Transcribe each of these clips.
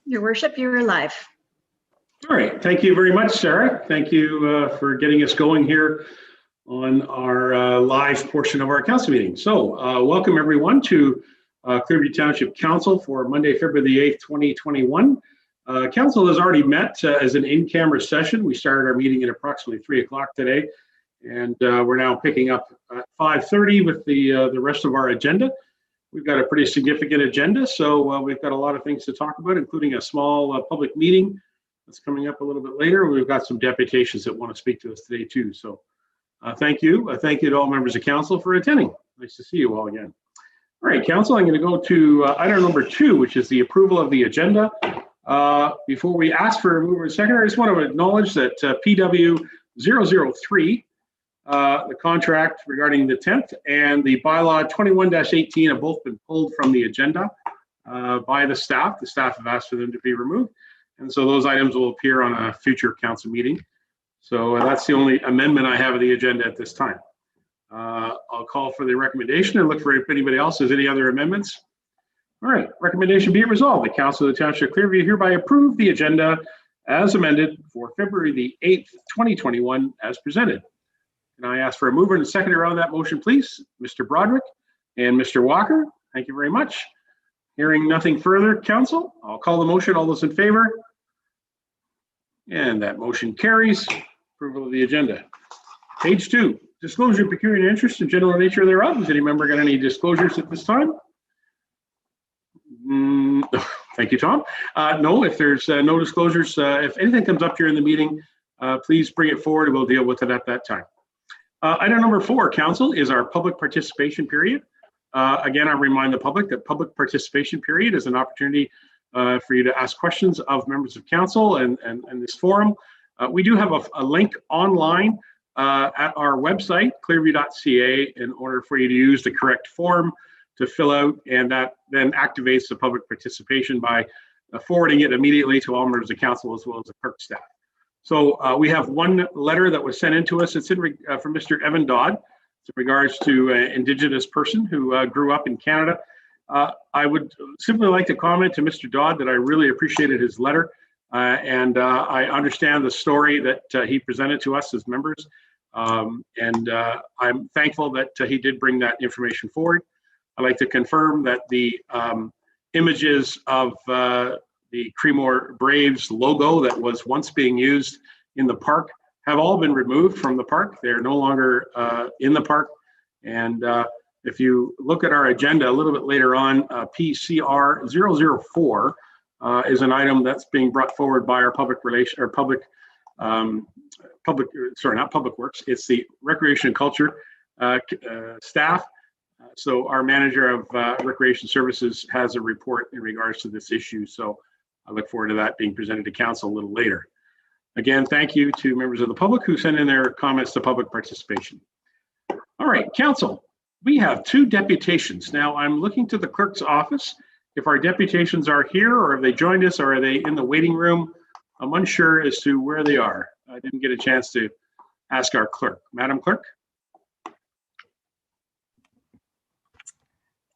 Your worship, you're live. All right, thank you very much, Sarah. Thank you for getting us going here on our live portion of our council meeting. So welcome everyone to Clearview Township Council for Monday, February the 8th, 2021. Council has already met as an in-camera session. We started our meeting at approximately 3 o'clock today, and we're now picking up at 5:30 with the rest of our agenda. We've got a pretty significant agenda, so we've got a lot of things to talk about, including a small public meeting that's coming up a little bit later. We've got some deputations that want to speak to us today too. So thank you. Thank you to all members of council for attending. Nice to see you all again. All right, council, I'm going to go to item number 2, which is the approval of the agenda. Before we ask for a mover and seconder, I just want to acknowledge that PW 003, the contract regarding the 10th, and the bylaw 21-18 have both been pulled from the agenda by the staff. The staff have asked for them to be removed, and so those items will appear on a future council meeting. So that's the only amendment I have of the agenda at this time. I'll call for the recommendation and look for if anybody else has any other amendments. All right, recommendation be it resolved. The Council of the Township of Clearview hereby approve the agenda as amended for February the 8th, 2021 as presented. Can I ask for a mover and a seconder on that motion, please? Mr. Broderick and Mr. Walker, thank you very much. Hearing nothing further, council, I'll call the motion. All those in favor? And that motion carries. Approval of the agenda. Page 2, disclosure of pecuniary interest and general nature thereof. Has any member got any disclosures at this time? Thank you, Tom. No, if there's no disclosures, if anything comes up during the meeting, please bring it forward and we'll deal with it at that time. Item number 4, council, is our public participation period. Again, I remind the public that public participation period is an opportunity for you to ask questions of members of council and this forum. We do have a link online at our website, clearview.ca, in order for you to use the correct form to fill out, and that then activates the public participation by forwarding it immediately to all members of council as well as the clerk staff. So we have one letter that was sent in to us. It's from Mr. Evan Dodd. It's in regards to an Indigenous person who grew up in Canada. I would simply like to comment to Mr. Dodd that I really appreciated his letter, and I understand the story that he presented to us as members, and I'm thankful that he did bring that information forward. I'd like to confirm that the images of the Creemore Braves logo that was once being used in the park have all been removed from the park. They're no longer in the park. And if you look at our agenda a little bit later on, PCR 004 is an item that's being brought forward by our public works. It's the Recreation and Culture staff. So our manager of Recreation Services has a report in regards to this issue. So I look forward to that being presented to council a little later. Again, thank you to members of the public who sent in their comments to public participation. All right, council, we have 2 deputations. Now I'm looking to the clerk's office. If our deputations are here, or have they joined us, or are they in the waiting room? I'm unsure as to where they are. I didn't get a chance to ask our clerk. Madam Clerk?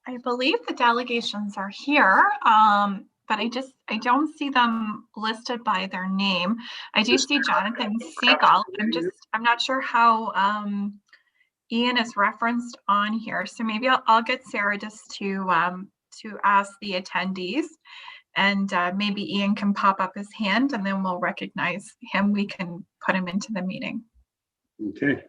I believe the delegations are here, but I don't see them listed by their name. I do see Jonathan Seagull. I'm not sure how Ian is referenced on here. So maybe I'll get Sarah just to ask the attendees, and maybe Ian can pop up his hand and then we'll recognize him. We can put him into the meeting. Okay.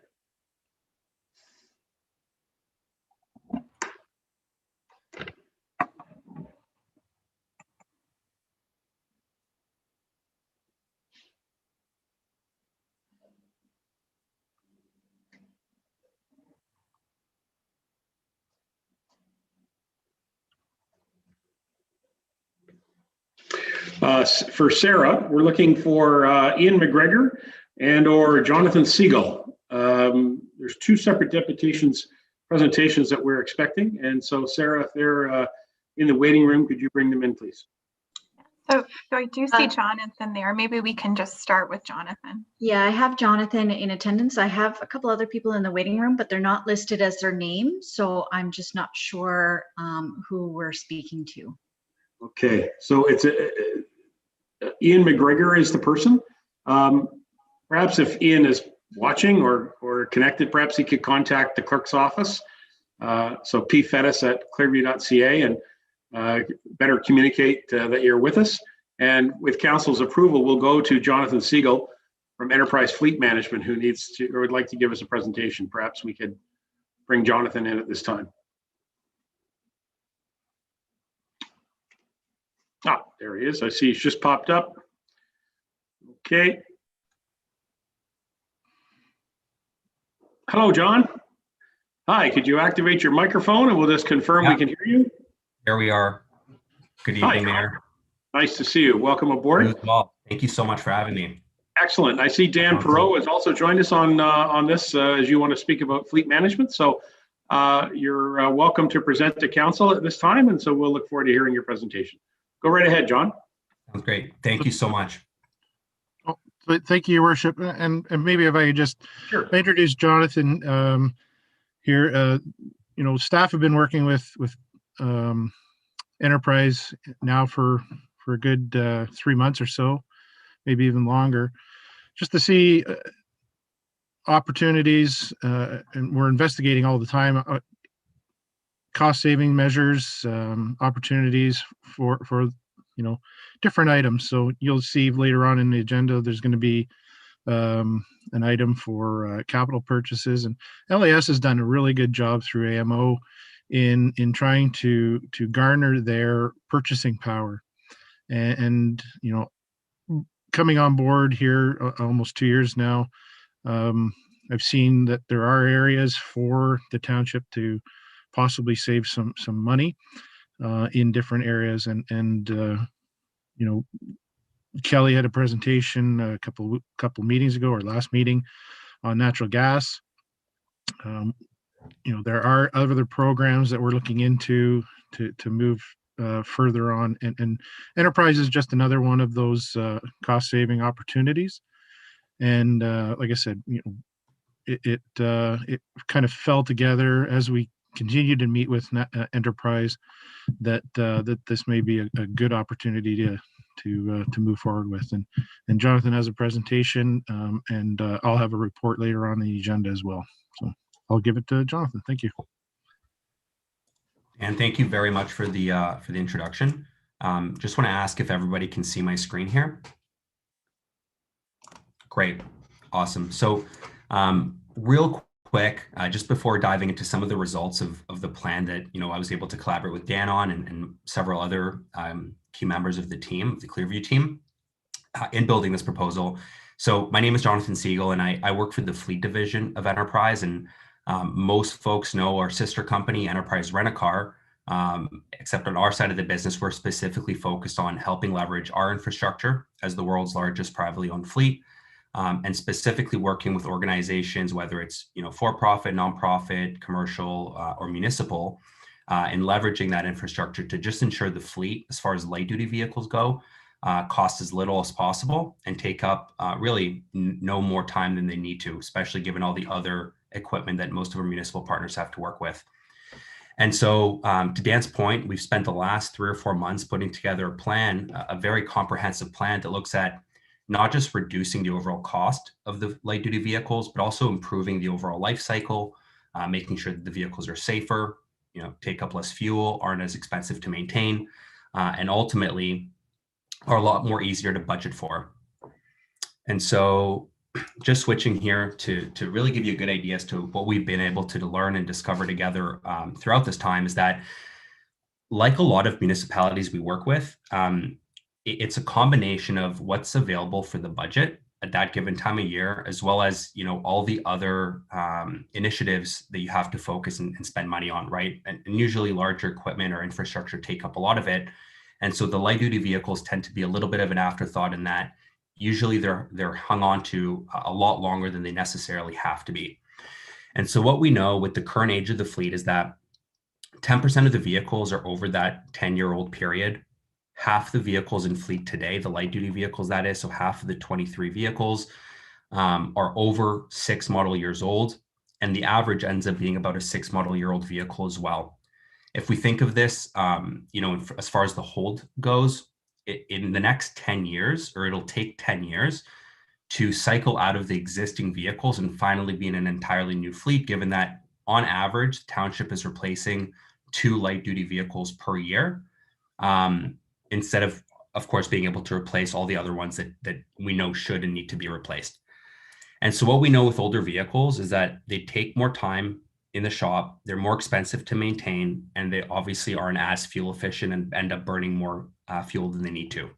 For Sarah, we're looking for Ian McGregor and/or Jonathan Seagull. There's 2 separate presentations that we're expecting, and so Sarah, if they're in the waiting room, could you bring them in, please? So I do see Jonathan there. Maybe we can just start with Jonathan. Yeah, I have Jonathan in attendance. I have a couple other people in the waiting room, but they're not listed as their name, so I'm just not sure who we're speaking to. Okay, so it's Ian McGregor is the person. Perhaps if Ian is watching or connected, perhaps he could contact the clerk's office. So pfettis@clearview.ca and better communicate that you're with us. And with council's approval, we'll go to Jonathan Siegel from Enterprise Fleet Management, who needs to or would like to give us a presentation. Perhaps we could bring Jonathan in at this time. Ah, there he is. I see he's just popped up. Okay. Hello, John. Hi, could you activate your microphone and we'll just confirm we can hear you? Here we are. Good Hi, evening, Mayor. Nice to see you. Welcome aboard. You as well. Thank you so much for having me. Excellent. I see Dan Perot has also joined us on this as you want to speak about fleet management. So you're welcome to present to council at this time. And so we'll look forward to hearing your presentation. Go right ahead, John. Sounds great. Thank you so much. Thank you, Your Worship. And maybe if I could just introduce Jonathan here. Staff have been working with Enterprise now for a good 3 months or so, maybe even longer, just to see opportunities, and we're investigating all the time, cost saving measures, opportunities for different items. So you'll see later on in the agenda, there's going to be an item for capital purchases, and LAS has done a really good job through AMO in trying to garner their purchasing power, and coming on board here almost 2 years now. I've seen that there are areas for the township to possibly save some money in different areas, and Kelly had a presentation a couple meetings ago, or last meeting, on natural gas. There are other programs that we're looking into to move further on, and Enterprise is just another one of those cost saving opportunities. And like I said, it kind of fell together as we continued to meet with Enterprise that this may be a good opportunity to move forward with. And Jonathan has a presentation, and I'll have a report later on the agenda as well. So I'll give it to Jonathan. Thank you. And thank you very much for the introduction. Just want to ask if everybody can see my screen here. Great, awesome. So real quick, just before diving into some of the results of the plan that I was able to collaborate with Dan on, and several other key members of the team, the Clearview team, in building this proposal. So my name is Jonathan Siegel, and I work for the fleet division of Enterprise. And most folks know our sister company, Enterprise Rent-A-Car, except on our side of the business, we're specifically focused on helping leverage our infrastructure as the world's largest privately owned fleet, and specifically working with organizations, whether it's for-profit, nonprofit, commercial, or municipal, and leveraging that infrastructure to just ensure the fleet, as far as light-duty vehicles go, cost as little as possible and take up really no more time than they need to, especially given all the other equipment that most of our municipal partners have to work with. And so to Dan's point, we've spent the last 3 or 4 months putting together a plan, a very comprehensive plan that looks at not just reducing the overall cost of the light duty vehicles, but also improving the overall life cycle, making sure that the vehicles are safer, take up less fuel, aren't as expensive to maintain, and ultimately are a lot more easier to budget for. And so just switching here to really give you a good idea as to what we've been able to learn and discover together throughout this time is that, like a lot of municipalities we work with, it's a combination of what's available for the budget at that given time of year, as well as all the other initiatives that you have to focus and spend money on, right? And usually larger equipment or infrastructure take up a lot of it. And so the light duty vehicles tend to be a little bit of an afterthought in that usually they're hung on to a lot longer than they necessarily have to be. And so what we know with the current age of the fleet is that 10% of the vehicles are over that 10-year-old period. Half the vehicles in fleet today, the light duty vehicles that is, so half of the 23 vehicles are over 6 model years old. And the average ends up being about a 6 model year old vehicle as well. If we think of this, as far as the hold goes, in the next 10 years, or it'll take 10 years to cycle out of the existing vehicles and finally be in an entirely new fleet, given that on average, the township is replacing 2 light duty vehicles per year, instead of course, being able to replace all the other ones that we know should and need to be replaced. And so what we know with older vehicles is that they take more time in the shop, they're more expensive to maintain, and they obviously aren't as fuel efficient and end up burning more fuel than they need to.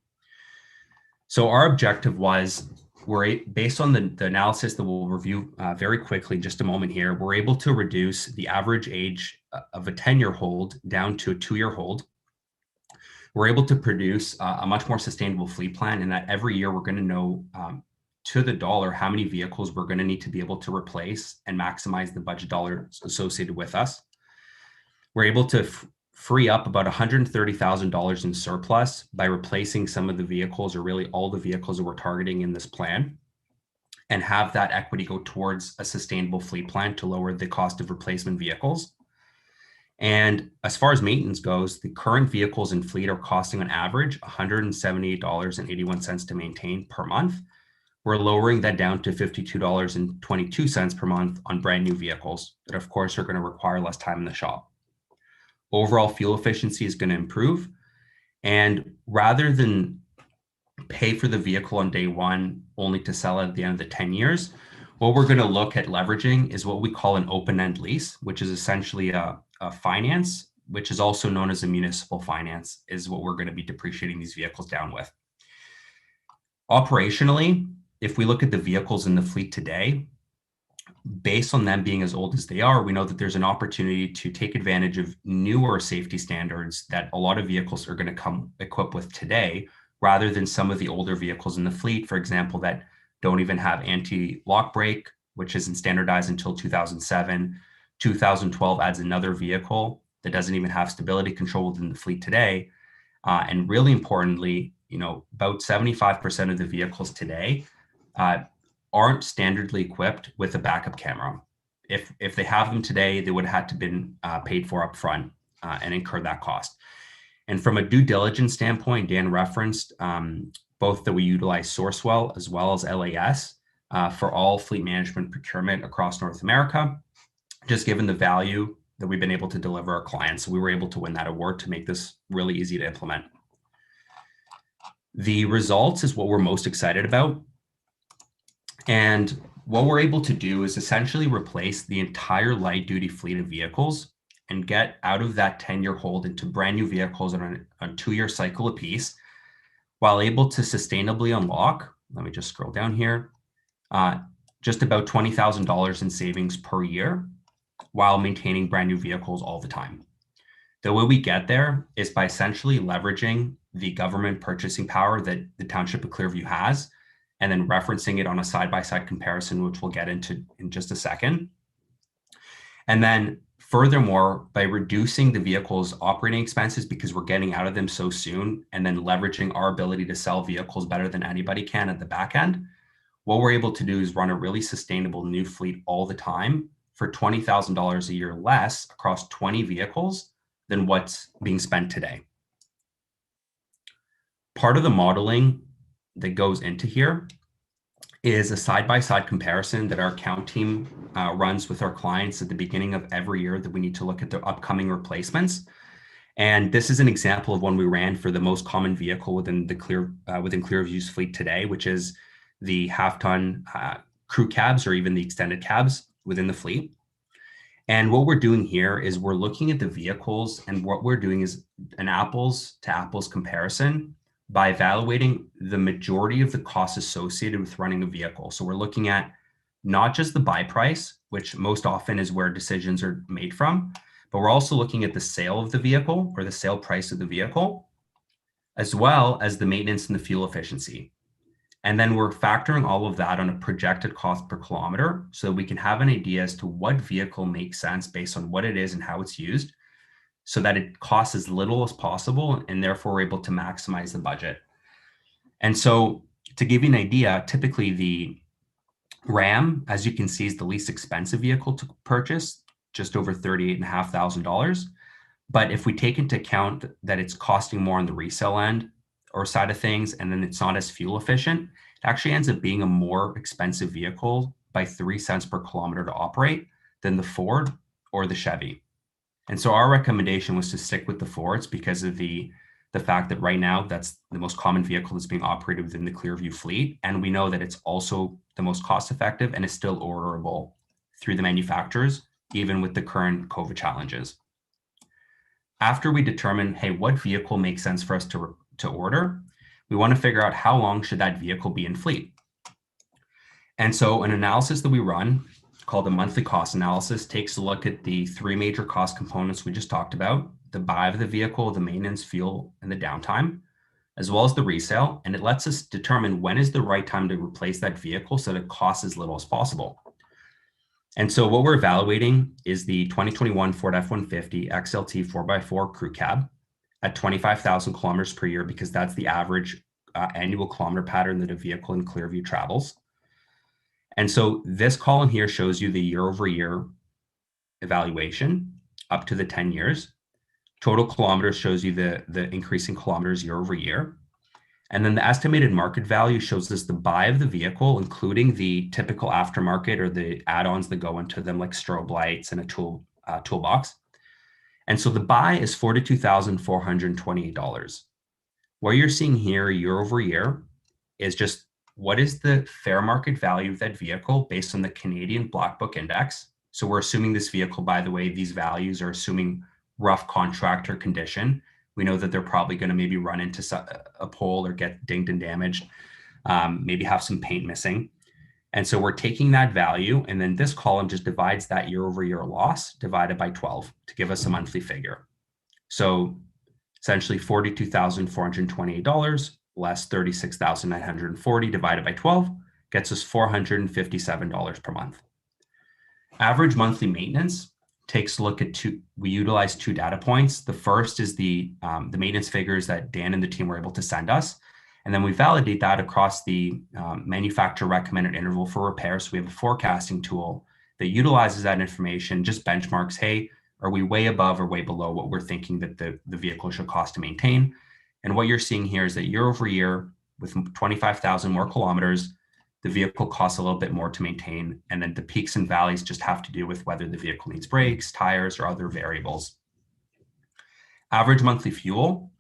So our objective was, based on the analysis that we'll review very quickly in just a moment here, we're able to reduce the average age of a 10-year hold down to a 2-year hold. We're able to produce a much more sustainable fleet plan, in that every year we're going to know to the dollar how many vehicles we're going to need to be able to replace and maximize the budget dollars associated with us. We're able to free up about $130,000 in surplus by replacing some of the vehicles, or really all the vehicles that we're targeting in this plan, and have that equity go towards a sustainable fleet plan to lower the cost of replacement vehicles. And as far as maintenance goes, the current vehicles in fleet are costing on average $178.81 to maintain per month. We're lowering that down to $52.22 per month on brand new vehicles that, of course, are going to require less time in the shop. Overall fuel efficiency is going to improve. And rather than pay for the vehicle on day one only to sell it at the end of the 10 years, what we're going to look at leveraging is what we call an open-end lease, which is essentially a finance, which is also known as a municipal finance, is what we're going to be depreciating these vehicles down with. Operationally, if we look at the vehicles in the fleet today, based on them being as old as they are, we know that there's an opportunity to take advantage of newer safety standards that a lot of vehicles are going to come equipped with today, rather than some of the older vehicles in the fleet, for example, that don't even have anti-lock brake, which isn't standardized until 2007. 2012 adds another vehicle that doesn't even have stability control within the fleet today. And really importantly, about 75% of the vehicles today aren't standardly equipped with a backup camera. If they have them today, they would have had to been paid for upfront and incur that cost. And from a due diligence standpoint, Dan referenced both that we utilize Sourcewell as well as LAS for all fleet management procurement across North America, just given the value that we've been able to deliver our clients. So we were able to win that award to make this really easy to implement. The results is what we're most excited about. And what we're able to do is essentially replace the entire light duty fleet of vehicles and get out of that 10-year hold into brand new vehicles on a 2-year cycle apiece, while able to sustainably unlock, let me just scroll down here, just about $20,000 in savings per year, while maintaining brand new vehicles all the time. The way we get there is by essentially leveraging the government purchasing power that the Township of Clearview has, and then referencing it on a side-by-side comparison, which we'll get into in just a second. And then furthermore, by reducing the vehicle's operating expenses, because we're getting out of them so soon, and then leveraging our ability to sell vehicles better than anybody can at the back end, what we're able to do is run a really sustainable new fleet all the time for $20,000 a year less across 20 vehicles than what's being spent today. Part of the modeling that goes into here is a side-by-side comparison that our account team runs with our clients at the beginning of every year that we need to look at the upcoming replacements. And this is an example of one we ran for the most common vehicle within Clearview's fleet today, which is the half-ton crew cabs, or even the extended cabs within the fleet. And what we're doing here is we're looking at the vehicles, and what we're doing is an apples to apples comparison by evaluating the majority of the costs associated with running a vehicle. So we're looking at not just the buy price, which most often is where decisions are made from, but we're also looking at the sale of the vehicle, or the sale price of the vehicle, as well as the maintenance and the fuel efficiency. And then we're factoring all of that on a projected cost per kilometer, so that we can have an idea as to what vehicle makes sense based on what it is and how it's used, so that it costs as little as possible, and therefore we're able to maximize the budget. And so to give you an idea, typically the Ram, as you can see, is the least expensive vehicle to purchase, just over $38,500. But if we take into account that it's costing more on the resale end, or side of things, and then it's not as fuel efficient, it actually ends up being a more expensive vehicle by 3 cents per kilometer to operate than the Ford or the Chevy. And so our recommendation was to stick with the Fords because of the fact that right now that's the most common vehicle that's being operated within the Clearview fleet. And we know that it's also the most cost effective and is still orderable through the manufacturers, even with the current COVID challenges. After we determine, hey, what vehicle makes sense for us to order, we want to figure out how long should that vehicle be in fleet. And so an analysis that we run called the monthly cost analysis takes a look at the 3 major cost components we just talked about: the buy of the vehicle, the maintenance, fuel, and the downtime, as well as the resale. And it lets us determine when is the right time to replace that vehicle so that it costs as little as possible. And so what we're evaluating is the 2021 Ford F-150 XLT 4x4 crew cab at 25,000 kilometers per year, because that's the average annual kilometer pattern that a vehicle in Clearview travels. And so this column here shows you the year-over-year evaluation up to the 10 years. Total kilometers shows you the increase in kilometers year over year. And then the estimated market value shows us the buy of the vehicle, including the typical aftermarket or the add-ons that go into them, like strobe lights and a toolbox. And so the buy is $42,428. What you're seeing here year over year is just what is the fair market value of that vehicle based on the Canadian Black Book Index. So we're assuming this vehicle, by the way, these values are assuming rough contractor condition. We know that they're probably going to maybe run into a pole or get dinged and damaged, maybe have some paint missing. And so we're taking that value, and then this column just divides that year over year loss divided by 12 to give us a monthly figure. So essentially $42,428 less $36,940 divided by 12 gets us $457 per month. Average monthly maintenance takes a look at we utilize 2 data points. The first is the maintenance figures that Dan and the team were able to send us. And then we validate that across the manufacturer recommended interval for repair. So we have a forecasting tool that utilizes that information, just benchmarks, hey, are we way above or way below what we're thinking that the vehicle should cost to maintain? And what you're seeing here is that year over year, with 25,000 more kilometers, the vehicle costs a little bit more to maintain. And then the peaks and valleys just have to do with whether the vehicle needs brakes, tires, or other variables. Average monthly fuel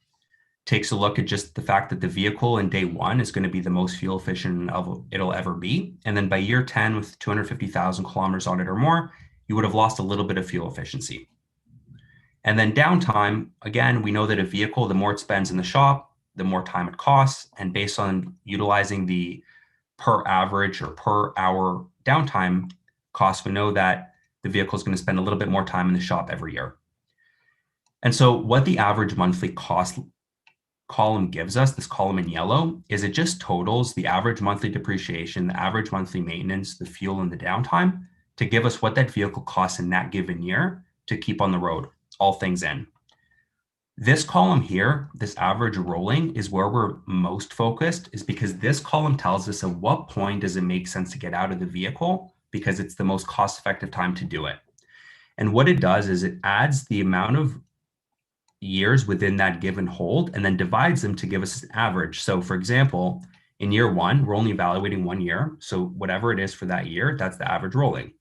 takes a look at just the fact that the vehicle in day 1 is going to be the most fuel efficient it'll ever be. And then by year 10, with 250,000 kilometers on it or more, you would have lost a little bit of fuel efficiency. And then downtime, again, we know that a vehicle, the more it spends in the shop, the more time it costs. And based on utilizing the per average or per hour downtime cost, we know that the vehicle is going to spend a little bit more time in the shop every year. And so what the average monthly cost column gives us, this column in yellow, is it just totals the average monthly depreciation, the average monthly maintenance, the fuel, and the downtime to give us what that vehicle costs in that given year to keep on the road, all things in. This column here, this average rolling, is where we're most focused, is because this column tells us at what point does it make sense to get out of the vehicle, because it's the most cost-effective time to do it. And what it does is it adds the amount of years within that given hold and then divides them to give us an average. So for example, in year 1, we're only evaluating 1 year. So whatever it is for that year, that's the average rolling.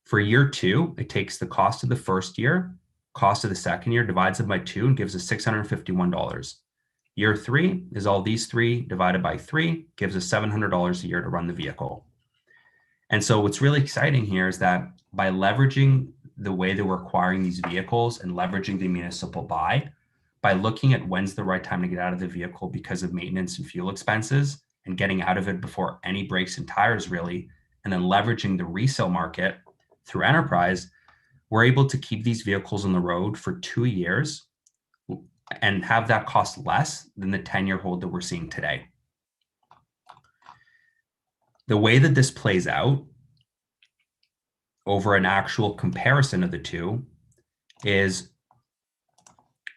For year 2, it takes the cost of the first year, cost of the second year, divides it by 2 and gives us $651. Year 3 is all these 3 divided by 3, gives us $700 a year to run the vehicle. And so what's really exciting here is that by leveraging the way that we're acquiring these vehicles and leveraging the municipal buy, by looking at when's the right time to get out of the vehicle because of maintenance and fuel expenses and getting out of it before any brakes and tires really, and then leveraging the resale market through Enterprise, we're able to keep these vehicles on the road for 2 years and have that cost less than the 10-year hold that we're seeing today. The way that this plays out over an actual comparison of the two is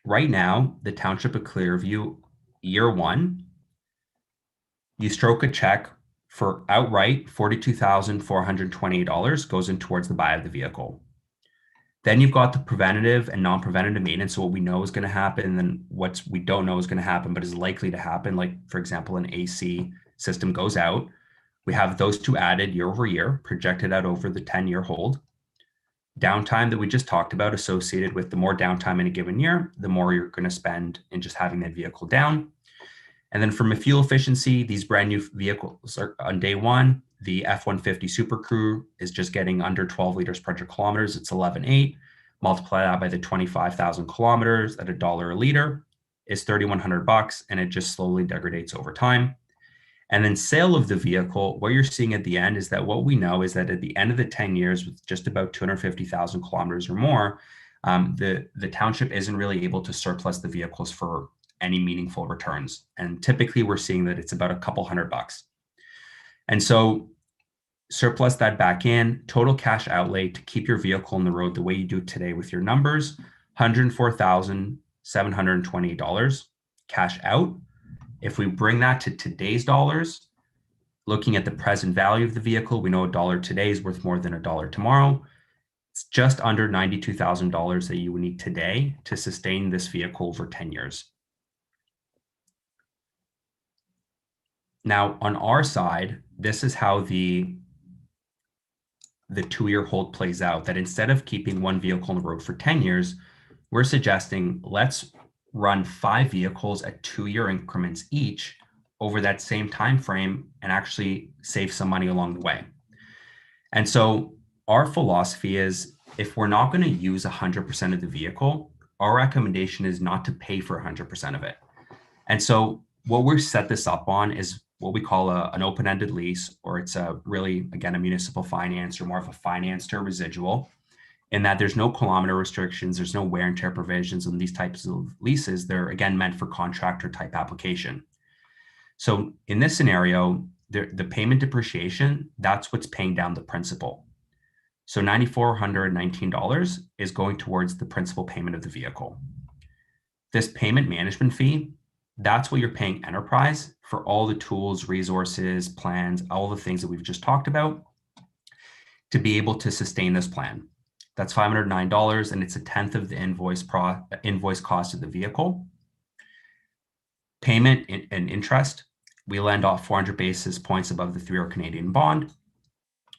right now, the Township of Clearview, year 1, you stroke a check for outright $42,428 goes in towards the buy of the vehicle. Then you've got the preventative and non-preventative maintenance. So what we know is going to happen, and then what we don't know is going to happen, but is likely to happen. Like, for example, an AC system goes out. We have those two added year over year, projected out over the 10-year hold. Downtime that we just talked about, associated with the more downtime in a given year, the more you're going to spend in just having that vehicle down. And then from a fuel efficiency, these brand new vehicles are on day one. The F-150 Super Crew is just getting under 12 liters per 100 kilometers. It's 11.8. Multiply that by the 25,000 kilometers at $1 a liter is $3,100, and it just slowly degrades over time. And then sale of the vehicle, what you're seeing at the end is that what we know is that at the end of the 10 years, with just about 250,000 kilometers or more, the township isn't really able to surplus the vehicles for any meaningful returns. And typically we're seeing that it's about a couple $100. And so surplus that back in, total cash outlay to keep your vehicle on the road the way you do today with your numbers, $104,728 cash out. If we bring that to today's dollars, looking at the present value of the vehicle, we know $1 today is worth more than $1 tomorrow. It's just under $92,000 that you would need today to sustain this vehicle over 10 years. Now, on our side, this is how the 2-year hold plays out, that instead of keeping one vehicle on the road for 10 years, we're suggesting let's run 5 vehicles at 2-year increments each over that same time frame and actually save some money along the way. And so our philosophy is, if we're not going to use 100% of the vehicle, our recommendation is not to pay for 100% of it. And so what we're set this up on is what we call an open-ended lease, or it's really, again, a municipal finance or more of a finance to a residual, in that there's no kilometer restrictions, there's no wear and tear provisions on these types of leases. They're, again, meant for contractor type application. So in this scenario, the payment depreciation, that's what's paying down the principal. So $9,419 is going towards the principal payment of the vehicle. This payment management fee, that's what you're paying Enterprise for all the tools, resources, plans, all the things that we've just talked about to be able to sustain this plan. That's $509, and it's 1/10 of the invoice cost of the vehicle. Payment and interest, we lend off 400 basis points above the 3-year Canadian bond,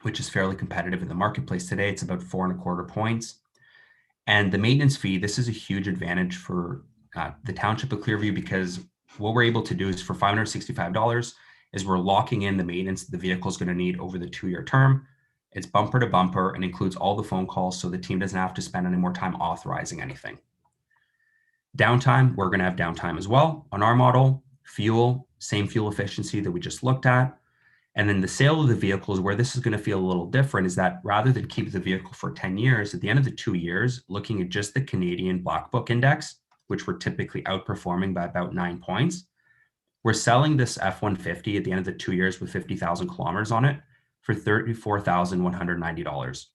which is fairly competitive in the marketplace today. It's about 4.25 points. And the maintenance fee, this is a huge advantage for the Township of Clearview, because what we're able to do is, for $565, is we're locking in the maintenance the vehicle is going to need over the 2-year term. It's bumper to bumper and includes all the phone calls, so the team doesn't have to spend any more time authorizing anything. Downtime, we're going to have downtime as well on our model. Fuel, same fuel efficiency that we just looked at. And then the sale of the vehicles, where this is going to feel a little different, is that rather than keep the vehicle for 10 years, at the end of the 2 years, looking at just the Canadian Black Book Index, which we're typically outperforming by about 9 points, we're selling this F-150 at the end of the 2 years with 50,000 kilometers on it for $34,190.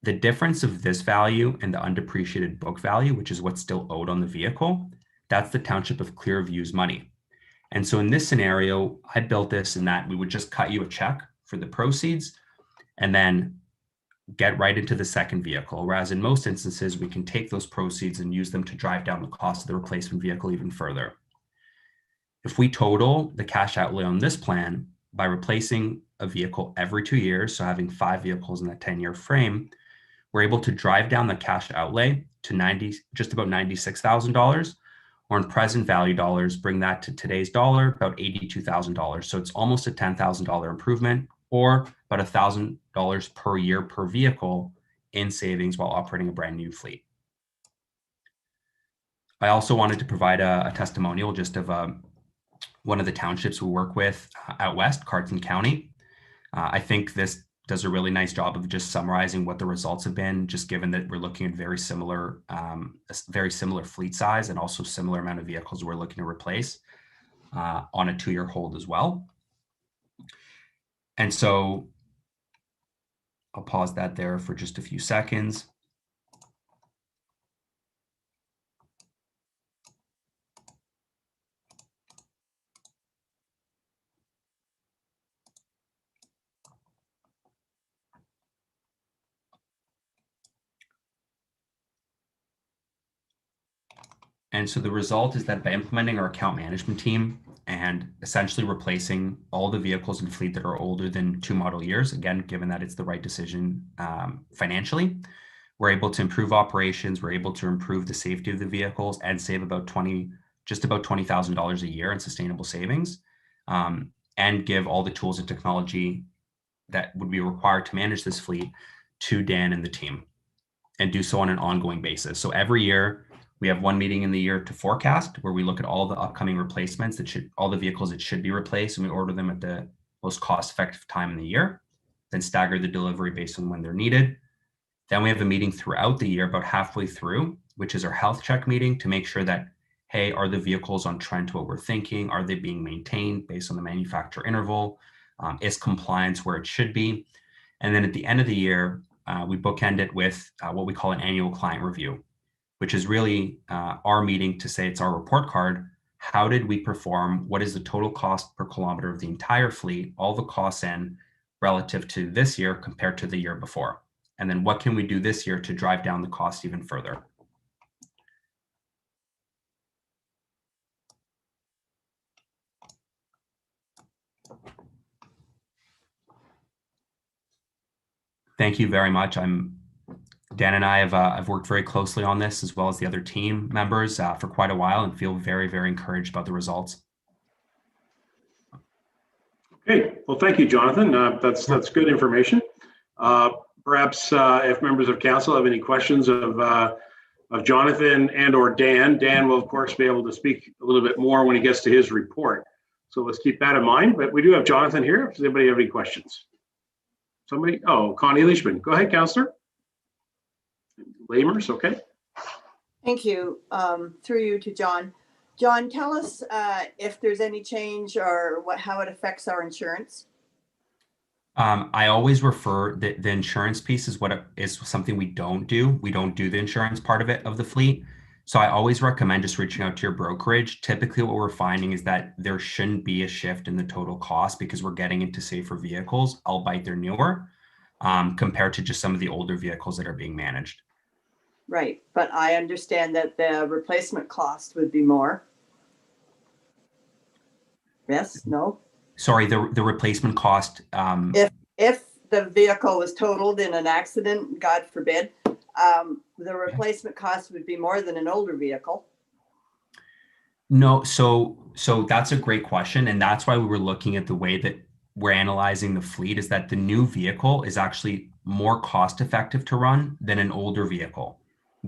The difference of this value and the undepreciated book value, which is what's still owed on the vehicle, that's the Township of Clearview's money. And so in this scenario, I built this in that we would just cut you a check for the proceeds and then get right into the second vehicle. Whereas in most instances, we can take those proceeds and use them to drive down the cost of the replacement vehicle even further. If we total the cash outlay on this plan by replacing a vehicle every 2 years, so having 5 vehicles in that 10-year frame, we're able to drive down the cash outlay to just about $96,000, or in present value dollars, bring that to today's dollar, about $82,000. So it's almost a $10,000 improvement, or about $1,000 per year per vehicle in savings while operating a brand new fleet. I also wanted to provide a testimonial just of one of the townships we work with out west, Carleton County. I think this does a really nice job of just summarizing what the results have been, just given that we're looking at very similar fleet size and also similar amount of vehicles we're looking to replace on a 2-year hold as well. And so I'll pause that there for just a few seconds. And so the result is that by implementing our account management team and essentially replacing all the vehicles in fleet that are older than 2 model years, again, given that it's the right decision financially, we're able to improve operations, we're able to improve the safety of the vehicles and save just about $20,000 a year in sustainable savings, and give all the tools and technology that would be required to manage this fleet to Dan and the team, and do so on an ongoing basis. So every year we have one meeting in the year to forecast, where we look at all the upcoming replacements all the vehicles that should be replaced, and we order them at the most cost-effective time in the year, then stagger the delivery based on when they're needed. Then we have a meeting throughout the year, about halfway through, which is our health check meeting, to make sure that, hey, are the vehicles on trend to what we're thinking? Are they being maintained based on the manufacturer interval? Is compliance where it should be? And then at the end of the year, we bookend it with what we call an annual client review, which is really our meeting to say, it's our report card. How did we perform? What is the total cost per kilometer of the entire fleet, all the costs in, relative to this year compared to the year before? And then what can we do this year to drive down the cost even further? Thank you very much. Dan and I have I've worked very closely on this, as well as the other team members, for quite a while, and feel very, very encouraged about the results. Okay, well, thank you, Jonathan. That's good information. Perhaps if members of council have any questions of Jonathan and or Dan will of course be able to speak a little bit more when he gets to his report. So let's keep that in mind. But we do have Jonathan here. Does anybody have any questions? Somebody? Oh, Connie Leishman. Go ahead, Councillor. Lamers, okay. Thank you. Through you to John. John, tell us if there's any change or how it affects our insurance. I always refer the insurance piece is something we don't do. We don't do the insurance part of it, of the fleet. So I always recommend just reaching out to your brokerage. Typically what we're finding is that there shouldn't be a shift in the total cost, because we're getting into safer vehicles, albeit they're newer, compared to just some of the older vehicles that are being managed. Right, but I understand that the replacement cost would be more. Yes, no? Sorry, the replacement cost. If the vehicle was totaled in an accident, God forbid, the replacement cost would be more than an older vehicle. No, so that's a great question, and that's why we were looking at the way that we're analyzing the fleet, is that the new vehicle is actually more cost effective to run than an older vehicle,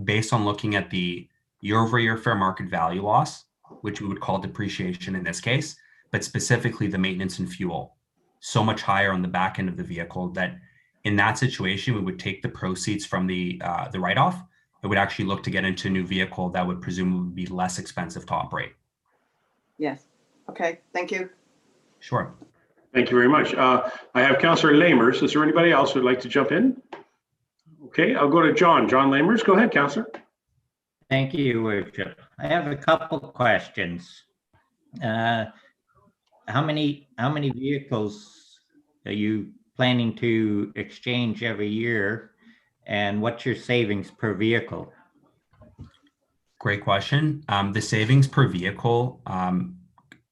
based on looking at the year-over-year fair market value loss, which we would call depreciation in this case, but specifically the maintenance and fuel, so much higher on the back end of the vehicle, that in that situation, we would take the proceeds from the write-off. It would actually look to get into a new vehicle that would presumably be less expensive to operate. Yes. Okay. Thank you. Sure. Thank you very much. I have Councillor Lamers. Is there anybody else who'd like to jump in? Okay, I'll go to John. John Lamers. Go ahead, Councillor. Thank you, Worship. I have a couple of questions. How many vehicles are you planning to exchange every year, and what's your savings per vehicle? Great question. The savings per vehicle,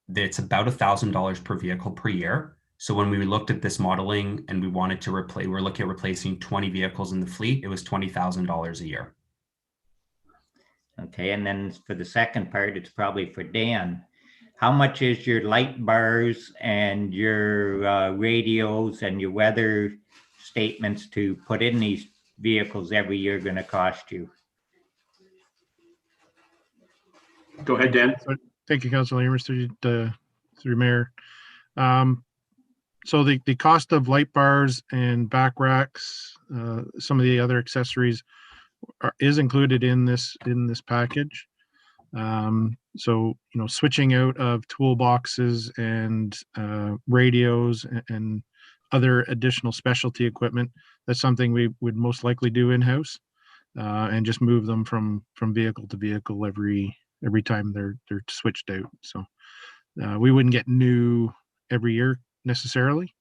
it's about $1,000 per vehicle per year. So when we looked at this modeling and we wanted to we're looking at replacing 20 vehicles in the fleet, it was $20,000 a year. Okay, and then for the second part, it's probably for Dan. How much is your light bars and your radios and your weather statements to put in these vehicles every year going to cost you? Go ahead, Dan. Thank you, Councilor Lamers, through Mayor. So the cost of light bars and back racks, some of the other accessories is included in this package. So, switching out of toolboxes and radios and other additional specialty equipment, that's something we would most likely do in-house, and just move them from vehicle to vehicle every time they're switched out. So we wouldn't get new every year necessarily.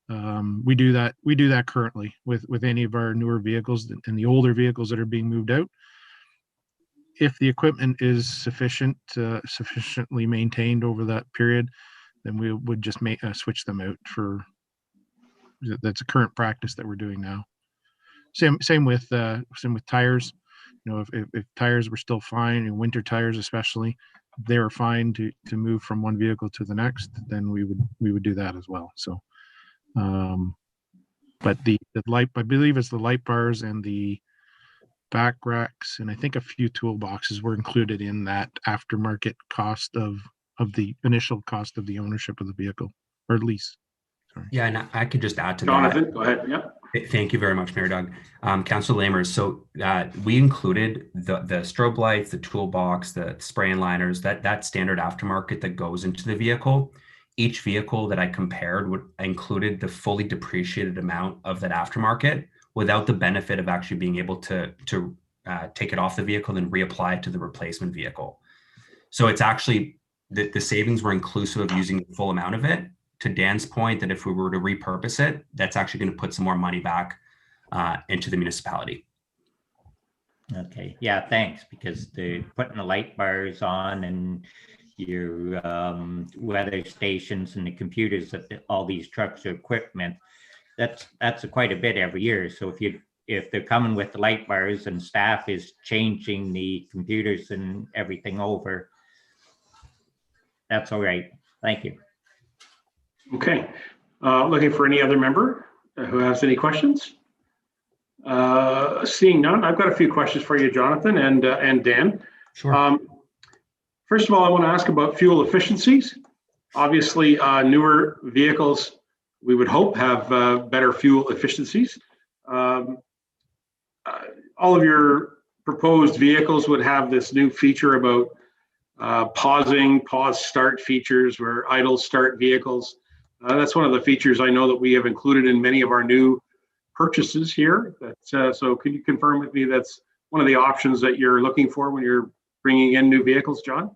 We do that currently with any of our newer vehicles and the older vehicles that are being moved out. if the equipment is sufficiently maintained over that period, then we would just switch them out for, that's a current practice that we're doing now. Same with tires. You know, if tires were still fine, and winter tires especially, they were fine to move from one vehicle to the next, then we would do that as well. So, but the light, I believe it's the light bars and the back racks, and I think a few toolboxes were included in that aftermarket cost of the initial cost of the ownership of the vehicle or lease. Sorry. Yeah, and I could just add to Jonathan, that. go ahead. Yeah. Thank you very much, Mayor Doug. Councilor Lamers, so we included the strobe lights, the toolbox, the spray and liners, that standard aftermarket that goes into the vehicle. Each vehicle that I compared included the fully depreciated amount of that aftermarket without the benefit of actually being able to take it off the vehicle and reapply it to the replacement vehicle. So it's actually, the savings were inclusive of using the full amount of it. To Dan's point, that if we were to repurpose it, that's actually going to put some more money back into the municipality. Okay, yeah, thanks, because the putting the light bars on and your weather stations and the computers that all these trucks are equipment, that's quite a bit every year. So if they're coming with the light bars and staff is changing the computers and everything over, that's all right. Thank you. Okay. Looking for any other member who has any questions? Seeing none, I've got a few questions for you, Jonathan and Dan. Sure. First of all, I want to ask about fuel efficiencies. Obviously, newer vehicles, we would hope, have better fuel efficiencies. All of your proposed vehicles would have this new feature about pause start features, where idle start vehicles. That's one of the features I know that we have included in many of our new purchases here. So can you confirm with me that's one of the options that you're looking for when you're bringing in new vehicles, John?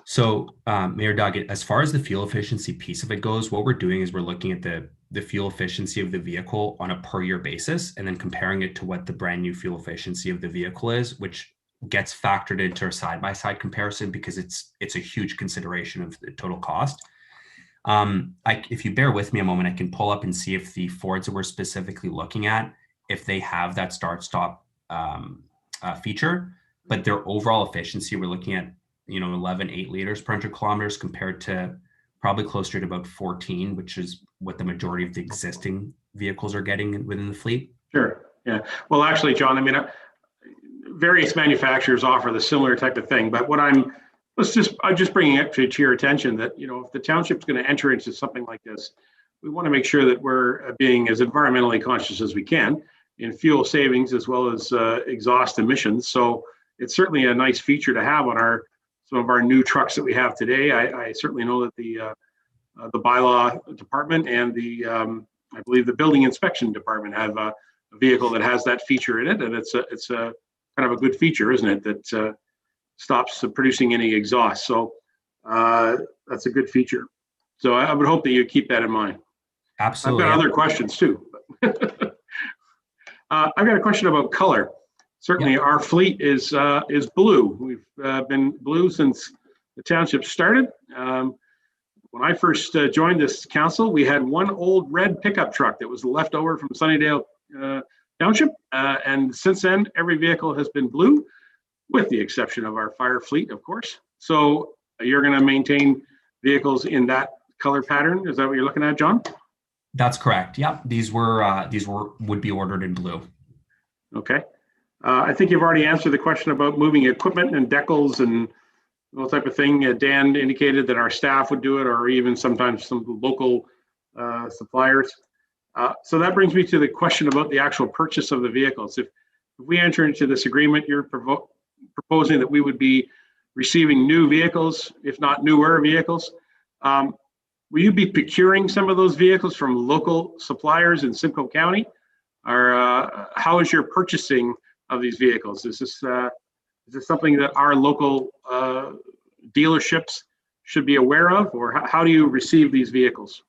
So Mayor Doug, as far as the fuel efficiency piece of it goes, what we're doing is we're looking at the fuel efficiency of the vehicle on a per year basis and then comparing it to what the brand new fuel efficiency of the vehicle is, which gets factored into a side-by-side comparison because it's a huge consideration of the total cost. If you bear with me a moment, I can pull up and see if the Fords that we're specifically looking at, if they have that start-stop feature, but their overall efficiency, we're looking at 8 liters per 100 kilometers compared to probably closer to about 14, which is what the majority of the existing vehicles are getting within the fleet. Sure. Yeah. Well, actually, John, I mean, various manufacturers offer the similar type of thing, but I'm just bringing it to your attention that, if the township's going to enter into something like this, we want to make sure that we're being as environmentally conscious as we can in fuel savings as well as exhaust emissions. So it's certainly a nice feature to have on some of our new trucks that we have today. I certainly know that the bylaw department and I believe the building inspection department have a vehicle that has that feature in it, and it's a kind of a good feature, isn't it? That stops producing any exhaust. So that's a good feature. So I would hope that you keep that in mind. Absolutely. I've got other questions too. I've got a question about color. Certainly, our fleet is blue. We've been blue since the township started. When I first joined this council, we had one old red pickup truck that was left over from Sunnydale Township. And since then, every vehicle has been blue, with the exception of our fire fleet, of course. So you're going to maintain vehicles in that color pattern. Is that what you're looking at, John? That's correct. Yeah, these would be ordered in blue. Okay. I think you've already answered the question about moving equipment and decals and that type of thing. Dan indicated that our staff would do it, or even sometimes some local suppliers. So that brings me to the question about the actual purchase of the vehicles. If we enter into this agreement, you're proposing that we would be receiving new vehicles, if not newer vehicles. Will you be procuring some of those vehicles from local suppliers in Simcoe County? Or how is your purchasing of these vehicles? Is this something that our local dealerships should be aware of, or how do you receive these vehicles?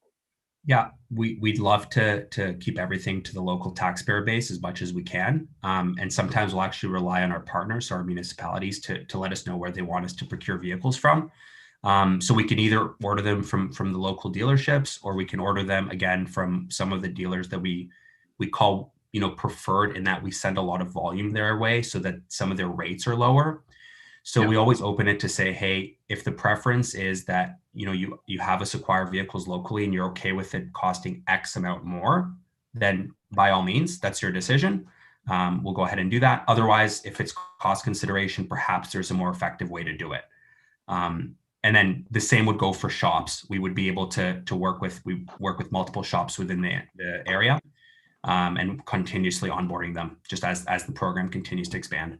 Yeah, we'd love to keep everything to the local taxpayer base as much as we can. And sometimes we'll actually rely on our partners, our municipalities, to let us know where they want us to procure vehicles from. So we can either order them from the local dealerships, or we can order them again from some of the dealers that we call, preferred, in that we send a lot of volume their way so that some of their rates are lower. So Yeah. we always open it to say, hey, if the preference is that, you have us acquire vehicles locally and you're okay with it costing X amount more, then by all means, that's your decision. We'll go ahead and do that. Otherwise, if it's cost consideration, perhaps there's a more effective way to do it. And then the same would go for shops. We would be able to work with multiple shops within the area, and continuously onboarding them just as the program continues to expand.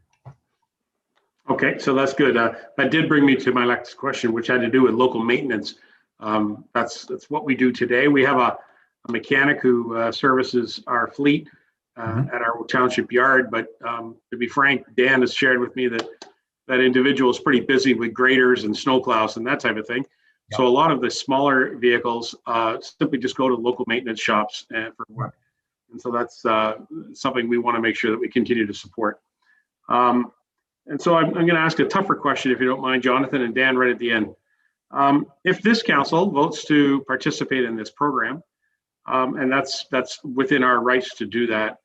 Okay, so that's good. That did bring me to my next question, which had to do with local maintenance. That's what we do today. We have a mechanic who services our fleet at our township yard. But to be frank, Dan has shared with me that individual is pretty busy with graders and snowplows and that type of thing. Yep. So a lot of the smaller vehicles simply just go to local maintenance shops for work. And so that's something we want to make sure that we continue to support. And so I'm going to ask a tougher question, if you don't mind, Jonathan and Dan, right at the end. If this council votes to participate in this program, and that's within our rights to do that,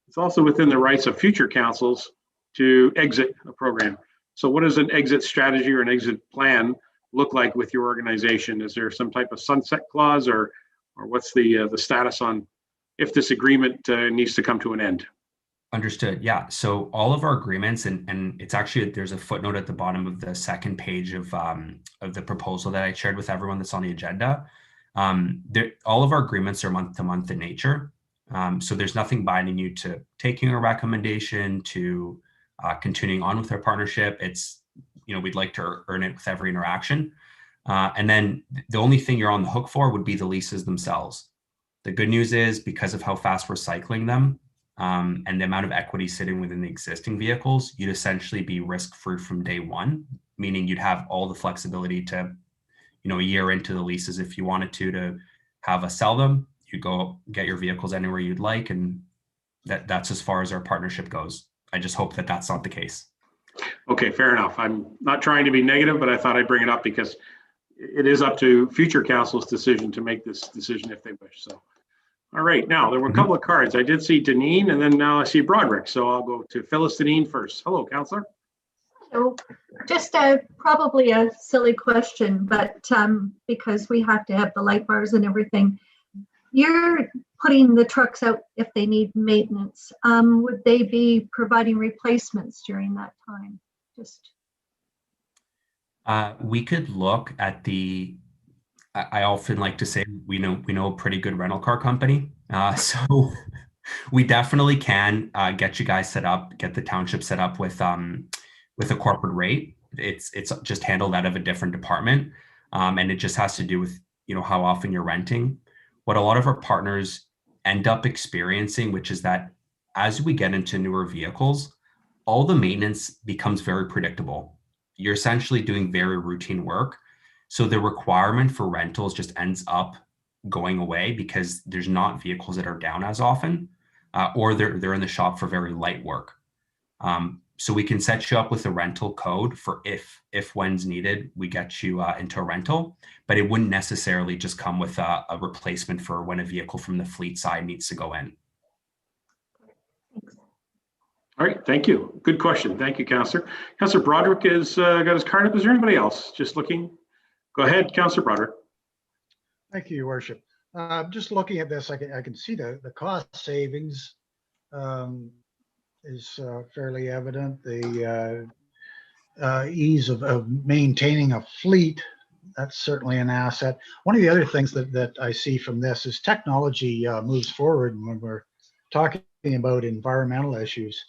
it's also within the rights of future councils to exit a program. So what does an exit strategy or an exit plan look like with your organization? Is there some type of sunset clause, or what's the status on if this agreement needs to come to an end? Understood. Yeah. So all of our agreements, and it's actually, there's a footnote at the bottom of the second page of the proposal that I shared with everyone that's on the agenda. All of our agreements are month to month in nature. So there's nothing binding you to taking a recommendation, to continuing on with our partnership. It's, we'd like to earn it with every interaction. And then the only thing you're on the hook for would be the leases themselves. The good news is, because of how fast we're cycling them, and the amount of equity sitting within the existing vehicles, you'd essentially be risk-free from day one, meaning you'd have all the flexibility to, a year into the leases, if you wanted to have us sell them, you go get your vehicles anywhere you'd like. And that's as far as our partnership goes. I just hope that that's not the case. Okay, fair enough. I'm not trying to be negative, but I thought I'd bring it up because it is up to future council's decision to make this decision if they wish. So, all right, now there were a couple of cards. I did see Deneen, and then now I see Broderick. So I'll go to Phyllis Deneen first. Hello, Councillor. So just probably a silly question, but because we have to have the light bars and everything, you're putting the trucks out if they need maintenance. Would they be providing replacements during that time? Just we could look at I often like to say we know a pretty good rental car company. So we definitely can get you guys set up, get the township set up with a corporate rate. It's just handled out of a different department. And it just has to do with, how often you're renting. What a lot of our partners end up experiencing, which is that as we get into newer vehicles, all the maintenance becomes very predictable. You're essentially doing very routine work. So the requirement for rentals just ends up going away because there's not vehicles that are down as often, or they're in the shop for very light work. So we can set you up with a rental code for if when's needed, we get you into a rental, but it wouldn't necessarily just come with a replacement for when a vehicle from the fleet side needs to go in. All right, thank you. Good question. Thank you, Councillor. Councillor Broderick has got his card up. Is there anybody else just looking? Go ahead, Councillor Broderick. Thank you, Your Worship. Just looking at this, I can see the cost savings is fairly evident. The ease of maintaining a fleet, that's certainly an asset. One of the other things that I see from this is technology moves forward, and when we're talking about environmental issues,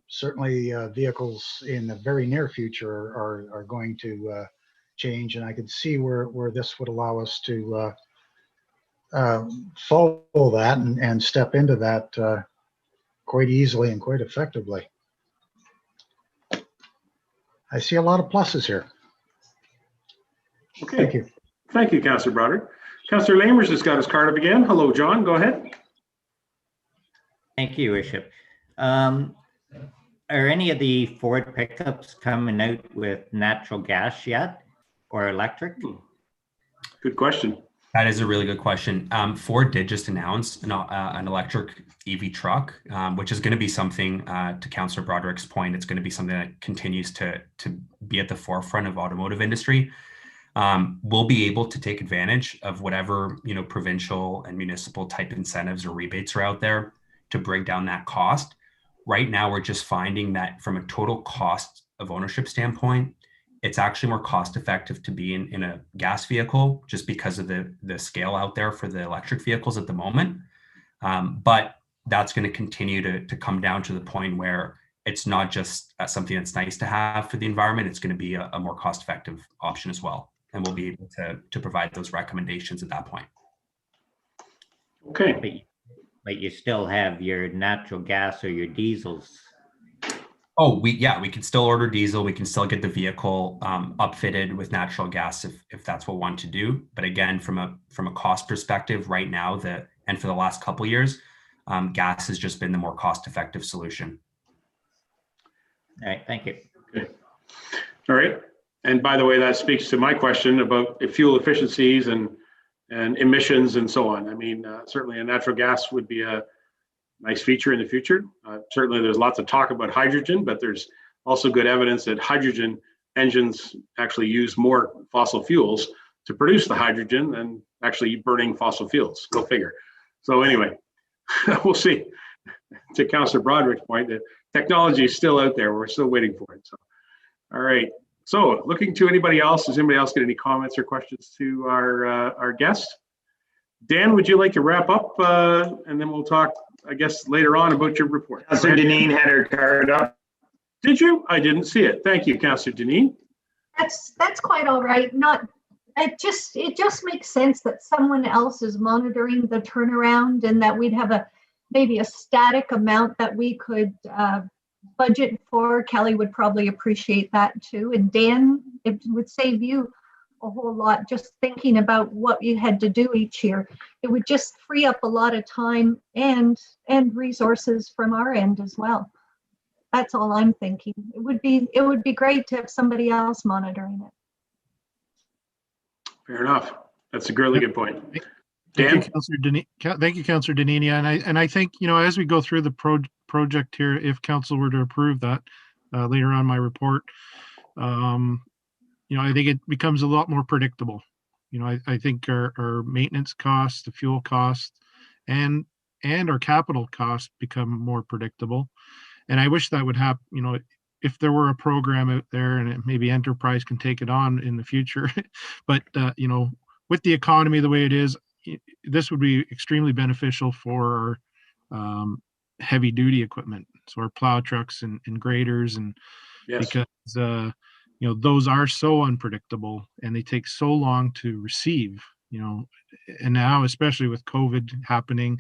certainly vehicles in the very near future are going to change, and I can see where this would allow us to follow that and step into that quite easily and quite effectively. I see a lot of pluses here. Okay. Thank you. Thank you, Councillor Broderick. Councillor Lamers has got his card up again. Hello, John. Go ahead. Thank you, Bishop. Are any of the Ford pickups coming out with natural gas yet or electric? Good question. That is a really good question. Ford did just announce an electric EV truck, which is going to be something, to Councillor Broderick's point, it's going to be something that continues to be at the forefront of automotive industry. We'll be able to take advantage of whatever, provincial and municipal type incentives or rebates are out there to bring down that cost. Right now, we're just finding that from a total cost of ownership standpoint, it's actually more cost effective to be in a gas vehicle just because of the scale out there for the electric vehicles at the moment. But that's going to continue to come down to the point where it's not just something that's nice to have for the environment. It's going to be a more cost effective option as well. And we'll be able to provide those recommendations at that point. Okay. But you still have your natural gas or your diesels. Oh, we can still order diesel. We can still get the vehicle upfitted with natural gas if that's what we want to do. But again, from a cost perspective, right now, and for the last couple of years, gas has just been the more cost-effective solution. All right, thank you. Okay. All right. And by the way, that speaks to my question about fuel efficiencies and emissions and so on. I mean, certainly a natural gas would be a nice feature in the future. Certainly there's lots of talk about hydrogen, but there's also good evidence that hydrogen engines actually use more fossil fuels to produce the hydrogen than actually burning fossil fuels. Go figure. So anyway, we'll see. To Councillor Broderick's point, the technology is still out there. We're still waiting for it. So, all right. So looking to anybody else, does anybody else get any comments or questions to our guest? Dan, would you like to wrap up and then we'll talk, I guess, later on about your report. Councillor Deneen had her card up. Did you? I didn't see it. Thank you, Councillor Deneen. That's quite all right. It just makes sense that someone else is monitoring the turnaround and that we'd have maybe a static amount that we could budget for. Kelly would probably appreciate that too. And Dan, it would save you a whole lot just thinking about what you had to do each year. It would just free up a lot of time and resources from our end as well. That's all I'm thinking. It would be great to have somebody else monitoring it. Fair enough. That's a really good point. Dan? Dan? Thank you, Councillor Deneen. And I think, as we go through the project here, if council were to approve that later on my report, I think it becomes a lot more predictable. I think our maintenance costs, the fuel costs, and our capital costs become more predictable. And I wish that would happen, if there were a program out there and maybe Enterprise can take it on in the future. But, with the economy the way it is, this would be extremely beneficial for our heavy duty equipment. So our plow trucks and graders, and Yes. because, those are so unpredictable and they take so long to receive, and now, especially with COVID happening,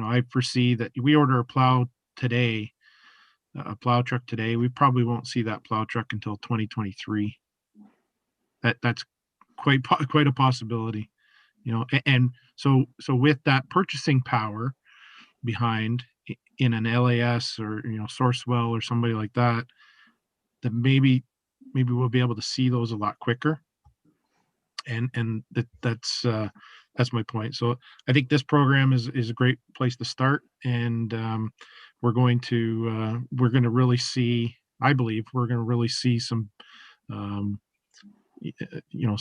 I foresee that we order a plow truck today, we probably won't see that plow truck until 2023. That's quite a possibility, and so with that purchasing power behind in an LAS or, Sourcewell or somebody like that, that maybe we'll be able to see those a lot quicker. And that's my point. So I think this program is a great place to start. And we're going to really see, I believe we're going to really see some, some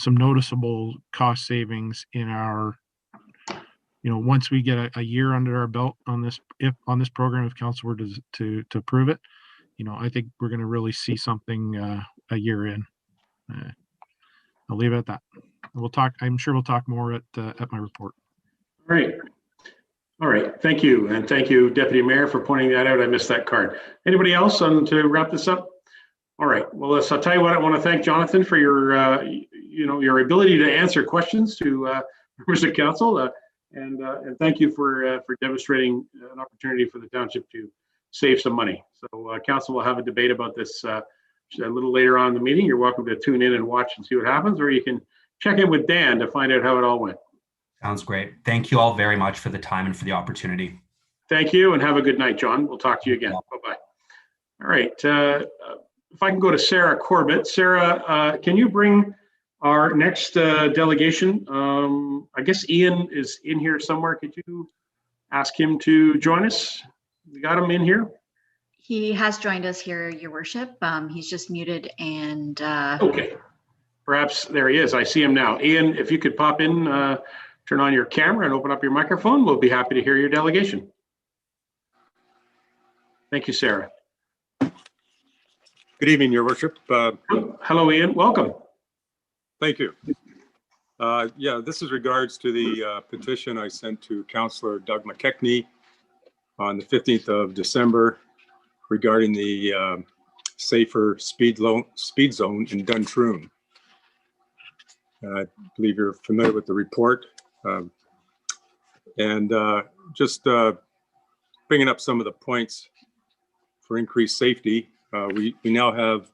noticeable cost savings in our, once we get a year under our belt on this program, if council were to approve it, I think we're going to really see something a year in. I'll leave it at that. I'm sure we'll talk more at my report. All right. Thank you. And thank you, Deputy Mayor, for pointing that out. I missed that card. Anybody else to wrap this up? All right. Well, I'll tell you what, I want to thank Jonathan for your, your ability to answer questions to members of council. And thank you for demonstrating an opportunity for the township to save some money. So council will have a debate about this a little later on in the meeting. You're welcome to tune in and watch and see what happens, or you can check in with Dan to find out how it all went. Sounds great. Thank you all very much for the time and for the opportunity. Thank you, and have a good night, John. We'll talk to you again. Bye-bye. All right. If I can go to Sarah Corbett. Sarah, can you bring our next delegation? I guess Ian is in here somewhere. Could you ask him to join us? We got him in here? He has joined us here, Your Worship. He's just muted and Okay. Perhaps there he is. I see him now. Ian, if you could pop in, turn on your camera and open up your microphone, we'll be happy to hear your delegation. Thank you, Sarah. Good evening, Your Worship. Hello, Ian. Welcome. Thank you. Yeah, this is regards to the petition I sent to Councillor Doug McKechnie on the 15th of December regarding the safer speed zone in Duntroon. I believe you're familiar with the report. Just bringing up some of the points for increased safety. We now have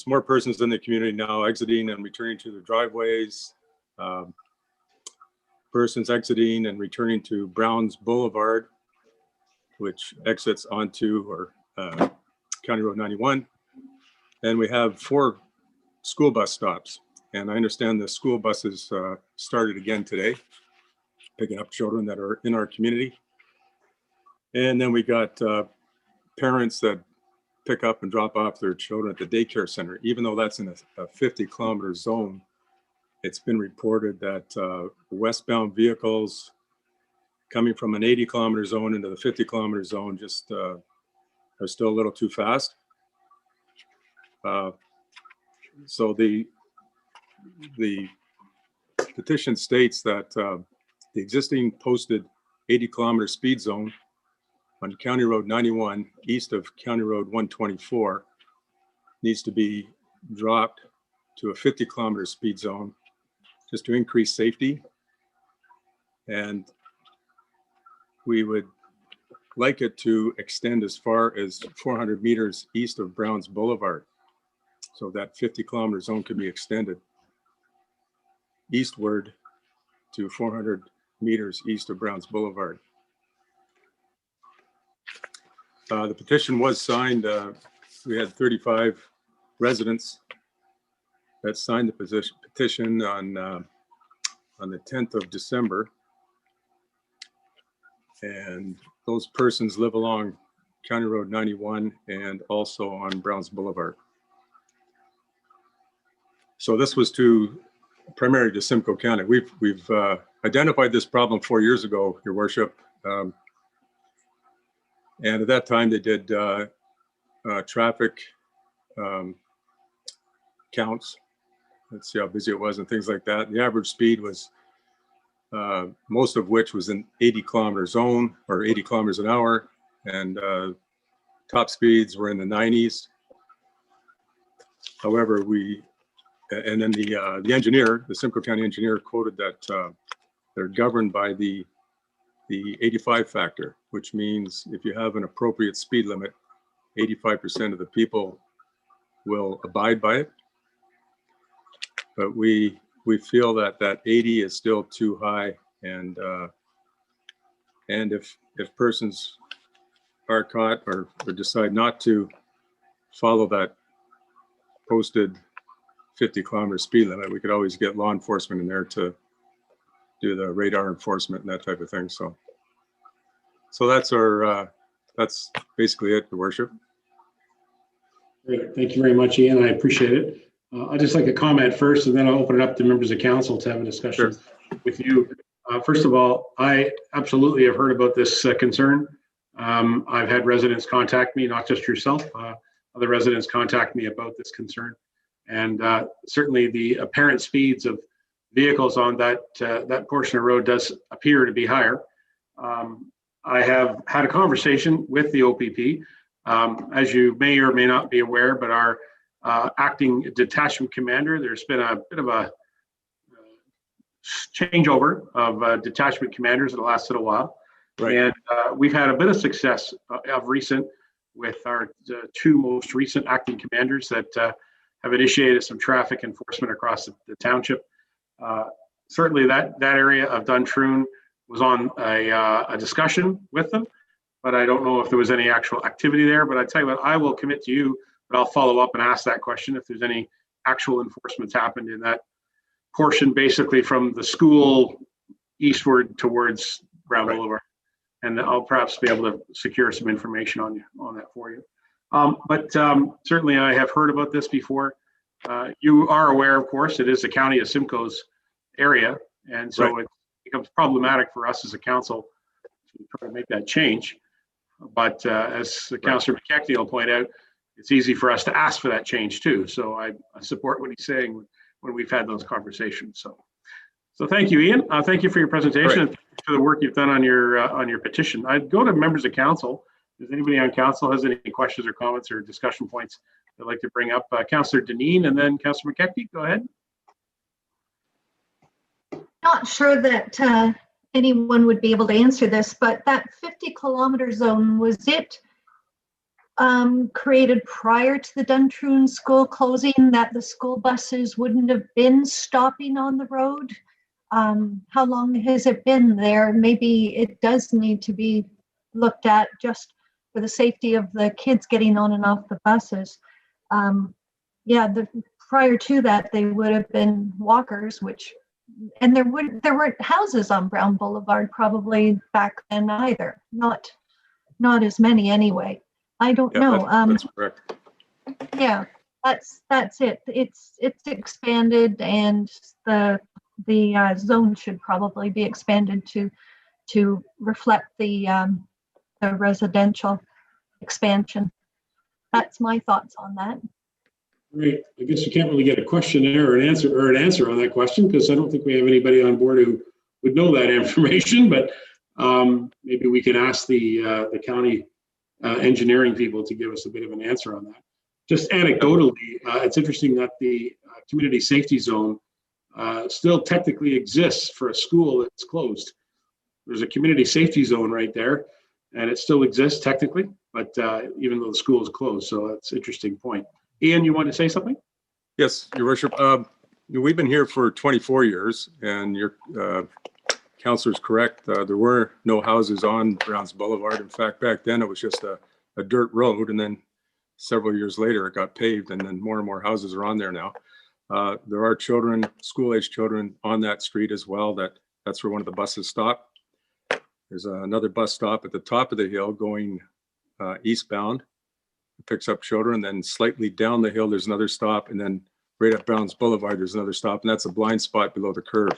more persons in the community now exiting and returning to their driveways, persons exiting and returning to Browns Boulevard, which exits onto County Road 91. And we have 4 school bus stops. And I understand the school buses started again today, picking up children that are in our community. And then we got parents that pick up and drop off their children at the daycare center. Even though that's in a 50-kilometer zone, it's been reported that westbound vehicles coming from an 80-kilometer zone into the 50-kilometer zone just are still a little too fast. So the petition states that the existing posted 80-kilometer speed zone on County Road 91 east of County Road 124 needs to be dropped to a 50-kilometer speed zone just to increase safety. And we would like it to extend as far as 400 meters east of Browns Boulevard. So that 50-kilometer zone could be extended eastward to 400 meters east of Browns Boulevard. The petition was signed. We had 35 residents that signed the petition on the 10th of December. And those persons live along County Road 91 and also on Browns Boulevard. So this was primarily to Simcoe County. We've identified this problem 4 years ago, Your Worship. And at that time, they did traffic counts. Let's see how busy it was and things like that. The average speed was, most of which was in 80-kilometer zone or 80 kilometers an hour. And top speeds were in the 90s. However, and then the engineer, the Simcoe County engineer, quoted that they're governed by the 85 factor, which means if you have an appropriate speed limit, 85% of the people will abide by it. But we feel that 80 is still too high, and if persons are caught or decide not to follow that posted 50-kilometer speed limit, we could always get law enforcement in there to do the radar enforcement and that type of thing. So that's basically it, Your Worship. Great. Thank you very much, Ian. I appreciate it. I'd just like to comment first, and then I'll open it up to members of council to have a discussion with you. First of all, I absolutely have heard about this concern. I've had residents contact me, not just yourself, other residents contact me about this concern. And certainly the apparent speeds of vehicles on that portion of road does appear to be higher. I have had a conversation with the OPP. As you may or may not be aware, but our acting detachment commander, there's been a bit of a changeover of detachment commanders that lasted a while. Right. And we've had a bit of success of recent with our 2 most recent acting commanders that have initiated some traffic enforcement across the township. certainly that area of Duntroon was on a discussion with them, but I don't know if there was any actual activity there. But I tell you what, I will commit to you, but I'll follow up and ask that question if there's any actual enforcement's happened in that portion, basically from the school eastward towards Brown Boulevard. And I'll perhaps be able to secure some information on that for you. But certainly I have heard about this before. You are aware, of course, it is the county of Simcoe's area. And so it becomes problematic for us as a council to try to make that change. But as Councillor McKechnie will point out, it's easy for us to ask for that change too. So I support what he's saying when we've had those conversations. So thank you, Ian. Thank you for your presentation and for the work you've done on your petition. I'd go to members of council. Does anybody on council has any questions or comments or discussion points they'd like to bring up? Councillor Deneen and then Councillor McKechnie, go ahead. Not sure that anyone would be able to answer this, but that 50-kilometer zone, was it created prior to the Duntroon school closing, that the school buses wouldn't have been stopping on the road? How long has it been there? Maybe it does need to be looked at just for the safety of the kids getting on and off the buses. Prior to that, they would have been walkers, and there weren't houses on Brown Boulevard probably back then either. Not as many anyway. I don't know. That's correct. Yeah, that's it. It's expanded, and the zone should probably be expanded to reflect the residential expansion. That's my thoughts on that. Great. I guess you can't really get a questionnaire or an answer on that question, because I don't think we have anybody on board who would know that information. But maybe we can ask the county engineering people to give us a bit of an answer on that. Just anecdotally, it's interesting that the community safety zone still technically exists for a school that's closed. There's a community safety zone right there, and it still exists technically, but even though the school is closed. So that's an interesting point. Ian, you want to say something? Yes, Your Worship. We've been here for 24 years, and your councillor is correct. There were no houses on Browns Boulevard. In fact, back then it was just a dirt road, and then several years later it got paved, and then more and more houses are on there now. There are children, school-age children on that street as well. That's where one of the buses stop. There's another bus stop at the top of the hill going eastbound. It picks up children. Then slightly down the hill, there's another stop. And then right up Browns Boulevard, there's another stop. And that's a blind spot below the curve.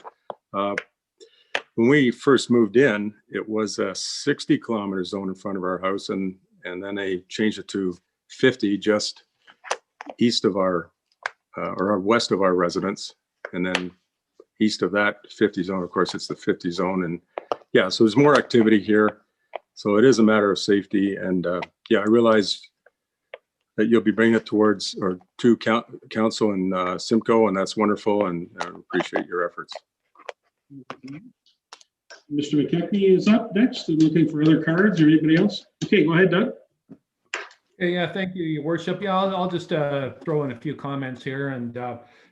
When we first moved in, it was a 60-kilometer zone in front of our house. And then they changed it to 50 just east of our or west of our residence, and then east of that 50 zone, of course, it's the 50 zone. And yeah, so there's more activity here. So it is a matter of safety. And yeah, I realize that you'll be bringing it towards or to council and Simcoe, and that's wonderful, and I appreciate your efforts. Mr. McKechnie is up next. I'm looking for other cards or anybody else. Okay, go ahead, Doug. Yeah, thank you, Your Worship. Yeah, I'll just throw in a few comments here. And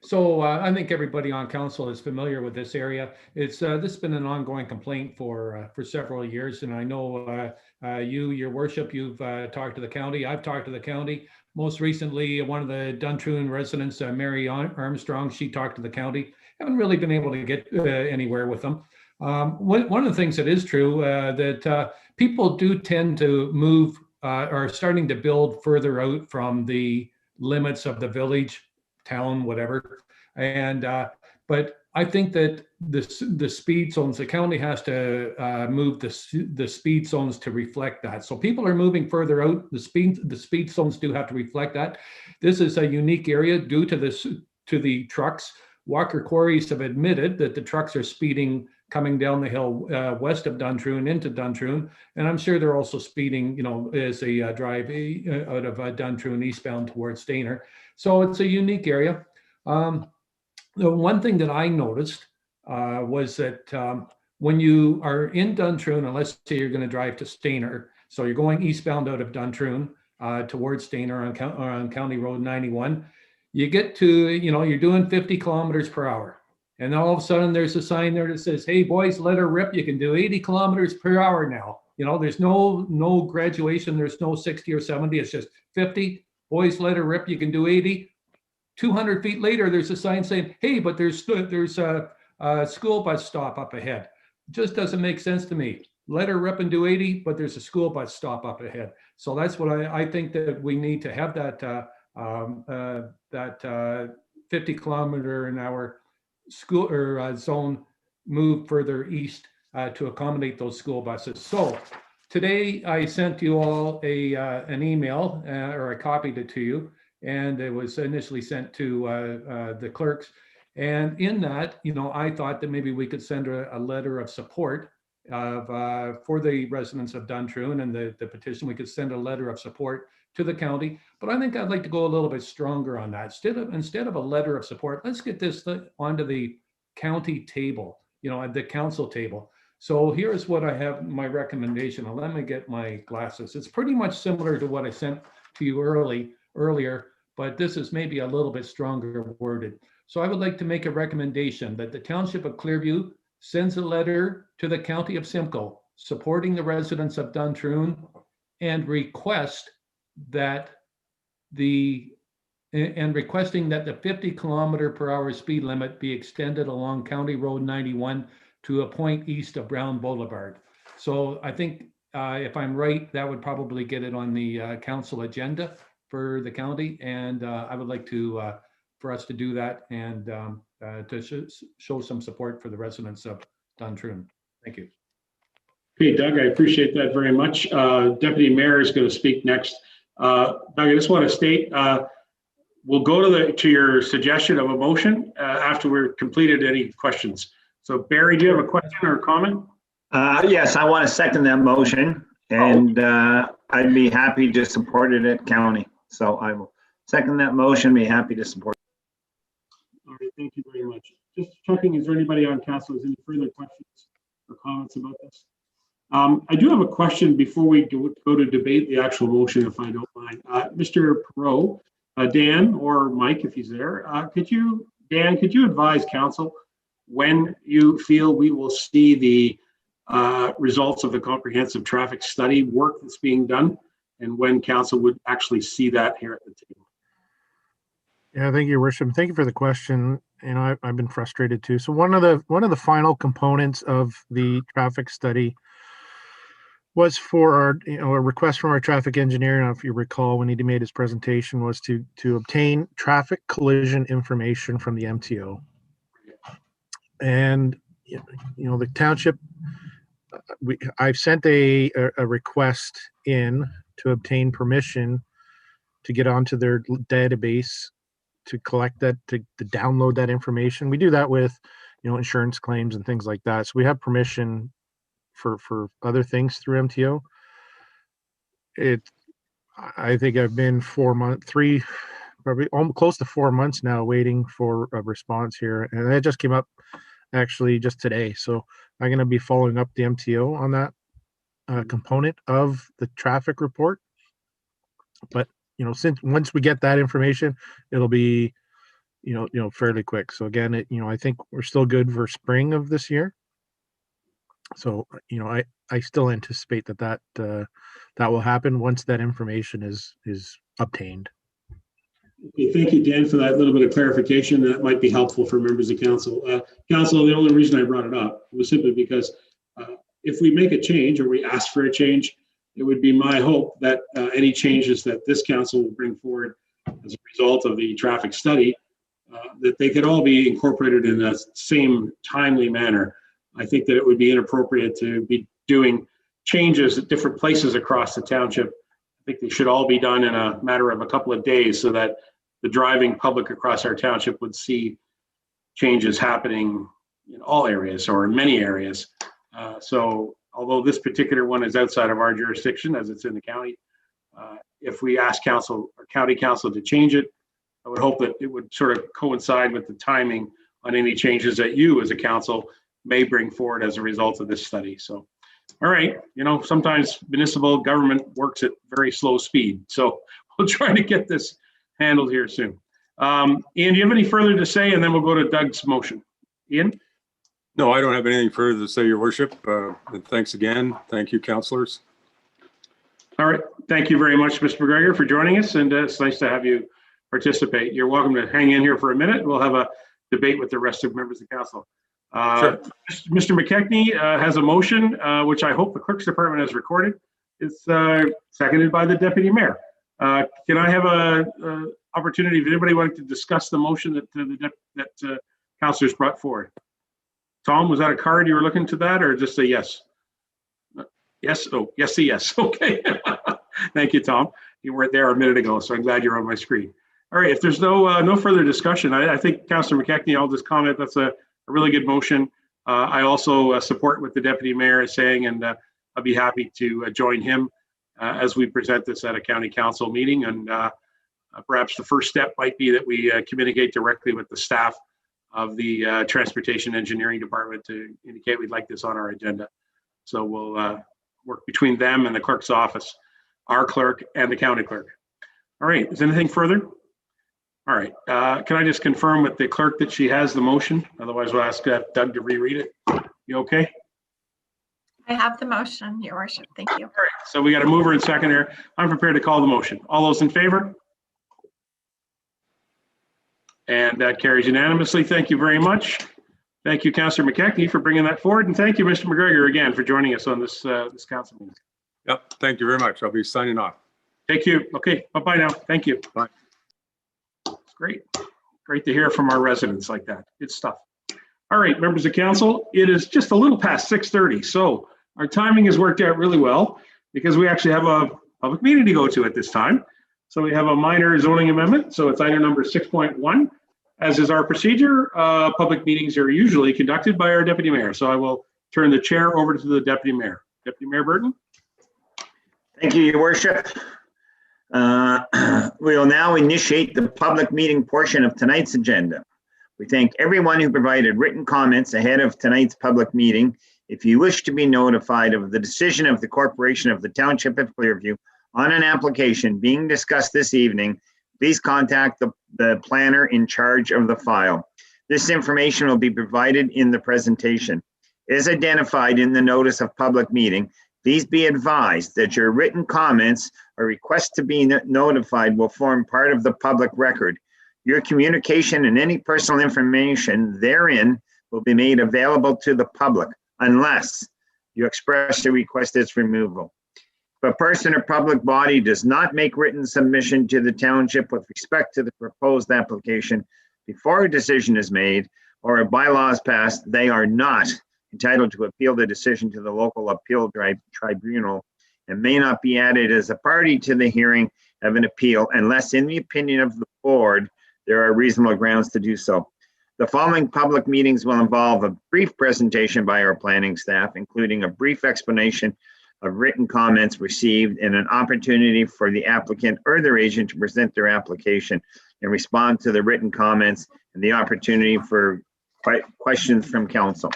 so I think everybody on council is familiar with this area. This has been an ongoing complaint for several years. And I know Your Worship, you've talked to the county. I've talked to the county. Most recently, one of the Duntroon residents, Mary Armstrong, she talked to the county. Haven't really been able to get anywhere with them. One of the things that is true that people do tend to move are starting to build further out from the limits of the village, town, whatever. And but I think that the speed zones, the county has to move the speed zones to reflect that. So people are moving further out. The speed zones do have to reflect that. This is a unique area due to the trucks. Walker Quarries have admitted that the trucks are speeding coming down the hill west of Duntroon into Duntroon, and I'm sure they're also speeding, as they drive out of Duntroon eastbound towards Stayner. So it's a unique area. The one thing that I noticed was that when you are in Duntroon, and let's say you're going to drive to Stayner, so you're going eastbound out of Duntroon towards Stayner on County Road 91, you get to, you're doing 50 kilometers per hour. And then all of a sudden there's a sign there that says, hey, boys, let her rip. You can do 80 kilometers per hour now. You know, there's no graduation. There's no 60 or 70. It's just 50. Boys, let her rip. You can do 80. 200 feet later, there's a sign saying, hey, but there's a school bus stop up ahead. It just doesn't make sense to me. Let her rip and do 80, but there's a school bus stop up ahead. So that's what I think that we need to have that 50 kilometer an hour school or zone move further east to accommodate those school buses. So today I sent you all an email, or I copied it to you, and it was initially sent to the clerks. And in that, you know, I thought that maybe we could send a letter of support for the residents of Duntroon and the petition. We could send a letter of support to the county, but I think I'd like to go a little bit stronger on that. Instead of a letter of support, let's get this onto the county table, you know, at the council table. So here's what I have, my recommendation. Now, let me get my glasses. It's pretty much similar to what I sent to you earlier, but this is maybe a little bit stronger worded. So I would like to make a recommendation that the Township of Clearview sends a letter to the County of Simcoe supporting the residents of Duntroon and requesting that the 50 kilometer per hour speed limit be extended along County Road 91 to a point east of Brown Boulevard. So I think if I'm right, that would probably get it on the council agenda for the county. And I would like to for us to do that and to show some support for the residents of Duntroon. Thank you. Okay, Doug, I appreciate that very much. Deputy Mayor is going to speak next. Doug, I just want to state, we'll go to your suggestion of a motion after we're completed any questions. So Barry, do you have a question or a comment? Yes, I want to second that motion, and I'd be happy to support it at county. So I will second that motion, be happy to support. All right, thank you very much. Just checking, is there anybody on council has any further questions or comments about this? I do have a question before we go to debate the actual motion, if I don't mind. Mr. Perot, Dan or Mike, if he's there, Dan, could you advise council when you feel we will see the results of the comprehensive traffic study work that's being done, and when council would actually see that here at the table? Yeah, thank you, Your Worship. Thank you for the question. You know, I've been frustrated too. So one of the final components of the traffic study was for our, a request from our traffic engineer. Now, if you recall, when he made his presentation, was to obtain traffic collision information from the MTO. And you know, the township, I've sent a request in to obtain permission to get onto their database to collect that, to download that information. We do that with, you know, insurance claims and things like that. So we have permission for other things through MTO. I think I've been probably almost close to 4 months now waiting for a response here. And that just came up actually just today. So I'm going to be following up the MTO on that component of the traffic report. But, you know, once we get that information, it'll be, you know, fairly quick. So again, I think we're still good for spring of this year. So, you know, I still anticipate that will happen once that information is obtained. Okay, thank you, Dan, for that little bit of clarification. That might be helpful for members of council. Council, the only reason I brought it up was simply because if we make a change or we ask for a change, it would be my hope that any changes that this council will bring forward as a result of the traffic study, that they could all be incorporated in the same timely manner. I think that it would be inappropriate to be doing changes at different places across the township. I think they should all be done in a matter of a couple of days so that the driving public across our township would see changes happening in all areas or in many areas. So although this particular one is outside of our jurisdiction as it's in the county, if we ask council or county council to change it, I would hope that it would sort of coincide with the timing on any changes that you as a council may bring forward as a result of this study. So, all right, you know, sometimes municipal government works at very slow speed. So we'll try to get this handled here soon. Ian, do you have any further to say? And then we'll go to Doug's motion. Ian? No, I don't have anything further to say, Your Worship. And thanks again. Thank you, councillors. All right. Thank you very much, Mr. McGregor, for joining us, and it's nice to have you participate. You're welcome to hang in here for a minute. We'll have a debate with the rest of members of council. Sure. Mr. McKechnie has a motion, which I hope the clerk's department has recorded. It's seconded by the deputy mayor. Can I have a opportunity if anybody wanted to discuss the motion that councilors brought forward? Tom, was that a card you were looking to that, or just a yes? Yes. Oh, yes, a yes. Okay. Thank you, Tom. You weren't there a minute ago, so I'm glad you're on my screen. All right. If there's no further discussion, I think Councillor McKechnie, I'll just comment. That's a really good motion. I also support what the deputy mayor is saying, and I'll be happy to join him as we present this at a county council meeting. And perhaps the first step might be that we communicate directly with the staff of the Transportation Engineering Department to indicate we'd like this on our agenda. So we'll work between them and the clerk's office, our clerk and the county clerk. All right, is anything further? All right, can I just confirm with the clerk that she has the motion? Otherwise we'll ask Doug to reread it. You okay? I have the motion, Your Worship. Thank you. All right, so we got a mover and seconder. I'm prepared to call the motion. All those in favor? And that carries unanimously. Thank you very much. Thank you, Councillor McKechnie, for bringing that forward. And thank you, Mr. McGregor, again, for joining us on this council meeting. Yep. Thank you very much. I'll be signing off. Thank you. Okay. Bye-bye now. Thank you. Bye. Great. Great to hear from our residents like that. Good stuff. All right, members of council, it is just a little past 6:30. So our timing has worked out really well because we actually have a public meeting to go to at this time. So we have a minor zoning amendment. So it's item number 6.1. As is our procedure, public meetings are usually conducted by our deputy mayor. So I will turn the chair over to the deputy mayor. Deputy Mayor Burton. Thank you, Your Worship. We will now initiate the public meeting portion of tonight's agenda. We thank everyone who provided written comments ahead of tonight's public meeting. If you wish to be notified of the decision of the Corporation of the Township of Clearview on an application being discussed this evening, please contact the planner in charge of the file. This information will be provided in the presentation. As identified in the notice of public meeting, please be advised that your written comments or request to be notified will form part of the public record. Your communication and any personal information therein will be made available to the public unless you express a request its removal. If a person or public body does not make written submission to the township with respect to the proposed application before a decision is made or a bylaw is passed, they are not entitled to appeal the decision to the local appeal tribunal and may not be added as a party to the hearing of an appeal unless, in the opinion of the board, there are reasonable grounds to do so. The following public meetings will involve a brief presentation by our planning staff, including a brief explanation of written comments received and an opportunity for the applicant or their agent to present their application and respond to the written comments and the opportunity for questions from council.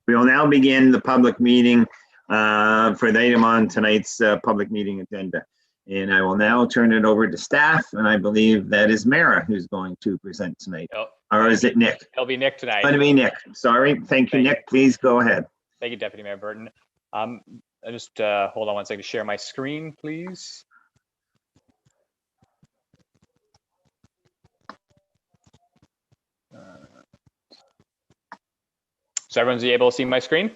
We will now begin the public meeting for the item on tonight's public meeting agenda. And I will now turn it over to staff, and I believe that is Mara who's going to present tonight. Oh, or is it Nick? It'll be Nick tonight. It's going to be Nick. Sorry. Thank you, Nick. Please go ahead. Thank you, Deputy Mayor Burton. I just hold on one second to share my screen, please. So everyone's able to see my screen?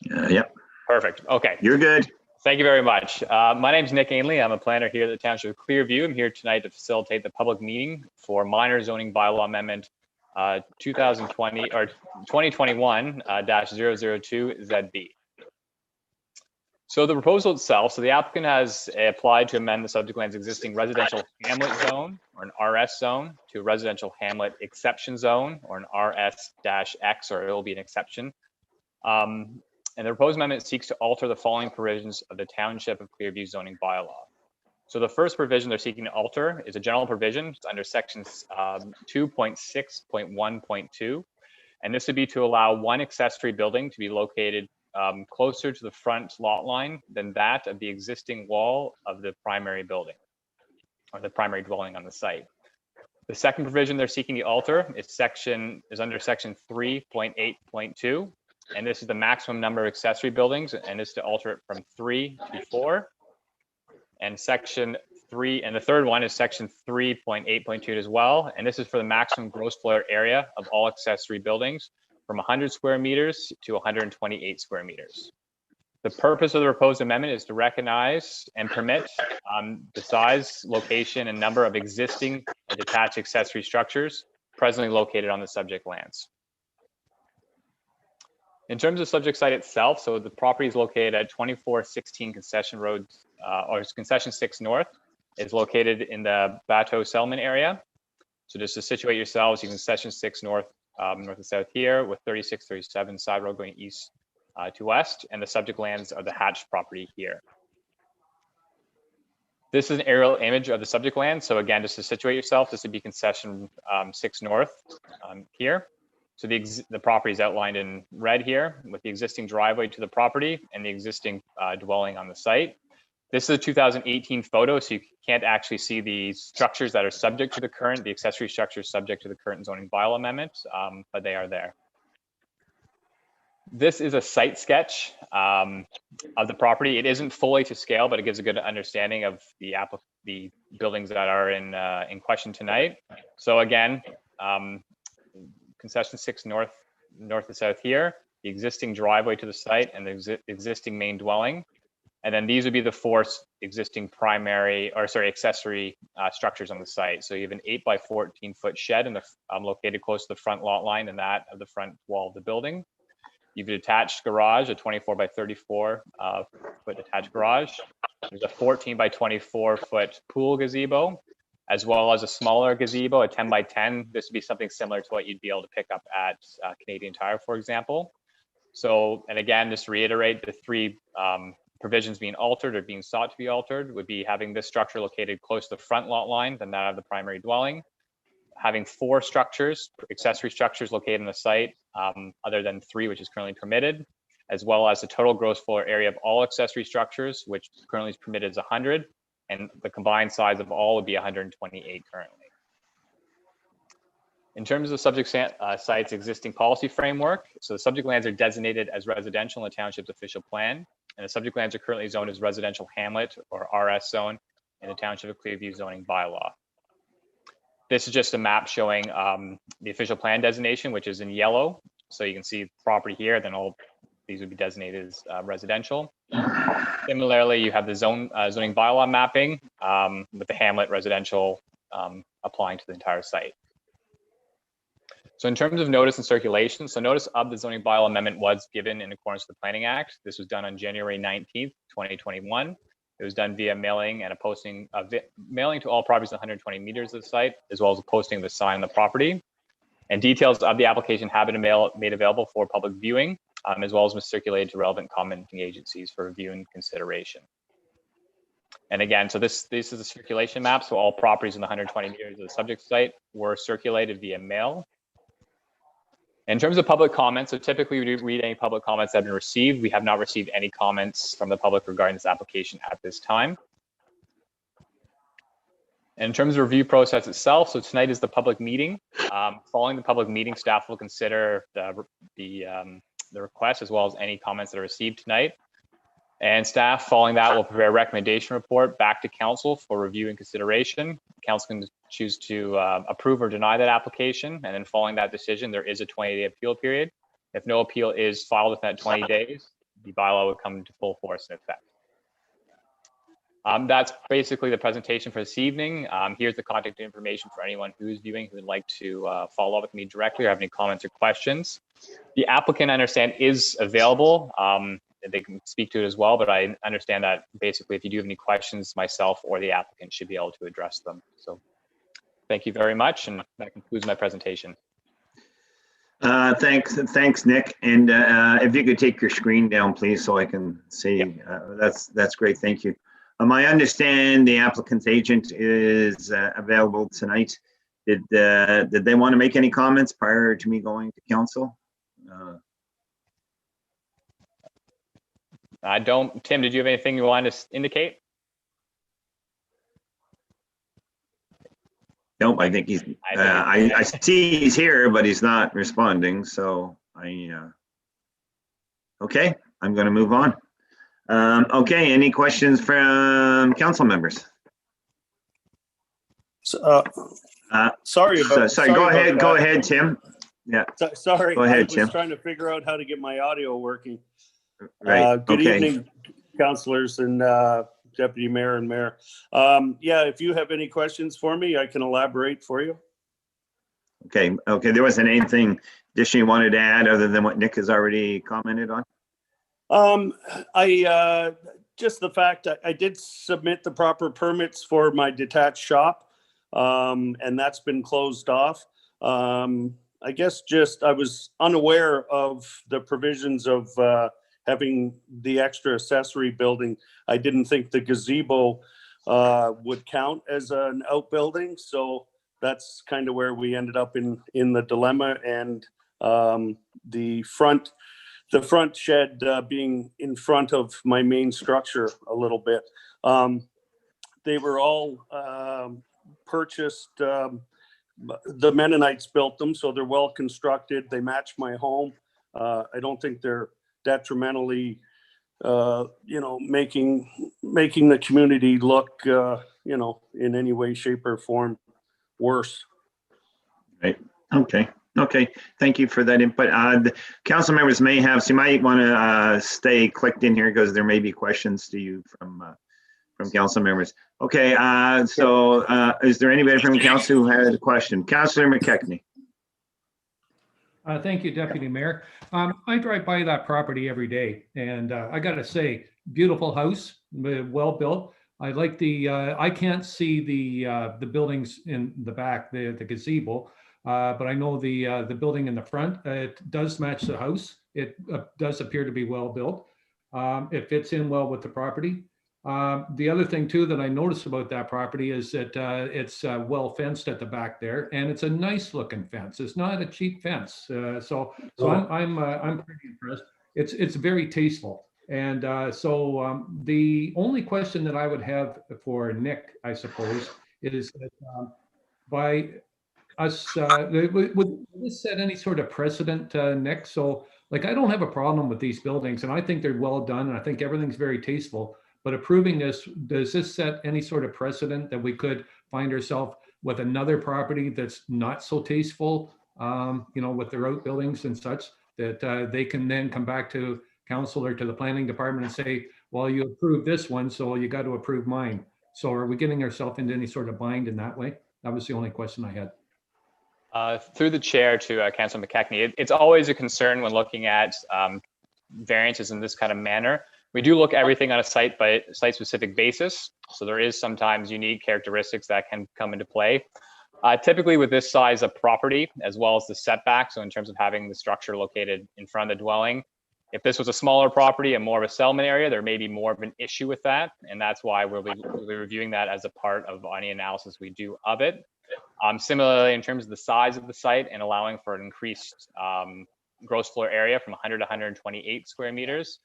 Yep. Perfect. Okay. You're good. Thank you very much. My name is Nick Ainley. I'm a planner here at the Township of Clearview. I'm here tonight to facilitate the public meeting for minor zoning bylaw amendment 2020 or 2021-002 ZB. So the proposal itself, so the applicant has applied to amend the subject land's existing residential hamlet zone or an RS zone to a residential hamlet exception zone or an RS-X, or it will be an exception. And the proposed amendment seeks to alter the following provisions of the Township of Clearview zoning bylaw. So the first provision they're seeking to alter is a general provision. It's under sections 2.6.1.2. And this would be to allow one accessory building to be located closer to the front lot line than that of the existing wall of the primary building or the primary dwelling on the site. The second provision they're seeking to alter is under section 3.8.2, and this is the maximum number of accessory buildings, and is to alter it from 3 to 4. And section 3, and the third one is section 3.8.2 as well, and this is for the maximum gross floor area of all accessory buildings from 100 square meters to 128 square meters. The purpose of the proposed amendment is to recognize and permit the size, location, and number of existing and detached accessory structures presently located on the subject lands. In terms of the subject site itself, so the property is located at 2416 Concession Road, or Concession 6 North. It's located in the Bateau Settlement area. So just to situate yourselves, you can Concession 6 North, north and south here, with 3637 side road going east to west, and the subject lands are the hatched property here. This is an aerial image of the subject land. So again, just to situate yourself, this would be Concession 6 North here. So the property is outlined in red here with the existing driveway to the property and the existing dwelling on the site. This is a 2018 photo, so you can't actually see the structures that are subject to the accessory structures subject to the current zoning bylaw amendment, but they are there. This is a site sketch of the property. It isn't fully to scale, but it gives a good understanding of the buildings that are in question tonight. So again, Concession 6 north and south here, the existing driveway to the site and the existing main dwelling. And then these would be the 4 existing accessory structures on the site. So you have an 8 by 14 foot shed located close to the front lot line and that of the front wall of the building. You've a detached garage, a 24 by 34 foot detached garage. There's a 14 by 24 foot pool gazebo, as well as a smaller gazebo, a 10 by 10. This would be something similar to what you'd be able to pick up at Canadian Tire, for example. So, and again, just to reiterate, the 3 provisions being altered or being sought to be altered would be having this structure located close to the front lot line than that of the primary dwelling, having 4 accessory structures located in the site, other than 3, which is currently permitted, as well as the total gross floor area of all accessory structures, which currently is permitted is 100, and the combined size of all would be 128 currently. In terms of the subject site's existing policy framework, so the subject lands are designated as residential in the township's official plan, and the subject lands are currently zoned as residential hamlet or RS zone in the township of Clearview zoning bylaw. This is just a map showing the official plan designation, which is in yellow. So you can see property here, then all these would be designated as residential. Similarly, you have the zoning bylaw mapping with the hamlet residential applying to the entire site. So in terms of notice and circulation, so notice of the zoning bylaw amendment was given in accordance with the Planning Act. This was done on January 19th, 2021. It was done via mailing and a posting of mailing to all properties 120 meters of the site, as well as a posting of the sign on the property. And details of the application have been made available for public viewing, as well as was circulated to relevant commenting agencies for review and consideration. And again, so this is a circulation map. So all properties in the 120 meters of the subject site were circulated via mail. In terms of public comments, so typically we do read any public comments that have been received. We have not received any comments from the public regarding this application at this time. And in terms of review process itself, so tonight is the public meeting. Following the public meeting, staff will consider the request as well as any comments that are received tonight. And staff, following that, will prepare a recommendation report back to council for review and consideration. Council can choose to approve or deny that application. And then following that decision, there is a 20-day appeal period. If no appeal is filed within that 20 days, the bylaw would come into full force and effect. That's basically the presentation for this evening. Here's the contact information for anyone who's viewing who would like to follow up with me directly or have any comments or questions. The applicant, I understand, is available. They can speak to it as well, but I understand that basically if you do have any questions, myself or the applicant should be able to address them. So thank you very much, and that concludes my presentation. Thanks, Nick. And if you could take your screen down, please, so I can see. Yep. That's great. Thank you. I understand the applicant's agent is available tonight. Did they want to make any comments prior to me going to council? I don't. Tim, did you have anything you wanted to indicate? Nope, I think he's, I see he's here, but he's not responding, so okay, I'm gonna move on. Okay, any questions from council members? Sorry about. Sorry, go ahead, Tim. Yeah. Sorry, Go ahead, I was Tim. trying to figure out how to get my audio working. Right. Good okay. evening, councilors and deputy mayor and mayor. Yeah, if you have any questions for me, I can elaborate for you. Okay. There wasn't anything additional you wanted to add other than what Nick has already commented on? Just the fact that I did submit the proper permits for my detached shop, and that's been closed off. I guess just I was unaware of the provisions of having the extra accessory building. I didn't think the gazebo would count as an outbuilding, so that's kind of where we ended up in the dilemma. And the front shed being in front of my main structure a little bit. They were all purchased. The Mennonites built them, so they're well constructed. They match my home. I don't think they're detrimentally, making the community look, in any way, shape, or form worse. Right. Okay. Thank you for that input. The council members may have, so you might want to stay clicked in here because there may be questions to you from council members. Okay. So is there anybody from council who had a question? Councillor McKechnie. Thank you, Deputy Mayor. I drive by that property every day, and I got to say, beautiful house, well built. I like I can't see the buildings in the back, the gazebo, but I know the building in the front. It does match the house. It does appear to be well built. It fits in well with the property. The other thing too that I noticed about that property is that it's well fenced at the back there, and it's a nice looking fence. It's not a cheap fence, so I'm pretty impressed. It's very tasteful, and so the only question that I would have for Nick, I suppose, is that by us, would this set any sort of precedent, Nick? So, like, I don't have a problem with these buildings, and I think they're well done, and I think everything's very tasteful. But approving this, does this set any sort of precedent that we could find ourselves with another property that's not so tasteful, with their outbuildings and such, that they can then come back to council or to the planning department and say, well, you approved this one, so you got to approve mine. So are we getting ourselves into any sort of bind in that way? That was the only question I had. Through the chair to Councilor McKechnie, it's always a concern when looking at variances in this kind of manner. We do look at everything on a site-specific basis, so there is sometimes unique characteristics that can come into play. Typically with this size of property, as well as the setback, so in terms of having the structure located in front of the dwelling, if this was a smaller property and more of a settlement area, there may be more of an issue with that, and that's why we'll be reviewing that as a part of any analysis we do of it. Similarly, in terms of the size of the site and allowing for an increased gross floor area from 100 to 128 square meters,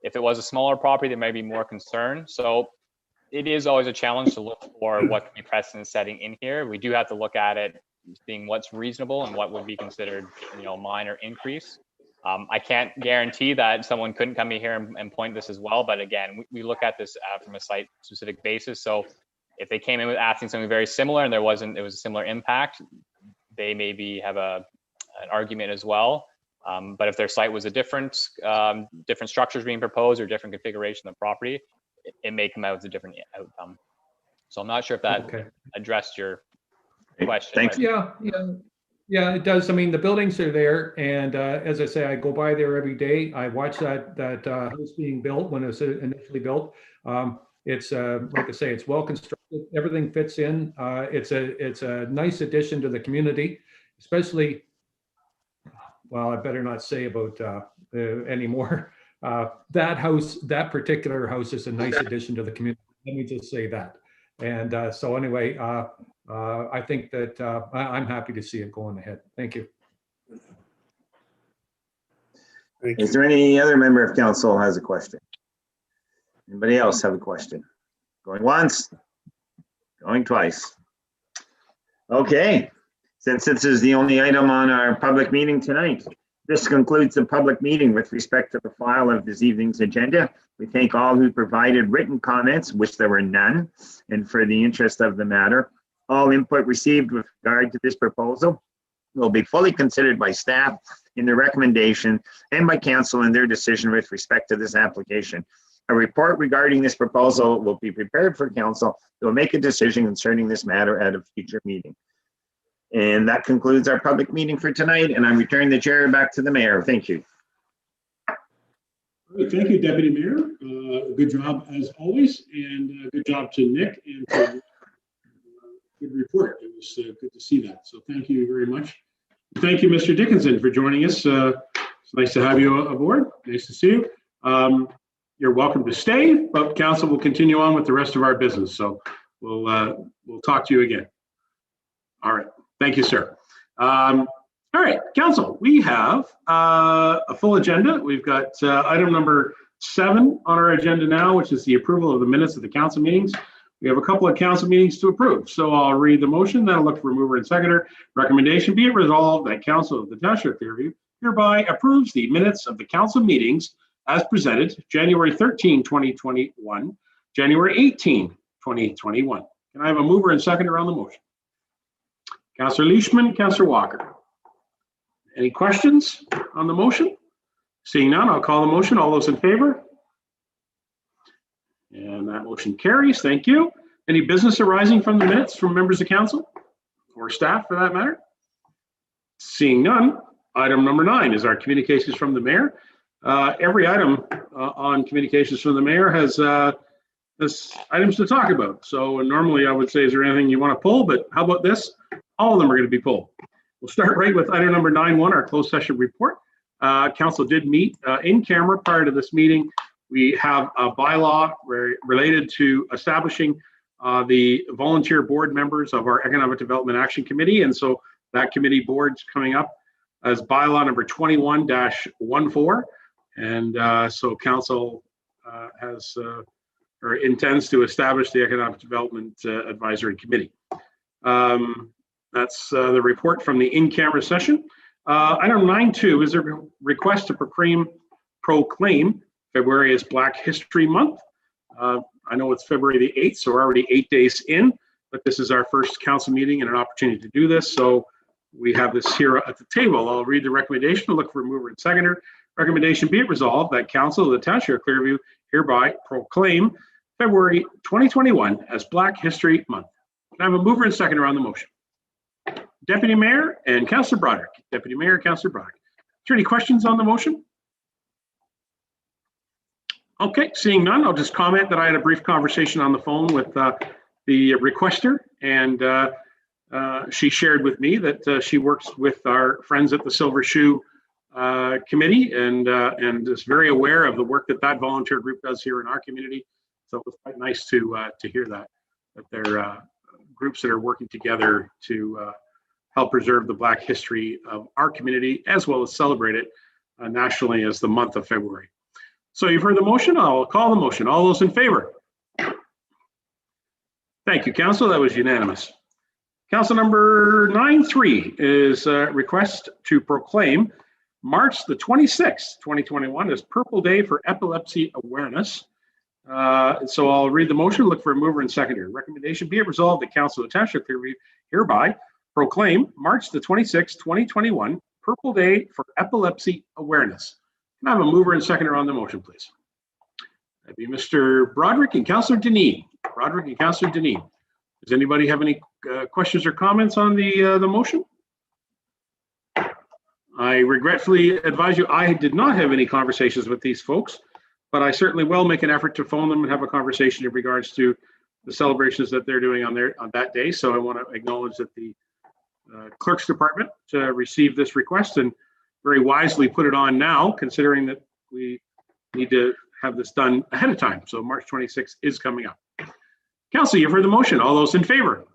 if it was a smaller property, there may be more concern. So it is always a challenge to look for what can be precedent setting in here. We do have to look at it being what's reasonable and what would be considered, minor increase. I can't guarantee that someone couldn't come in here and point this as well. But again, we look at this from a site specific basis. So if they came in with asking something very similar and it was a similar impact, they maybe have an argument as well. But if their site was a different structures being proposed or different configuration of the property, it may come out with a different outcome. So I'm not sure if that addressed your question. Thanks. Yeah, it does. I mean, the buildings are there, and as I say, I go by there every day. I watch that house being built when it was initially built. It's like I say, it's well constructed. Everything fits in. It's a nice addition to the community, especially. Well, I better not say about anymore. That particular house is a nice addition to the community. Let me just say that. And so anyway, I think that I'm happy to see it going ahead. Thank you. Is there any other member of council who has a question? Anybody else have a question? Going once, going twice. Okay, since this is the only item on our public meeting tonight, this concludes the public meeting with respect to the file of this evening's agenda. We thank all who provided written comments, which there were none, and for the interest of the matter. All input received with regard to this proposal will be fully considered by staff in their recommendation and by council in their decision with respect to this application. A report regarding this proposal will be prepared for council who will make a decision concerning this matter at a future meeting. And that concludes our public meeting for tonight, and I return the chair back to the mayor. Thank you. All right, thank you, Deputy Mayor. Good job as always, and good job to Nick and to, good report. It was good to see that. So thank you very much. Thank you, Mr. Dickinson, for joining us. It's nice to have you aboard. Nice to see you. You're welcome to stay, but council will continue on with the rest of our business. So we'll talk to you again. All right. Thank you, sir. All right, council, we have a full agenda. We've got item number 7 on our agenda now, which is the approval of the minutes of the council meetings. We have a couple of council meetings to approve. So I'll read the motion, then I'll look for mover and seconder. Recommendation be it resolved that council of the Township of Clearview hereby approves the minutes of the council meetings as presented January 13, 2021, January 18, 2021. Can I have a mover and seconder on the motion? Councillor Leishman, Councillor Walker. Any questions on the motion? Seeing none, I'll call the motion. All those in favor? And that motion carries. Thank you. Any business arising from the minutes from members of council or staff for that matter? Seeing none, item number 9 is our communications from the mayor. Every item on communications from the mayor has items to talk about. So normally I would say, is there anything you want to pull? But how about this? All of them are going to be pulled. We'll start right with item number 9.1, our closed session report. Council did meet in camera prior to this meeting. We have a bylaw related to establishing the volunteer board members of our Economic Development Action Committee. And so that committee board's coming up as bylaw number 21-14. And so council has or intends to establish the Economic Development Advisory Committee. That's the report from the in-camera session. Item 9.2 is a request to proclaim February as Black History Month. I know it's February the 8th, so we're already 8 days in, but this is our first council meeting and an opportunity to do this. So we have this here at the table. I'll read the recommendation. I'll look for a mover and seconder. Recommendation be it resolved that Council of the Township of Clearview hereby proclaim February 2021 as Black History Month. Can I have a mover and seconder on the motion? Deputy Mayor and Councillor Broderick. Deputy Mayor, Councillor Broderick. Is there any questions on the motion? Okay, seeing none, I'll just comment that I had a brief conversation on the phone with the requester, and she shared with me that she works with our friends at the Silver Shoe Committee and is very aware of the work that volunteer group does here in our community. So it was quite nice to hear that they're groups that are working together to help preserve the Black history of our community, as well as celebrate it nationally as the month of February. So you've heard the motion. I'll call the motion. All those in favor? Thank you, Council. That was unanimous. Council number 9.3 is a request to proclaim March the 26th, 2021 as Purple Day for Epilepsy Awareness. So I'll read the motion, look for a mover and seconder. Recommendation be it resolved that Council of the Township of Clearview hereby proclaim March the 26th, 2021 Purple Day for Epilepsy Awareness. Can I have a mover and seconder on the motion, please? That'd be Mr. Broderick and Councillor Deneen. Broderick and Councillor Deneen. Does anybody have any questions or comments on the motion? I regretfully advise you, I did not have any conversations with these folks, but I certainly will make an effort to phone them and have a conversation in regards to the celebrations that they're doing on that day. So I want to acknowledge that the Clerk's Department received this request and very wisely put it on now, considering that we need to have this done ahead of time. So March 26th is coming up. Council, you've heard the motion. All those in favor?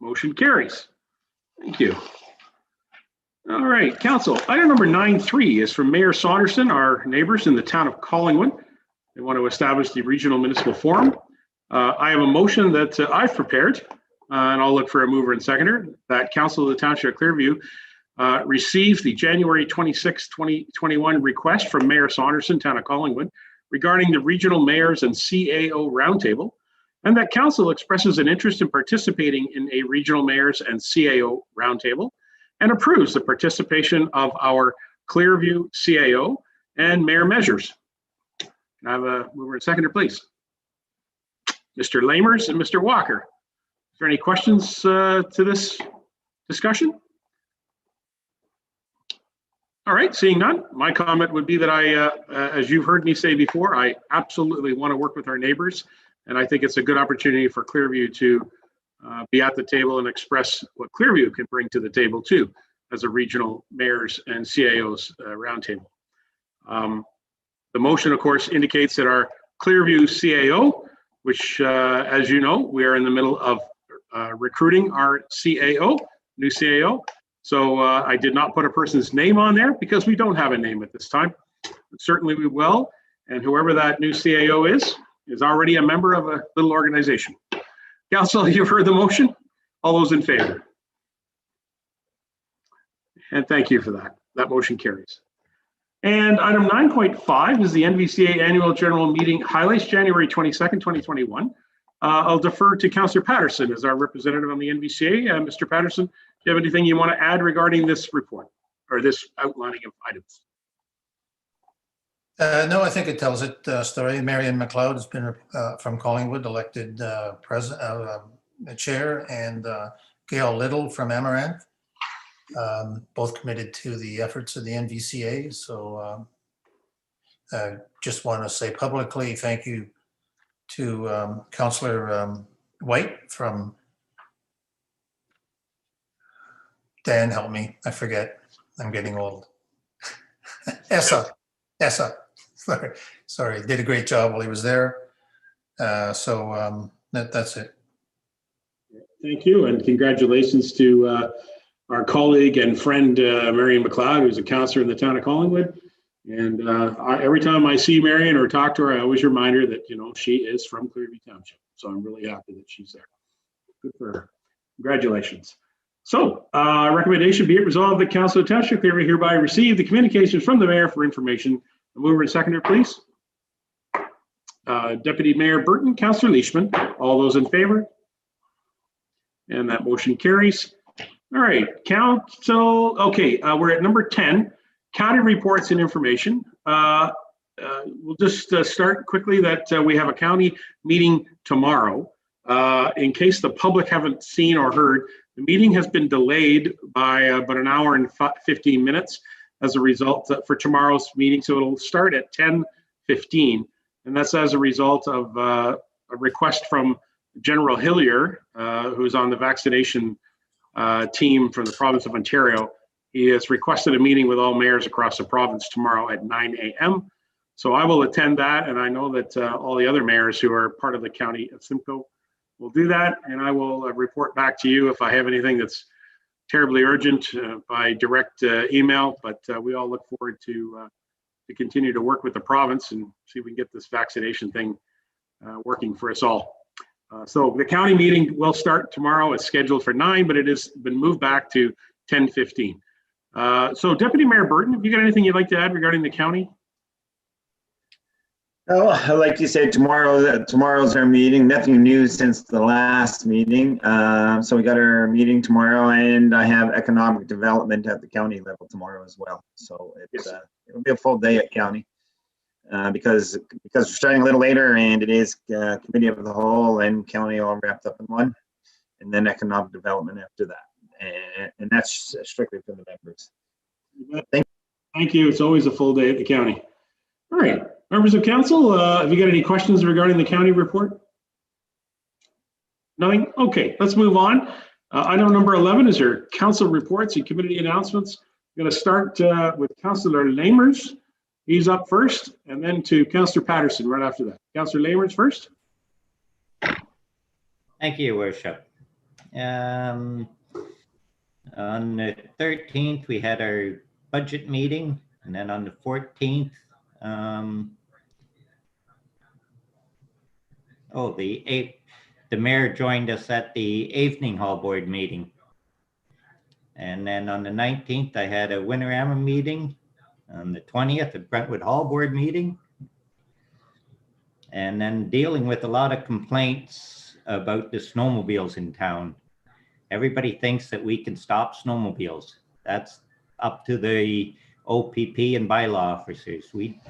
Motion carries. Thank you. All right, Council. Item number 9.3 is from Mayor Saunderson, our neighbors in the town of Collingwood. They want to establish the Regional Municipal Forum. I have a motion that I've prepared and I'll look for a mover and seconder, that Council of the Township of Clearview received the January 26, 2021 request from Mayor Saunderson, Town of Collingwood, regarding the Regional Mayors and CAO Roundtable, and that Council expresses an interest in participating in a Regional Mayors and CAO Roundtable, and approves the participation of our Clearview CAO and Mayor measures. Can I have a mover and seconder, please? Mr. Lamers and Mr. Walker. Is there any questions to this discussion? All right, seeing none, my comment would be that as you've heard me say before, I absolutely want to work with our neighbors, and I think it's a good opportunity for Clearview to be at the table and express what Clearview can bring to the table too, as a regional mayors and CAOs roundtable. The motion, of course, indicates that our Clearview CAO, which, as you know, we are in the middle of recruiting our CAO, new CAO. So I did not put a person's name on there because we don't have a name at this time. But certainly we will. And whoever that new CAO is already a member of a little organization. Council, you've heard the motion. All those in favor? And thank you for that. That motion carries. And item 9.5 is the NVCA Annual General Meeting highlights, January 22nd, 2021. I'll defer to Councillor Patterson as our representative on the NVCA. Mr. Patterson, do you have anything you want to add regarding this report or this outlining of items? No, I think it tells it story. Marion McLeod has been from Collingwood elected chair, and Gail Little from Amaranth, both committed to the efforts of the NVCA. So just want to say publicly thank you to Councillor White from, Dan, help me, I forget, I'm getting old. Essa, sorry, did a great job while he was there. That's it. Thank you, and congratulations to our colleague and friend, Marion McLeod, who's a councillor in the town of Collingwood. And every time I see Marion or talk to her, I always remind her that, you know, she is from Clearview Township. So I'm really happy that she's there. Good for her. Congratulations. So recommendation, be it resolved that Council of Township Clearview hereby receive the communications from the mayor for information. A mover and seconder, please. Deputy Mayor Burton, Councillor Leishman, all those in favor? And that motion carries. All right, Council, okay, we're at number 10, county reports and information. We'll just start quickly that we have a county meeting tomorrow. In case the public haven't seen or heard, the meeting has been delayed by about an hour and 15 minutes as a result for tomorrow's meeting. So it'll start at 10:15, and that's as a result of a request from General Hillier, who's on the vaccination team from the province of Ontario. He has requested a meeting with all mayors across the province tomorrow at 9 a.m. So I will attend that, and I know that all the other mayors who are part of the county of Simcoe will do that, and I will report back to you if I have anything that's terribly urgent by direct email. But we all look forward to continue to work with the province and see if we can get this vaccination thing working for us all. So the county meeting will start tomorrow. It's scheduled for 9, but it has been moved back to 10:15. So Deputy Mayor Burton, have you got anything you'd like to add regarding the county? Oh, like you said, tomorrow's our meeting. Nothing new since the last meeting. So we got our meeting tomorrow, and I have economic development at the county level tomorrow as well. So it'll be a full day at county because we're starting a little later, and it is committee of the whole and county all wrapped up in one, and then economic development after that, and that's strictly for the members. Thank you. It's always a full day at the county. All right. Members of council, have you got any questions regarding the county report? Nothing? Okay, let's move on. Item number 11 is your council reports and community announcements. I'm going to start with Councillor Lamers. He's up first, and then to Councillor Patterson right after that. Councillor Lamers first. Thank you, Worship. On the 13th, we had our budget meeting, and then on the 14th, the mayor joined us at the evening hall board meeting. And then on the 19th, I had a Winterama meeting. On the 20th, a Brentwood Hall Board meeting. And then dealing with a lot of complaints about the snowmobiles in town. Everybody thinks that we can stop snowmobiles. That's up to the OPP and bylaw officers. We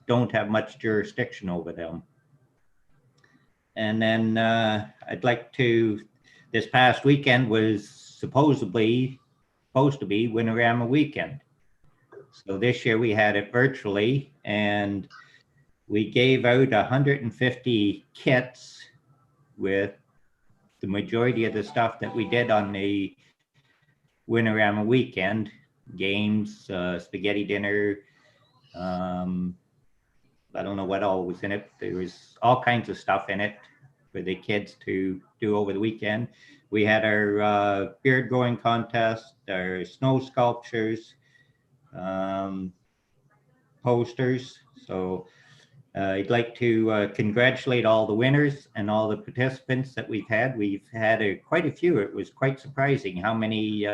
don't have much jurisdiction over them. And then I'd like to, this past weekend was supposed to be Winterama weekend. So this year we had it virtually, and we gave out 150 kits with the majority of the stuff that we did on the Winterama weekend, games, spaghetti dinner. I don't know what all was in it. There was all kinds of stuff in it for the kids to do over the weekend. We had our beard growing contest, our snow sculptures, posters. So I'd like to congratulate all the winners and all the participants that we've had. We've had quite a few. It was quite surprising how many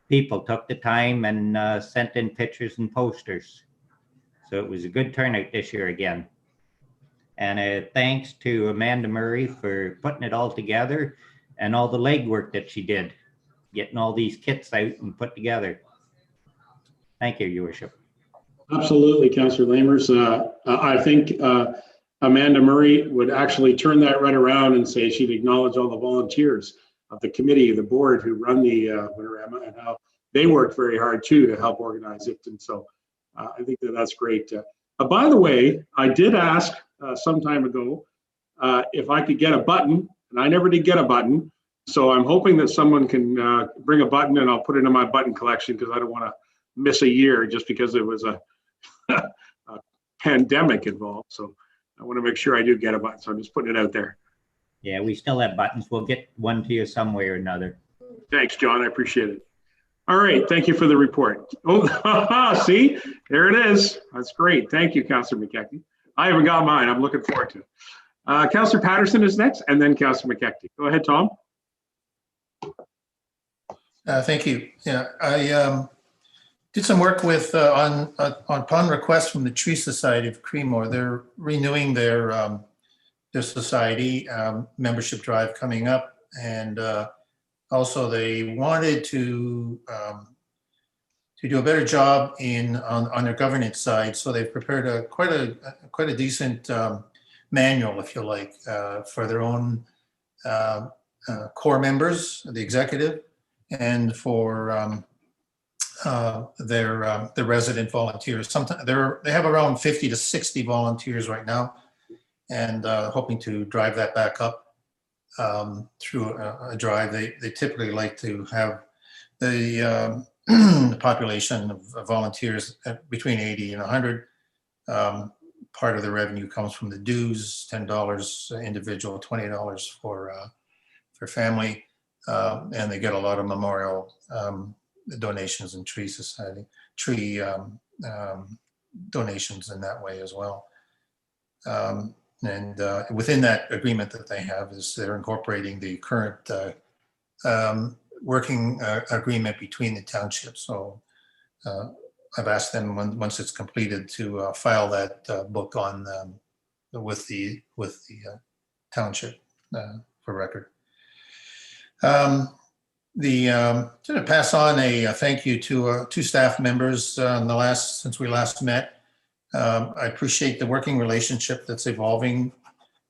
people took the time and sent in pictures and posters. So it was a good turnout this year again. And thanks to Amanda Murray for putting it all together and all the legwork that she did, getting all these kits out and put together. Thank you, Your Worship. Absolutely, Councillor Lamers. I think Amanda Murray would actually turn that right around and say she'd acknowledge all the volunteers of the committee, the board who run the Winterama, and how they worked very hard too to help organize it. And so I think that's great. By the way, I did ask some time ago if I could get a button, and I never did get a button. So I'm hoping that someone can bring a button, and I'll put it in my button collection, because I don't want to miss a year just because there was a pandemic involved. So I want to make sure I do get a button. So I'm just putting it out there. Yeah, we still have buttons. We'll get one to you some way or another. Thanks, John. I appreciate it. All right. Thank you for the report. Oh, see, there it is. That's great. Thank you, Councillor McKechnie. I haven't got mine. I'm looking forward to it. Councillor Patterson is next, and then Councillor McKechnie. Go ahead, Tom. Thank you. Yeah, I did some work with upon request from the Tree Society of Creemore. They're renewing their society membership drive coming up, and also they wanted to do a better job on their governance side. So they've prepared quite a decent manual, if you like, for their own core members, the executive, and for their resident volunteers. Sometimes they have around 50 to 60 volunteers right now, and hoping to drive that back up through a drive. They typically like to have the population of volunteers at between 80 and 100. Part of the revenue comes from the dues, $10 individual, $20 for family, and they get a lot of memorial donations and tree donations in that way as well. And within that agreement that they have is they're incorporating the current working agreement between the townships. So I've asked them once it's completed to file that book on with the township for record. To pass on a thank you to two staff members since we last met. I appreciate the working relationship that's evolving.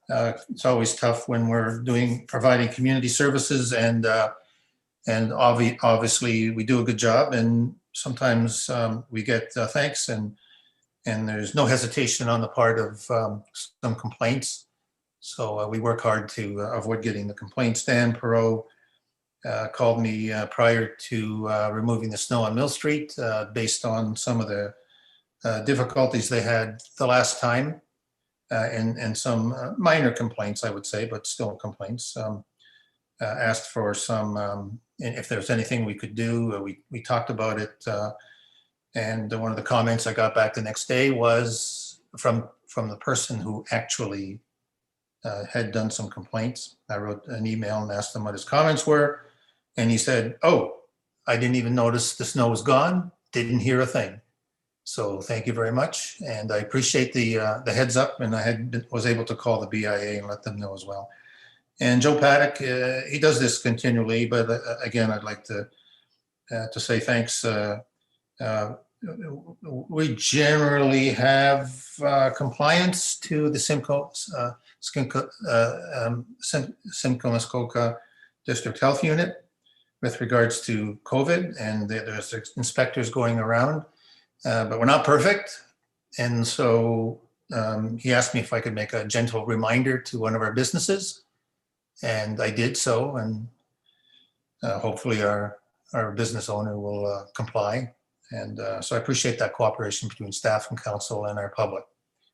It's always tough when we're providing community services, and obviously we do a good job, and sometimes we get thanks, and there's no hesitation on the part of some complaints. So we work hard to avoid getting the complaints. Dan Perot called me prior to removing the snow on Mill Street based on some of the difficulties they had the last time, and some minor complaints, I would say, but still complaints. Asked for some, if there's anything we could do. We talked about it, and one of the comments I got back the next day was from the person who actually had done some complaints. I wrote an email and asked him what his comments were. And he said, oh, I didn't even notice the snow was gone. Didn't hear a thing. So thank you very much. And I appreciate the heads up, and was able to call the BIA and let them know as well. And Joe Paddock, he does this continually, but again, I'd like to say thanks. We generally have compliance to the Simcoe Muskoka District Health Unit with regards to COVID, and there's inspectors going around, but we're not perfect. And so he asked me if I could make a gentle reminder to one of our businesses, and I did so, and hopefully our business owner will comply. And so I appreciate that cooperation between staff and council and our public,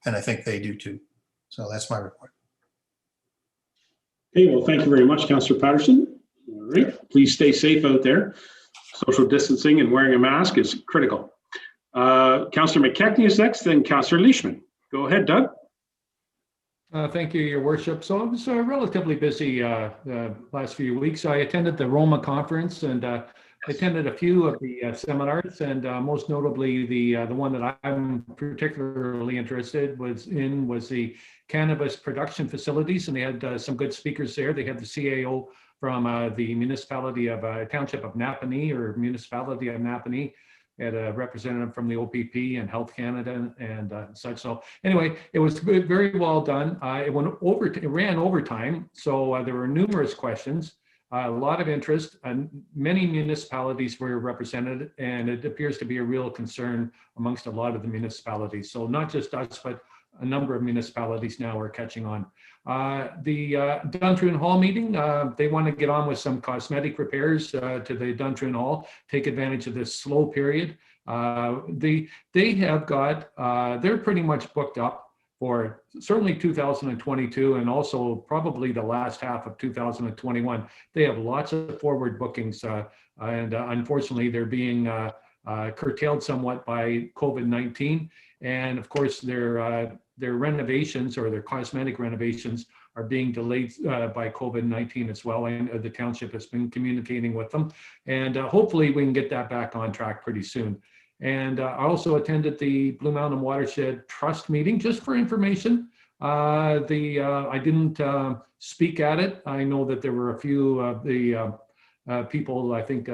and I think they do too. So that's my report. Okay, well, thank you very much, Councillor Patterson. All right, please stay safe out there. Social distancing and wearing a mask is critical. Councillor McKechnie is next, then Councillor Leishman. Go ahead, Doug. Thank you, Your Worship. So I was relatively busy the last few weeks. I attended the Roma conference, and I attended a few of the seminars, and most notably the one that I'm particularly interested was the cannabis production facilities, and they had some good speakers there. They had the CAO from the municipality of Township of Napanee, or municipality of Napanee. Had a representative from the OPP and Health Canada and such. So anyway, it was very well done. It ran overtime, so there were numerous questions, a lot of interest, and many municipalities were represented, and it appears to be a real concern amongst a lot of the municipalities. So not just us, but a number of municipalities now are catching on. The Duntroon Hall meeting, they want to get on with some cosmetic repairs to the Duntroon Hall, take advantage of this slow period. They have got, they're pretty much booked up for certainly 2022 and also probably the last half of 2021. They have lots of forward bookings, and unfortunately they're being curtailed somewhat by COVID-19. And of course, their renovations, or their cosmetic renovations, are being delayed by COVID-19 as well. And the township has been communicating with them. And hopefully we can get that back on track pretty soon. And I also attended the Blue Mountain Watershed Trust meeting, just for information. I didn't speak at it. I know that there were a few of the people, I think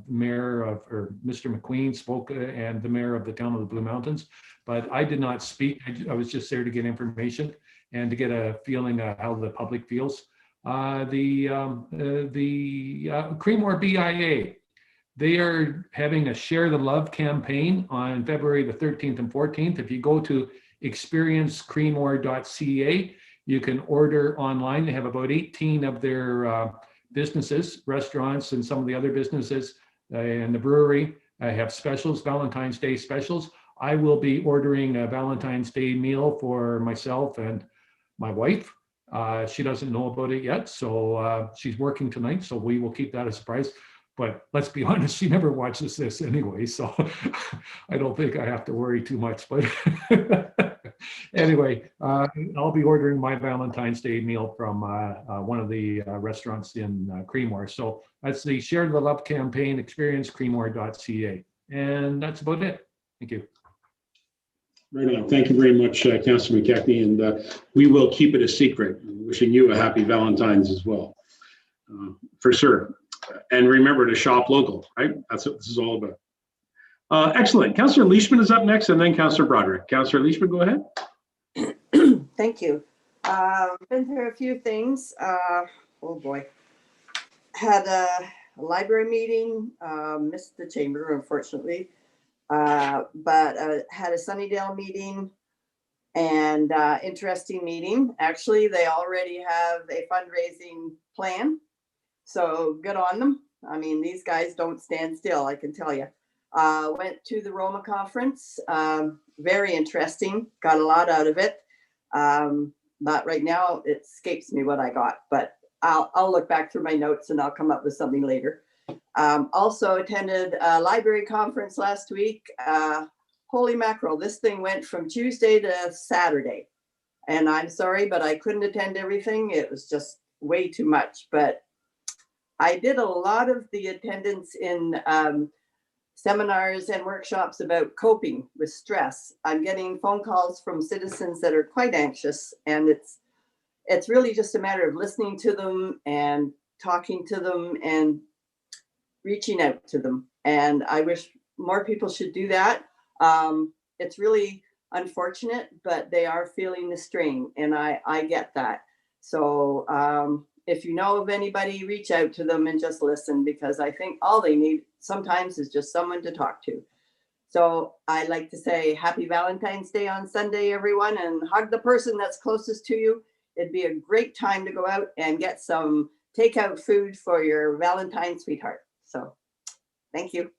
Mayor or Mr. McQueen spoke, and the Mayor of the town of the Blue Mountains, but I did not speak. I was just there to get information and to get a feeling of how the public feels. The Creemore BIA, they are having a Share the Love campaign on February the 13th and 14th. If you go to experiencecreemore.ca, you can order online. They have about 18 of their businesses, restaurants, and some of the other businesses, and the brewery have specials, Valentine's Day specials. I will be ordering a Valentine's Day meal for myself and my wife. She doesn't know about it yet, so she's working tonight, so we will keep that a surprise. But let's be honest, she never watches this anyway, so I don't think I have to worry too much. But anyway, I'll be ordering my Valentine's Day meal from one of the restaurants in Creemore. So that's the Share the Love campaign, experiencecreemore.ca. And that's about it. Thank you. Right on. Thank you very much, Councillor McKechnie, and we will keep it a secret. Wishing you a happy Valentine's as well, for sure. And remember to shop local, right? That's what this is all about. Excellent. Councillor Leishman is up next, and then Councillor Broderick. Councillor Leishman, go ahead. Thank you. Been through a few things. Oh boy. Had a library meeting, missed the chamber, unfortunately. But had a Sunnydale meeting, and interesting meeting. Actually, they already have a fundraising plan, so good on them. I mean, these guys don't stand still, I can tell you. Went to the Roma conference, very interesting, got a lot out of it. But right now it escapes me what I got, but I'll look back through my notes and I'll come up with something later. Also attended a library conference last week. Holy mackerel, this thing went from Tuesday to Saturday. And I'm sorry, but I couldn't attend everything. It was just way too much. But I did a lot of the attendance in seminars and workshops about coping with stress. I'm getting phone calls from citizens that are quite anxious, and it's really just a matter of listening to them and talking to them and reaching out to them. And I wish more people should do that. It's really unfortunate, but they are feeling the strain, and I get that. So if you know of anybody, reach out to them and just listen, because I think all they need sometimes is just someone to talk to. So I like to say happy Valentine's Day on Sunday, everyone, and hug the person that's closest to you. It'd be a great time to go out and get some takeout food for your Valentine sweetheart. So thank you.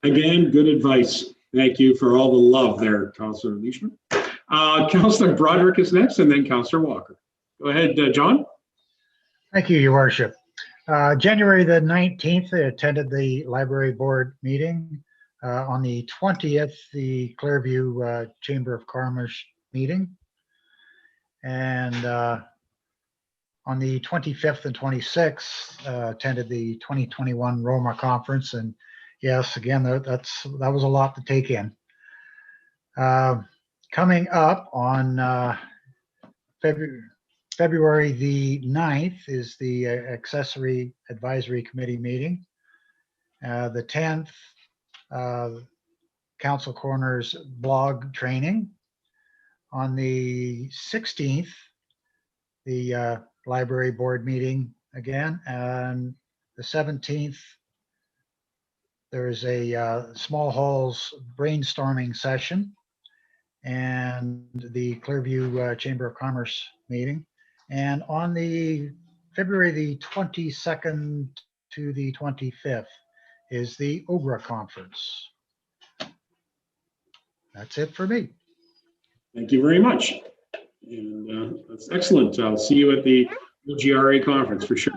Again, good advice. Thank you for all the love there, Councillor Leishman. Councillor Broderick is next, and then Councillor Walker. Go ahead, John. Thank you, Your Worship. January the 19th, I attended the library board meeting. On the 20th, the Clearview Chamber of Commerce meeting. And on the 25th and 26th, attended the 2021 Roma conference. And yes, again, that was a lot to take in. Coming up on February the 9th is the Accessory Advisory Committee meeting. The 10th, Council Corners blog training. On the 16th, the library board meeting again. And the 17th, there's a small halls brainstorming session and the Clearview Chamber of Commerce meeting. And on the February the 22nd to the 25th is the OGRA conference. That's it for me. Thank you very much. And that's excellent. I'll see you at the OGRA conference for sure.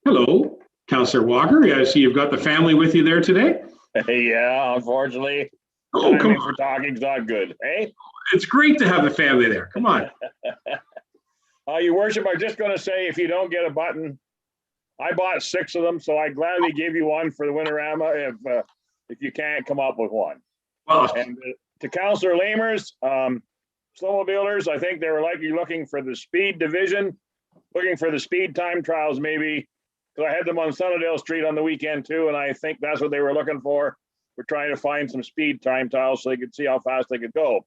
Hello, Councillor Walker. Yeah, I see you've got the family with you there today. Yeah, unfortunately, come timing on. for talking's not good. Hey, It's great to have the family there. Come on. Your worship, I'm just going to say, if you don't get a button, I bought 6 of them, so I gladly give you one for the Winterama if you can't come up with one. Well, and to Councillor Lamers, snowmobilers, I think they were likely looking for the speed division, looking for the speed time trials maybe, because I had them on Sunnydale Street on the weekend too, and I think that's what they were looking for. We're trying to find some speed time trials so they could see how fast they could go.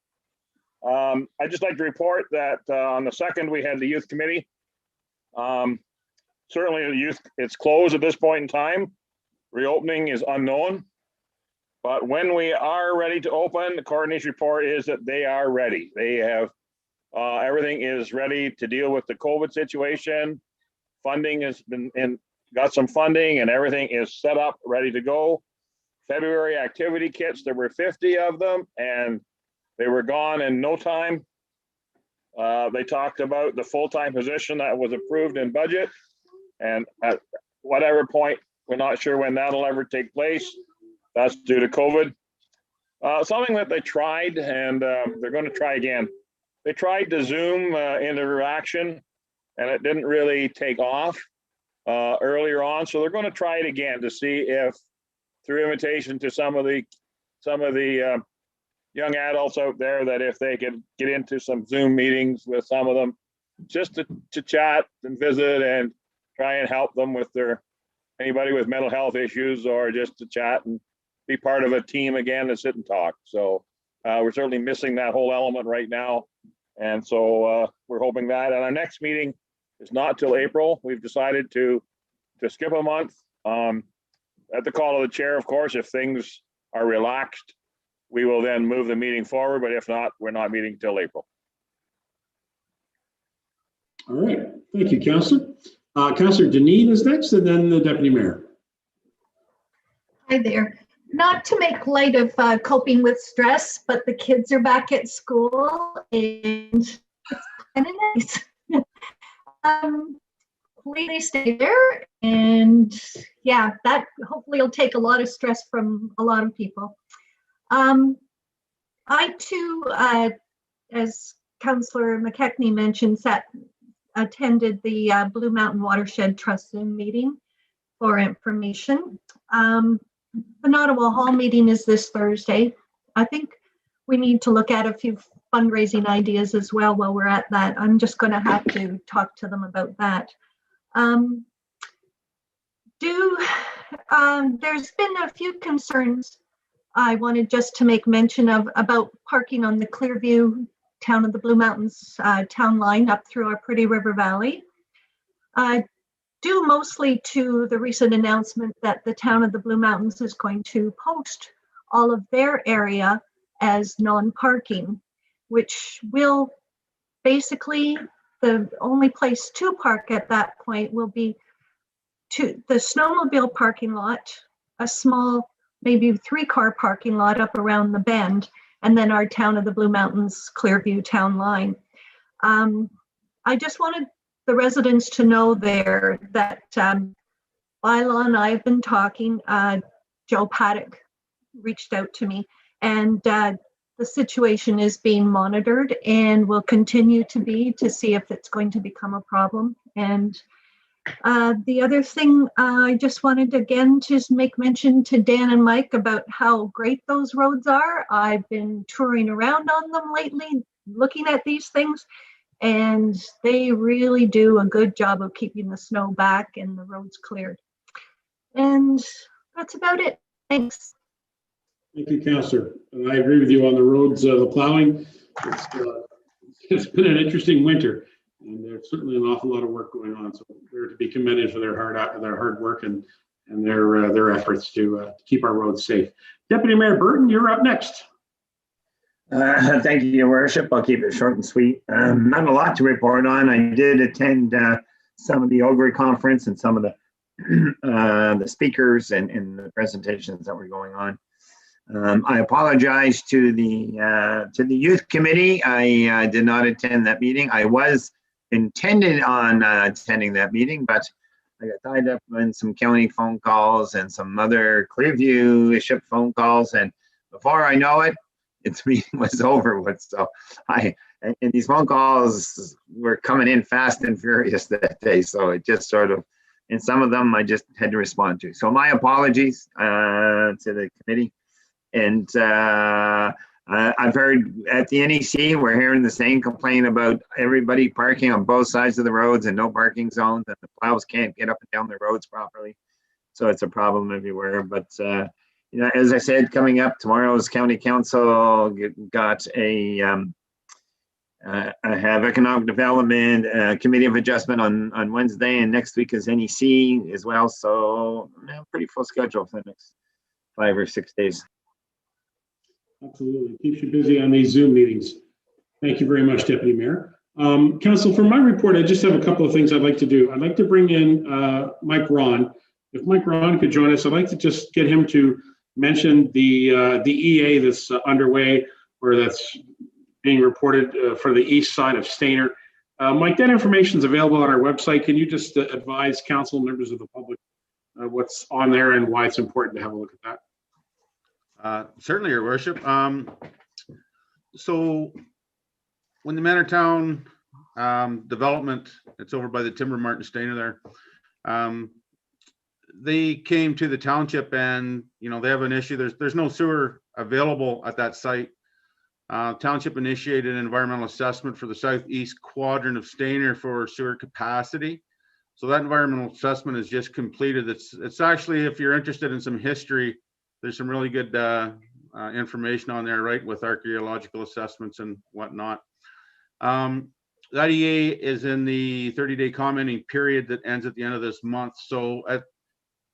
I'd just like to report that on the 2nd, we had the youth committee. Certainly the youth, it's closed at this point in time. Reopening is unknown. But when we are ready to open, the coordination report is that they are ready. They have, everything is ready to deal with the COVID situation. Funding has been got some funding and everything is set up, ready to go. February activity kits, there were 50 of them and they were gone in no time. They talked about the full-time position that was approved in budget. And at whatever point, we're not sure when that'll ever take place. That's due to COVID. Something that they tried, and they're going to try again. They tried to Zoom interaction, and it didn't really take off earlier on. So they're going to try it again to see if, through invitation to some of the young adults out there, that if they could get into some Zoom meetings with some of them, just to chat and visit and try and help them with anybody with mental health issues, or just to chat and be part of a team again to sit and talk. So we're certainly missing that whole element right now. And so we're hoping that. And our next meeting is not till April. We've decided to skip a month. At the call of the chair, of course, if things are relaxed, we will then move the meeting forward. But if not, we're not meeting till April. All right. Thank you, Councillor. Councillor Deneen is next, and then the Deputy Mayor. Hi there. Not to make light of coping with stress, but the kids are back at school and it's kind of nice. Hopefully they stay there, and yeah, that hopefully will take a lot of stress from a lot of people. I too, as Councillor McKechnie mentioned, attended the Blue Mountain Watershed Trust meeting for information. The Nottawa Hall meeting is this Thursday. I think we need to look at a few fundraising ideas as well while we're at that. I'm just going to have to talk to them about that. There's been a few concerns I wanted just to make mention of about parking on the Clearview Town of the Blue Mountains town line up through our Pretty River Valley. Due mostly to the recent announcement that the Town of the Blue Mountains is going to post all of their area as non-parking, which will basically, the only place to park at that point will be to the snowmobile parking lot, a small, maybe 3-car parking lot up around the bend, and then our Town of the Blue Mountains Clearview town line. I just wanted the residents to know there that Lila and I have been talking. Joe Paddock reached out to me, and the situation is being monitored and will continue to be, to see if it's going to become a problem. And the other thing, I just wanted again to make mention to Dan and Mike about how great those roads are. I've been touring around on them lately, looking at these things, and they really do a good job of keeping the snow back and the roads cleared. And that's about it. Thanks. Thank you, Councillor. And I agree with you on the roads, the plowing. It's been an interesting winter, and there's certainly an awful lot of work going on. So they're to be commended for their hard work and their efforts to keep our roads safe. Deputy Mayor Burton, you're up next. Thank you, Your Worship. I'll keep it short and sweet. Not a lot to report on. I did attend some of the Ogre conference and some of the speakers and the presentations that were going on. I apologize to the youth committee. I did not attend that meeting. I was intended on attending that meeting, but I got tied up in some county phone calls and some other Clearview-ship phone calls, and before I know it, its meeting was over with. So and these phone calls were coming in fast and furious that day. So it just sort of, and some of them I just had to respond to. So my apologies to the committee. And I've heard at the NEC, we're hearing the same complaint about everybody parking on both sides of the roads and no parking zones, and the plows can't get up and down the roads properly. So it's a problem everywhere. But you know, as I said, coming up tomorrow's county council got I have economic development committee of adjustment on Wednesday, and next week is NEC as well. So pretty full schedule for the next 5 or 6 days. Absolutely. Keeps you busy on these Zoom meetings. Thank you very much, Deputy Mayor. Council, for my report, I just have a couple of things I'd like to do. I'd like to bring in Mike Ron. If Mike Ron could join us, I'd like to just get him to mention the EA that's underway, or that's being reported for the east side of Stayner. Mike, that information is available on our website. Can you just advise council, members of the public, what's on there and why it's important to have a look at that? Certainly, Your Worship. So when the Manortown development, it's over by the Timber Mart in Stayner there, they came to the township, and they have an issue. There's no sewer available at that site. Township initiated an environmental assessment for the southeast quadrant of Stayner for sewer capacity. So that environmental assessment is just completed. It's actually, if you're interested in some history, there's some really good information on there, right, with archaeological assessments and whatnot. That EA is in the 30-day commenting period that ends at the end of this month. So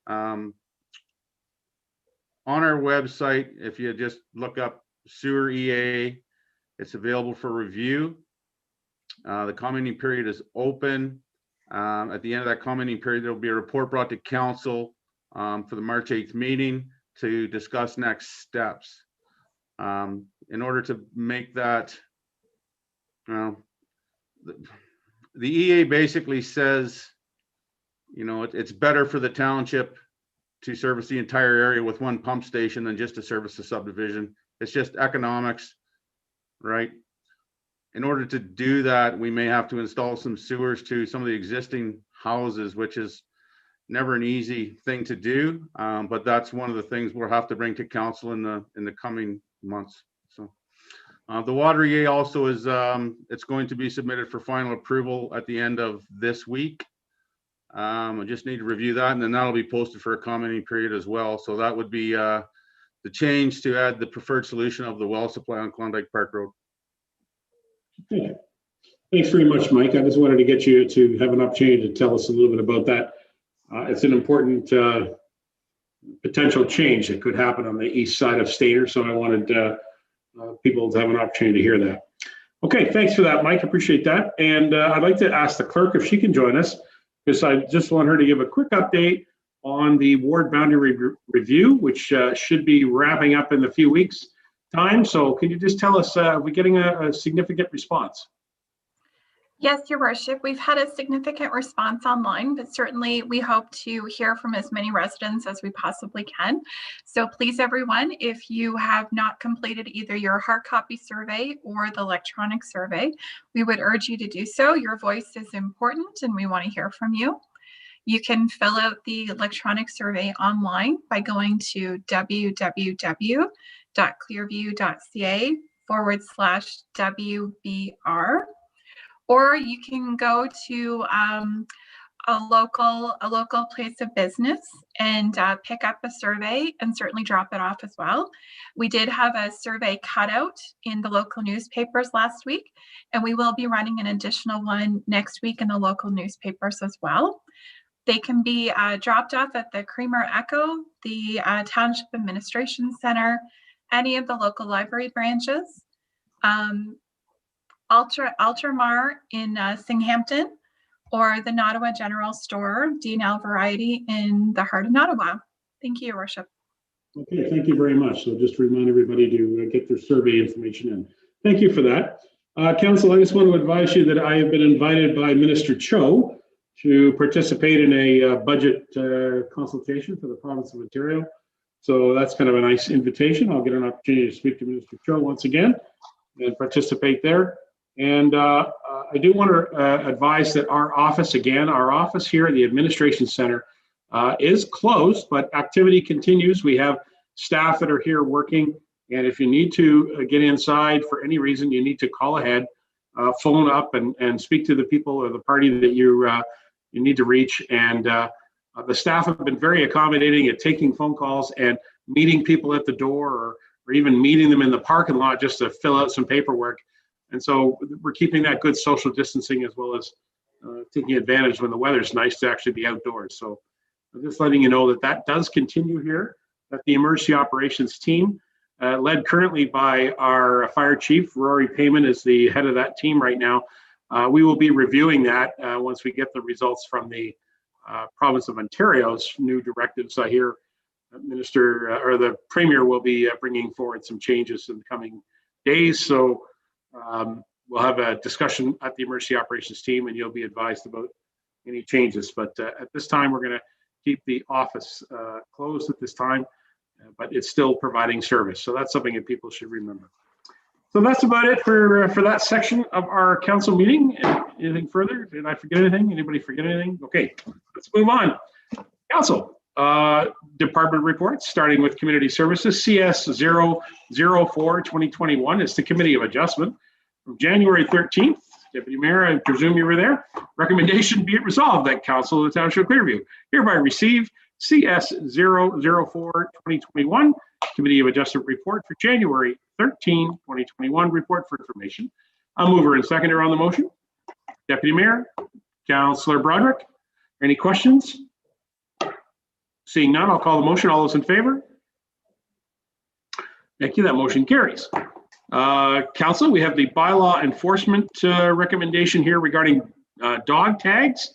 on our website, if you just look up sewer EA, it's available for review. The commenting period is open. At the end of that commenting period, there will be a report brought to council for the March 8th meeting to discuss next steps. In order to make that, the EA basically says, it's better for the township to service the entire area with one pump station than just to service the subdivision. It's just economics. right? In order to do that, we may have to install some sewers to some of the existing houses, which is never an easy thing to do. But that's one of the things we'll have to bring to council in the coming months. So the water EA also is, it's going to be submitted for final approval at the end of this week. I just need to review that, and then that'll be posted for a commenting period as well. So that would be the change to add the preferred solution of the well supply on Klondike Park Road. Okay. Thanks very much, Mike. I just wanted to get you to have an opportunity to tell us a little bit about that. It's an important potential change that could happen on the east side of Stainer, so I wanted people to have an opportunity to hear that. Okay, thanks for that, Mike. Appreciate that. And I'd like to ask the clerk if she can join us, because I just want her to give a quick update on the ward boundary review, which should be wrapping up in a few weeks' time. So can you just tell us, are we getting a significant response? Yes, Your Worship, we've had a significant response online, but certainly we hope to hear from as many residents as we possibly can. So please, everyone, if you have not completed either your hard copy survey or the electronic survey, we would urge you to do so. Your voice is important and we want to hear from you. You can fill out the electronic survey online by going to www.clearview.ca/WBR. Or you can go to a local place of business and pick up a survey and certainly drop it off as well. We did have a survey cut out in the local newspapers last week, and we will be running an additional one next week in the local newspapers as well. They can be dropped off at the Creamer Echo, the Township Administration Center, any of the local library branches, Ultramar in Singhampton, or the Nottawa General Store, D&L Variety in the heart of Nottawa. Thank you, Your Worship. Okay, thank you very much. So just to remind everybody to get their survey information in. Thank you for that. Council, I just want to advise you that I have been invited by Minister Cho to participate in a budget consultation for the province of Ontario. So that's kind of a nice invitation. I'll get an opportunity to speak to Minister Cho once again and participate there. And I do want to advise that our office here at the Administration Center is closed, but activity continues. We have staff that are here working. And if you need to get inside for any reason, you need to call ahead, phone up and speak to the people or the party that you need to reach. And the staff have been very accommodating at taking phone calls and meeting people at the door or even meeting them in the parking lot just to fill out some paperwork. And so we're keeping that good social distancing as well as taking advantage when the weather's nice to actually be outdoors. So I'm just letting you know that that does continue here at the Emergency Operations Team, led currently by our Fire Chief. Rory Payman is the head of that team right now. We will be reviewing that once we get the results from the province of Ontario's new directives. I hear Minister or the Premier will be bringing forward some changes in the coming days. So we'll have a discussion at the Emergency Operations Team and you'll be advised about any changes. But at this time, we're going to keep the office closed at this time, but it's still providing service. So that's something that people should remember. So that's about it for that section of our council meeting. Anything further? Did I forget anything? Anybody forget anything? Okay, let's move on. Council department reports, starting with Community Services. CS 004-2021 is the Committee of Adjustment from January 13th. Deputy Mayor, I presume you were there. Recommendation be it resolved that Council of the Township of Clearview hereby receive CS 004-2021 Committee of Adjustment report for January 13, 2021 report for information. I'll mover and seconder on the motion. Deputy Mayor, Councillor Broderick, any questions? Seeing none, I'll call the motion. All those in favor? Thank you. That motion carries. Council, we have the bylaw enforcement recommendation here regarding dog tags.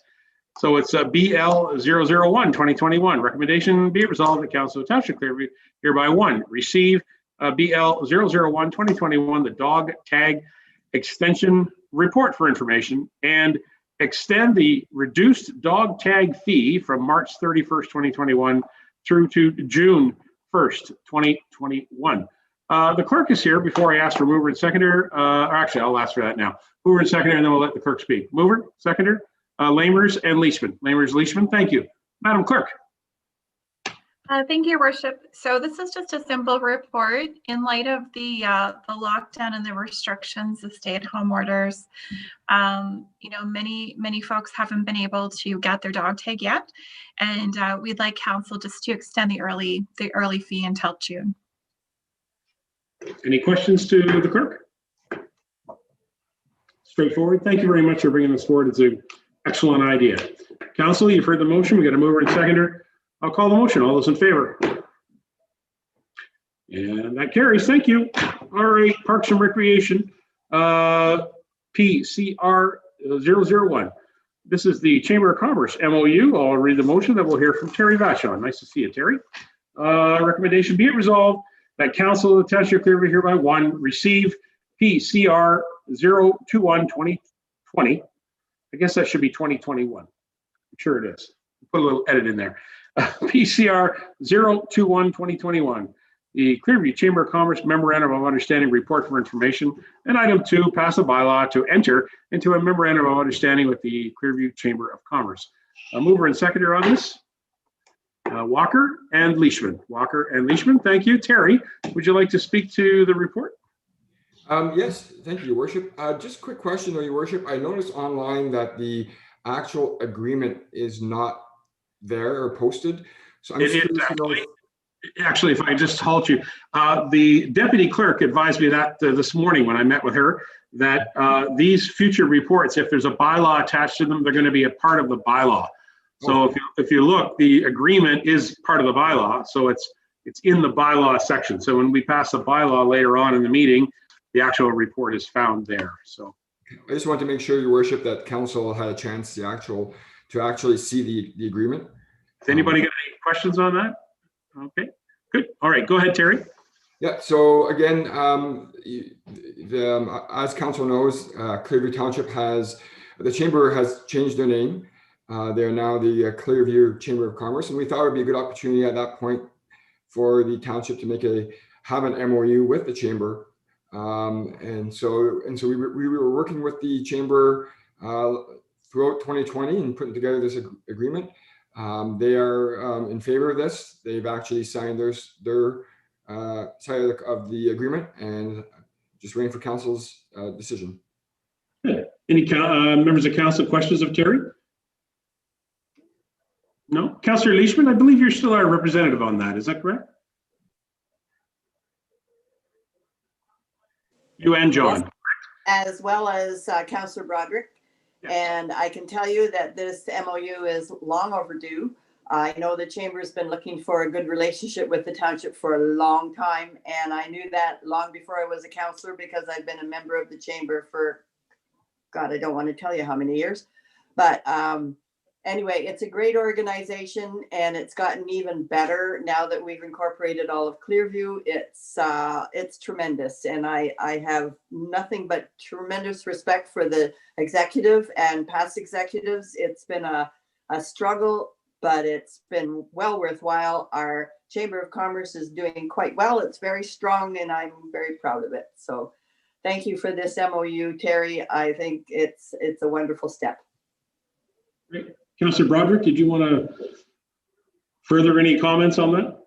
So it's BL 001-2021. Recommendation be it resolved that Council of Township Clearview hereby one, receive BL 001-2021, the dog tag extension report for information, and extend the reduced dog tag fee from March 31st, 2021 through to June 1st, 2021. The clerk is here before I ask for mover and seconder. Or actually, I'll ask for that now. Mover and seconder, and then we'll let the clerk speak. Mover, seconder, Lamers and Leishman. Lamers, Leishman, thank you. Madam Clerk. Thank you, Your Worship. So this is just a simple report in light of the lockdown and the restrictions, the stay-at-home orders. You know, many folks haven't been able to get their dog tag yet, and we'd like council just to extend the early fee until June. Any questions to the clerk? Straightforward. Thank you very much for bringing this forward. It's an excellent idea. Council, you've heard the motion. We got a mover and seconder. I'll call the motion. All those in favor? And that carries. Thank you. All right, Parks and Recreation, PCR 001. This is the Chamber of Commerce MOU. I'll read the motion that we'll hear from Terry Vachon. Nice to see you, Terry. Recommendation, be it resolved that Council of the Township of Clearview hereby receive PCR 021-2020. I guess that should be 2021. I'm sure it is. Put a little edit in there. PCR 021-2021. The Clearview Chamber of Commerce Memorandum of Understanding Report for Information. And item 2, pass a bylaw to enter into a memorandum of understanding with the Clearview Chamber of Commerce. A mover and seconder on this. Walker and Leishman. Walker and Leishman, thank you. Terry, would you like to speak to the report? Yes, thank you, Your Worship. Just a quick question, though, Your Worship. I noticed online that the actual agreement is not there or posted. So I'm just curious to know. Actually, if I just halt you, the deputy clerk advised me that this morning when I met with her, that these future reports, if there's a bylaw attached to them, they're going to be a part of the bylaw. So if you look, the agreement is part of the bylaw, so it's in the bylaw section. So when we pass the bylaw later on in the meeting, the actual report is found there. So I just want to make sure, Your Worship, that council had a chance to actually see the agreement. Has anybody got any questions on that? Okay, good. All right, go ahead, Terry. Yeah, so again, as council knows, Clearview Township the chamber has changed their name. They're now the Clearview Chamber of Commerce, and we thought it would be a good opportunity at that point for the township to have an MOU with the chamber. And so we were working with the chamber throughout 2020 and putting together this agreement. They are in favor of this. They've actually signed their side of the agreement, and just waiting for council's decision. Good. Any members of council questions of Terry? No? Councillor Leishman, I believe you're still our representative on that. Is that correct? You and John. Yes, as well as Councillor Broderick. Yes. And I can tell you that this MOU is long overdue. I know the chamber's been looking for a good relationship with the township for a long time. And I knew that long before I was a councillor, because I've been a member of the chamber for, God, I don't want to tell you how many years. But anyway, it's a great organization, and it's gotten even better now that we've incorporated all of Clearview. It's tremendous, and I have nothing but tremendous respect for the executive and past executives. It's been a struggle, but it's been well worthwhile. Our Chamber of Commerce is doing quite well. It's very strong, and I'm very proud of it. So thank you for this MOU, Terry. I think it's a wonderful step. Great. Councillor Broderick, did you want to further any comments on that?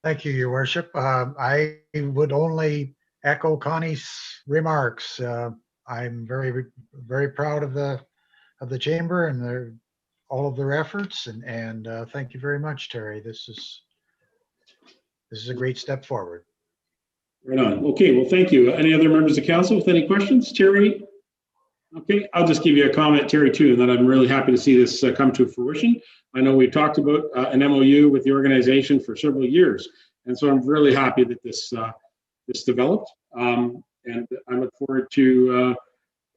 Thank you, Your Worship. I would only echo Connie's remarks. I'm very, very proud of the chamber and all of their efforts, and thank you very much, Terry. This is a great step forward. Right on. Okay, well, thank you. Any other members of council with any questions? Terry? Okay, I'll just give you a comment, Terry, too, and that I'm really happy to see this come to fruition. I know we've talked about an MOU with the organization for several years, and so I'm really happy that this developed, and I look forward to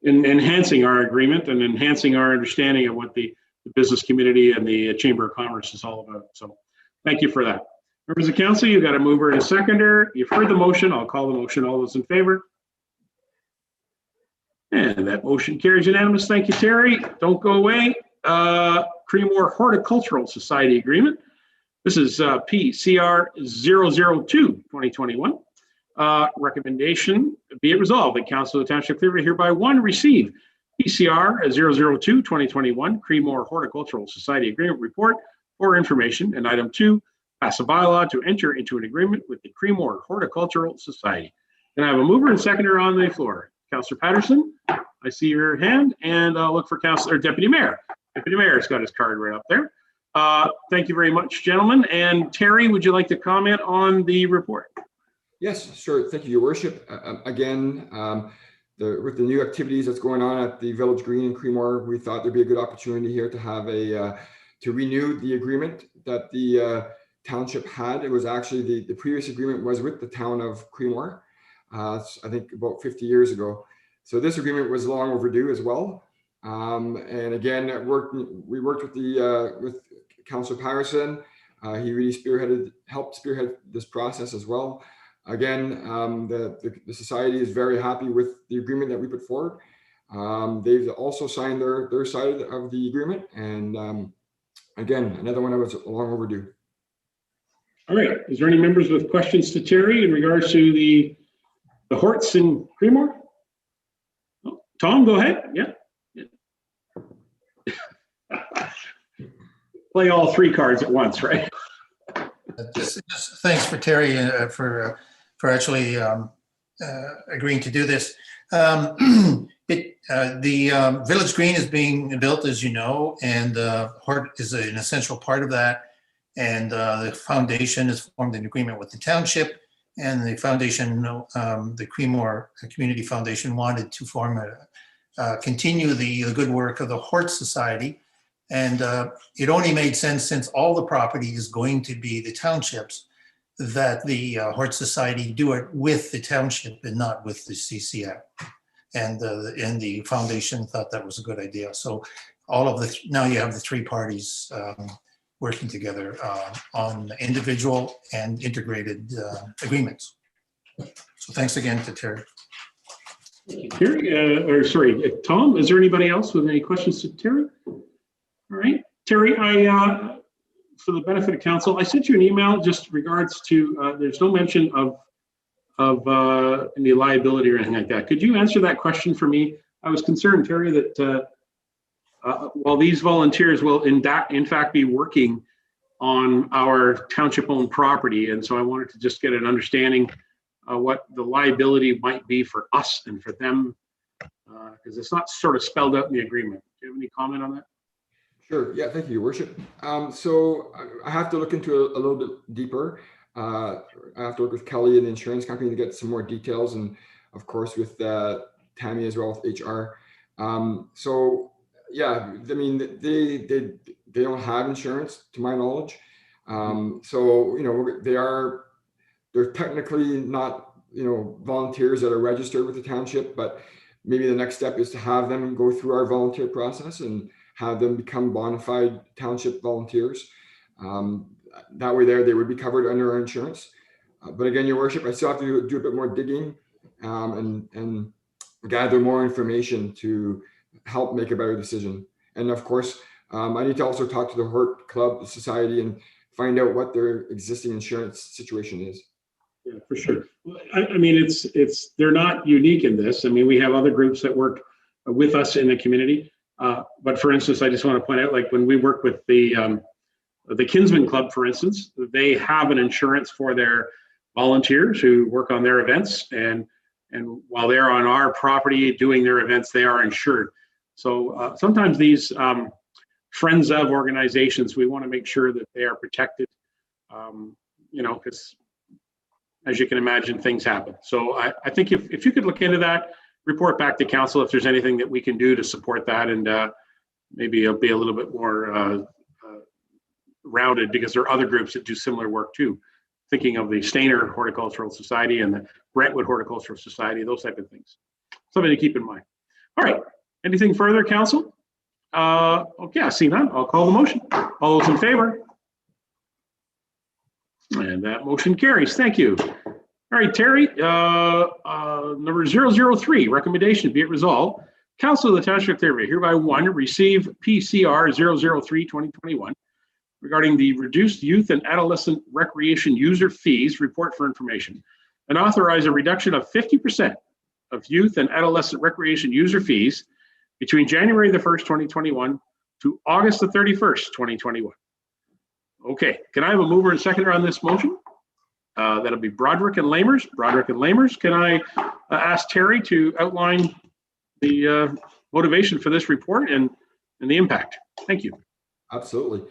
enhancing our agreement and enhancing our understanding of what the business community and the Chamber of Commerce is all about. So thank you for that. Members of council, you've got a mover and a seconder. You've heard the motion. I'll call the motion. All those in favor? And that motion carries unanimous. Thank you, Terry. Don't go away. Creemore Horticultural Society Agreement. This is PCR 002-2021. Recommendation, be it resolved that Council of the Township of Clearview hereby one, receive PCR 002-2021 Creemore Horticultural Society Agreement Report for information, and item 2, pass a bylaw to enter into an agreement with the Creemore Horticultural Society. Can I have a mover and seconder on the floor? Councillor Patterson, I see your hand, and I'll look for Councillor Deputy Mayor. Deputy Mayor's got his card right up there. Thank you very much, gentlemen. And Terry, would you like to comment on the report? Yes, sure. Thank you, Your Worship. Again, with the new activities that's going on at the Village Green in Creemore, we thought there'd be a good opportunity here to have to renew the agreement that the township had. It was actually the previous agreement was with the town of Creemore, I think about 50 years ago. So this agreement was long overdue as well. And again, we worked with Councillor Patterson. He really helped spearhead this process as well. Again, the society is very happy with the agreement that we put forward. They've also signed their side of the agreement, and again, another one that was long overdue. All right. Is there any members with questions to Terry in regards to the Horts in Creemore? Oh, Tom, go ahead. Yeah. Play all three cards at once, right? Just thanks for Terry for actually agreeing to do this. The Village Green is being built, as you know, and Hort is an essential part of that. And the foundation has formed an agreement with the township, and the foundation, the Creemore Community Foundation, wanted to continue the good work of the Hort Society. And it only made sense, since all the property is going to be the township's, that the Hort Society do it with the township and not with the CCF. And the foundation thought that was a good idea. So now you have the three parties working together on individual and integrated agreements. So thanks again to Terry. Terry, Tom, is there anybody else with any questions to Terry? All right, Terry, for the benefit of council, I sent you an email just regards to, there's no mention of any liability or anything like that. Could you answer that question for me? I was concerned, Terry, that while these volunteers will in fact be working on our township-owned property, and so I wanted to just get an understanding what the liability might be for us and for them, because it's not sort of spelled out in the agreement. Do you have any comment on that? Sure. Yeah, thank you, Your Worship. So I have to look into a little bit deeper. I have to work with Kelly and the insurance company to get some more details, and of course with Tammy as well with HR. So yeah, I mean, they don't have insurance to my knowledge. So, you know, they're technically not, you know, volunteers that are registered with the township, but maybe the next step is to have them go through our volunteer process and have them become bona fide township volunteers. That way they would be covered under our insurance. But again, Your Worship, I still have to do a bit more digging and gather more information to help make a better decision. And of course, I need to also talk to the Hort Club, the society, and find out what their existing insurance situation is. Yeah, for sure. I mean, they're not unique in this. I mean, we have other groups that work with us in the community. But for instance, I just want to point out, like when we work with the Kinsman Club, for instance, they have an insurance for their volunteers who work on their events, and while they're on our property doing their events, they are insured. So sometimes these friends of organizations, we want to make sure that they are protected, you know, because as you can imagine, things happen. So I think if you could look into that, report back to council if there's anything that we can do to support that, and maybe it'll be a little bit more rounded, because there are other groups that do similar work too. Thinking of the Stainer Horticultural Society and the Brentwood Horticultural Society, those type of things. Something to keep in mind. All right, anything further, council? Okay, I see none. I'll call the motion. All those in favor? And that motion carries. Thank you. All right, Terry, number 003, recommendation, be it resolved. Council of the Township of Clearview hereby one, receive PCR 003-2021, regarding the reduced youth and adolescent recreation user fees report for information, and authorize a reduction of 50% of youth and adolescent recreation user fees between January the 1st, 2021 to August the 31st, 2021. Okay, can I have a mover and seconder on this motion? That'll be Broderick and Lamers. Broderick and Lamers, can I ask Terry to outline the motivation for this report and the impact? Thank you. Absolutely.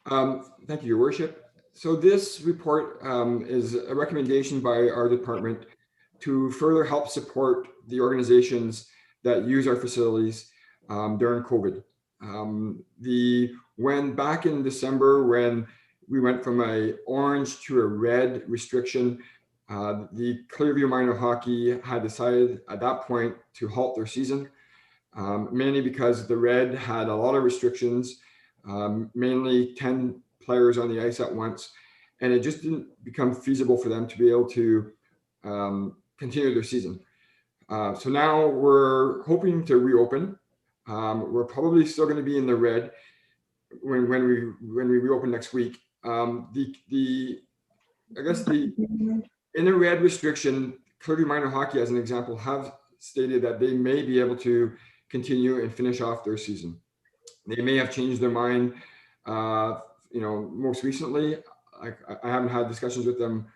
Thank you, Your Worship. So this report is a recommendation by our department to further help support the organizations that use our facilities during COVID. When back in December, when we went from a orange to a red restriction, the Clearview Minor Hockey had decided at that point to halt their season, mainly because the red had a lot of restrictions, mainly 10 players on the ice at once, and it just didn't become feasible for them to be able to continue their season. So now we're hoping to reopen. We're probably still going to be in the red when we reopen next week. In the red restriction, Clearview Minor Hockey, as an example, have stated that they may be able to continue and finish off their season. They may have changed their mind, most recently. I haven't had discussions with them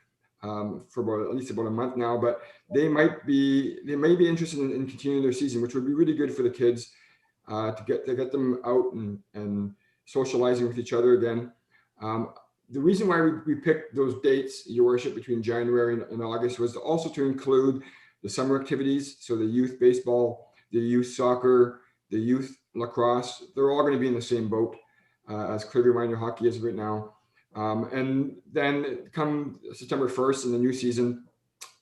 for at least about a month now, but they may be interested in continuing their season, which would be really good for the kids to get them out and socializing with each other again. The reason why we picked those dates, Your Worship, between January and August was also to include the summer activities. So the youth baseball, the youth soccer, the youth lacrosse, they're all going to be in the same boat as Clearview Minor Hockey is right now. And then come September 1st in the new season,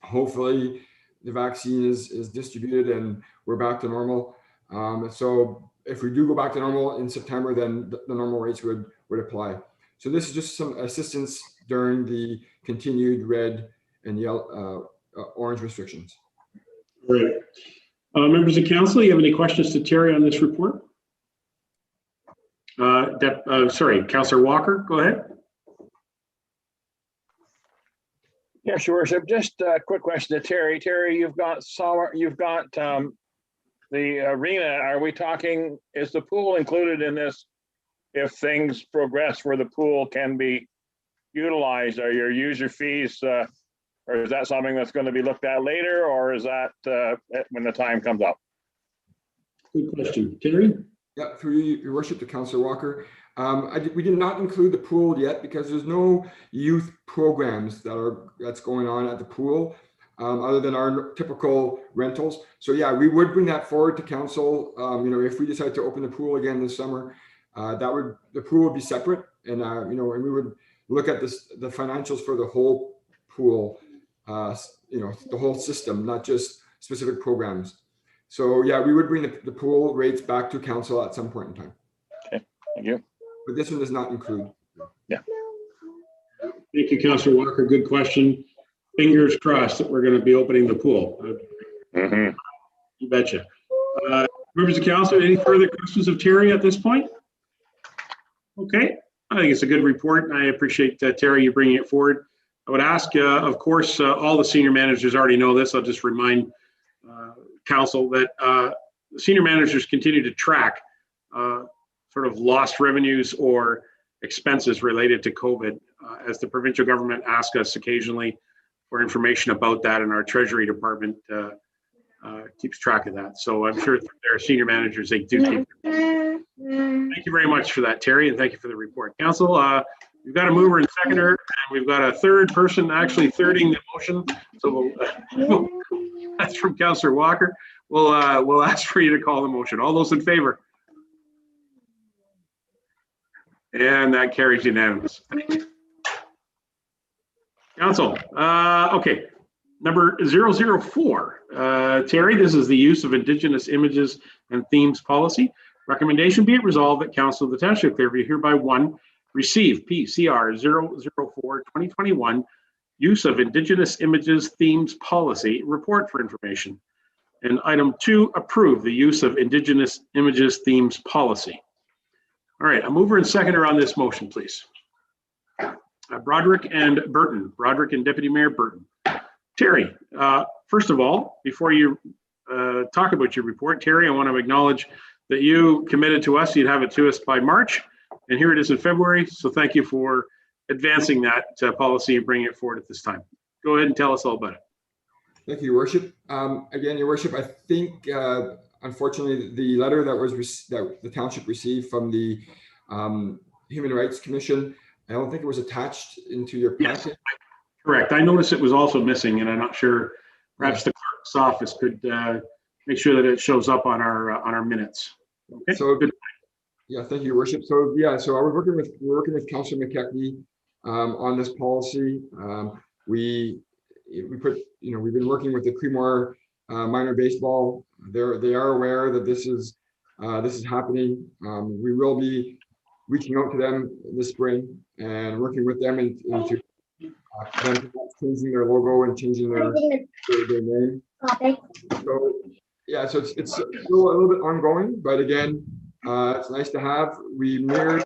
hopefully the vaccine is distributed and we're back to normal. So if we do go back to normal in September, then the normal rates would apply. So this is just some assistance during the continued red and yellow, orange restrictions. All right. Members of council, you have any questions to Terry on this report? Councillor Walker, go ahead. Yes, Your Worship. Just a quick question to Terry. Terry, you've got the arena. Are we talking? Is the pool included in this? If things progress where the pool can be utilized, are your user fees, or is that something that's going to be looked at later, or is that when the time comes up? Good question, Terry. Yeah, through Your Worship, to Councillor Walker. We did not include the pool yet because there's no youth programs that's going on at the pool other than our typical rentals. So yeah, we would bring that forward to council. If we decide to open the pool again this summer, the pool would be separate, and and we would look at the financials for the whole pool, the whole system, not just specific programs. So yeah, we would bring the pool rates back to council at some point in time. Okay, thank you. But this one does not include. Yeah. Thank you, Councillor Walker. Good question. Fingers crossed that we're going to be opening the pool. Mm-hmm. You betcha. Members of council, any further questions of Terry at this point? Okay, I think it's a good report, and I appreciate Terry, you bringing it forward. I would ask, of course, all the senior managers already know this. I'll just remind council that the senior managers continue to track sort of lost revenues or expenses related to COVID, as the provincial government asks us occasionally for information about that, and our Treasury Department keeps track of that. So I'm sure their senior managers, they do keep. Thank you very much for that, Terry, and thank you for the report. Council, we've got a mover and seconder, and we've got a third person actually thirding the motion. So that's from Councillor Walker. We'll ask for you to call the motion. All those in favor? And that carries unanimous. Council, okay. Number 004, Terry, this is the use of Indigenous images and themes policy. Recommendation be it resolved that Council of the Township of Clearview hereby receive PCR 004-2021 use of Indigenous images themes policy report for information. And item 2, approve the use of Indigenous images themes policy. All right, a mover and seconder on this motion, please. Broderick and Burton, Broderick and Deputy Mayor Burton. Terry, first of all, before you talk about your report, Terry, I want to acknowledge that you committed to us, you'd have it to us by March, and here it is in February. So thank you for advancing that policy and bringing it forward at this time. Go ahead and tell us all about it. Thank you, Your Worship. Again, Your Worship, I think, unfortunately, the letter that the township received from the Human Rights Commission, I don't think it was attached into your packet. Yes, correct. I noticed it was also missing, and I'm not sure. Perhaps the clerk's office could make sure that it shows up on our minutes. Okay. So good. Yeah, thank you, Your Worship. So yeah, so we're working with Councillor McKechnie on this policy. We've been working with the Creemore minor baseball. They are aware that this is happening. We will be reaching out to them this spring and working with them into them changing their logo and changing their name. So yeah, so it's still a little bit ongoing, but again, it's nice to have. We mirrored,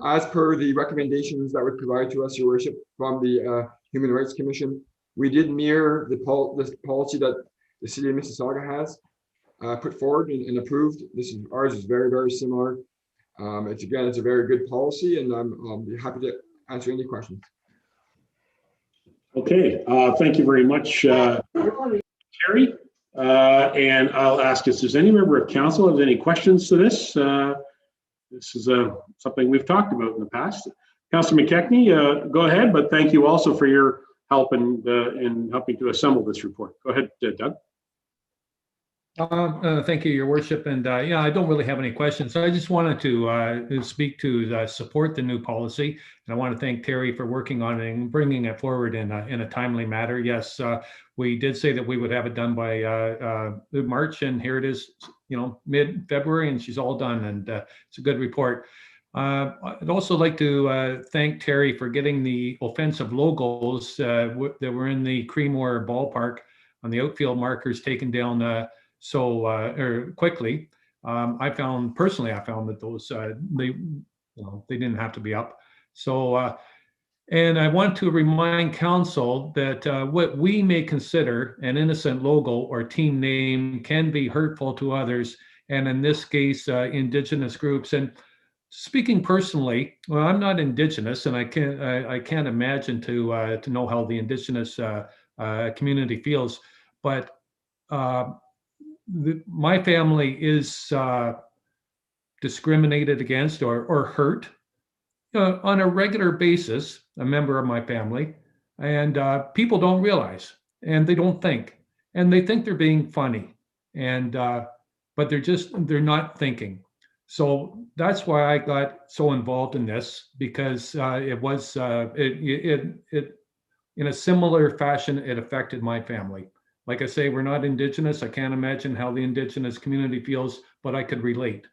as per the recommendations that were provided to us, Your Worship, from the Human Rights Commission. We did mirror this policy that the City of Mississauga has put forward and approved. Ours is very, very similar. It's a very good policy, and I'm happy to answer any questions. Okay, thank you very much, Terry. And I'll ask if there's any member of council has any questions to this. This is something we've talked about in the past. Councillor McKechnie, go ahead, but thank you also for your help in helping to assemble this report. Go ahead, Doug. Thank you, Your Worship. And yeah, I don't really have any questions. I just wanted to speak to support the new policy. And I want to thank Terry for working on it and bringing it forward in a timely manner. Yes, we did say that we would have it done by March, and here it is, mid-February, and she's all done, and it's a good report. I'd also like to thank Terry for getting the offensive logos that were in the Creemore ballpark on the outfield markers taken down quickly. I found that those they didn't have to be up. So and I want to remind council that what we may consider an innocent logo or team name can be hurtful to others, and in this case, Indigenous groups. And speaking personally, well, I'm not Indigenous, and I can't imagine to know how the Indigenous community feels, but my family is discriminated against or hurt on a regular basis, a member of my family, and people don't realize, and they don't think, and they think they're being funny, and but they're not thinking. So that's why I got so involved in this, because it was in a similar fashion, it affected my family. Like I say, we're not Indigenous. I can't imagine how the Indigenous community feels, but I could relate.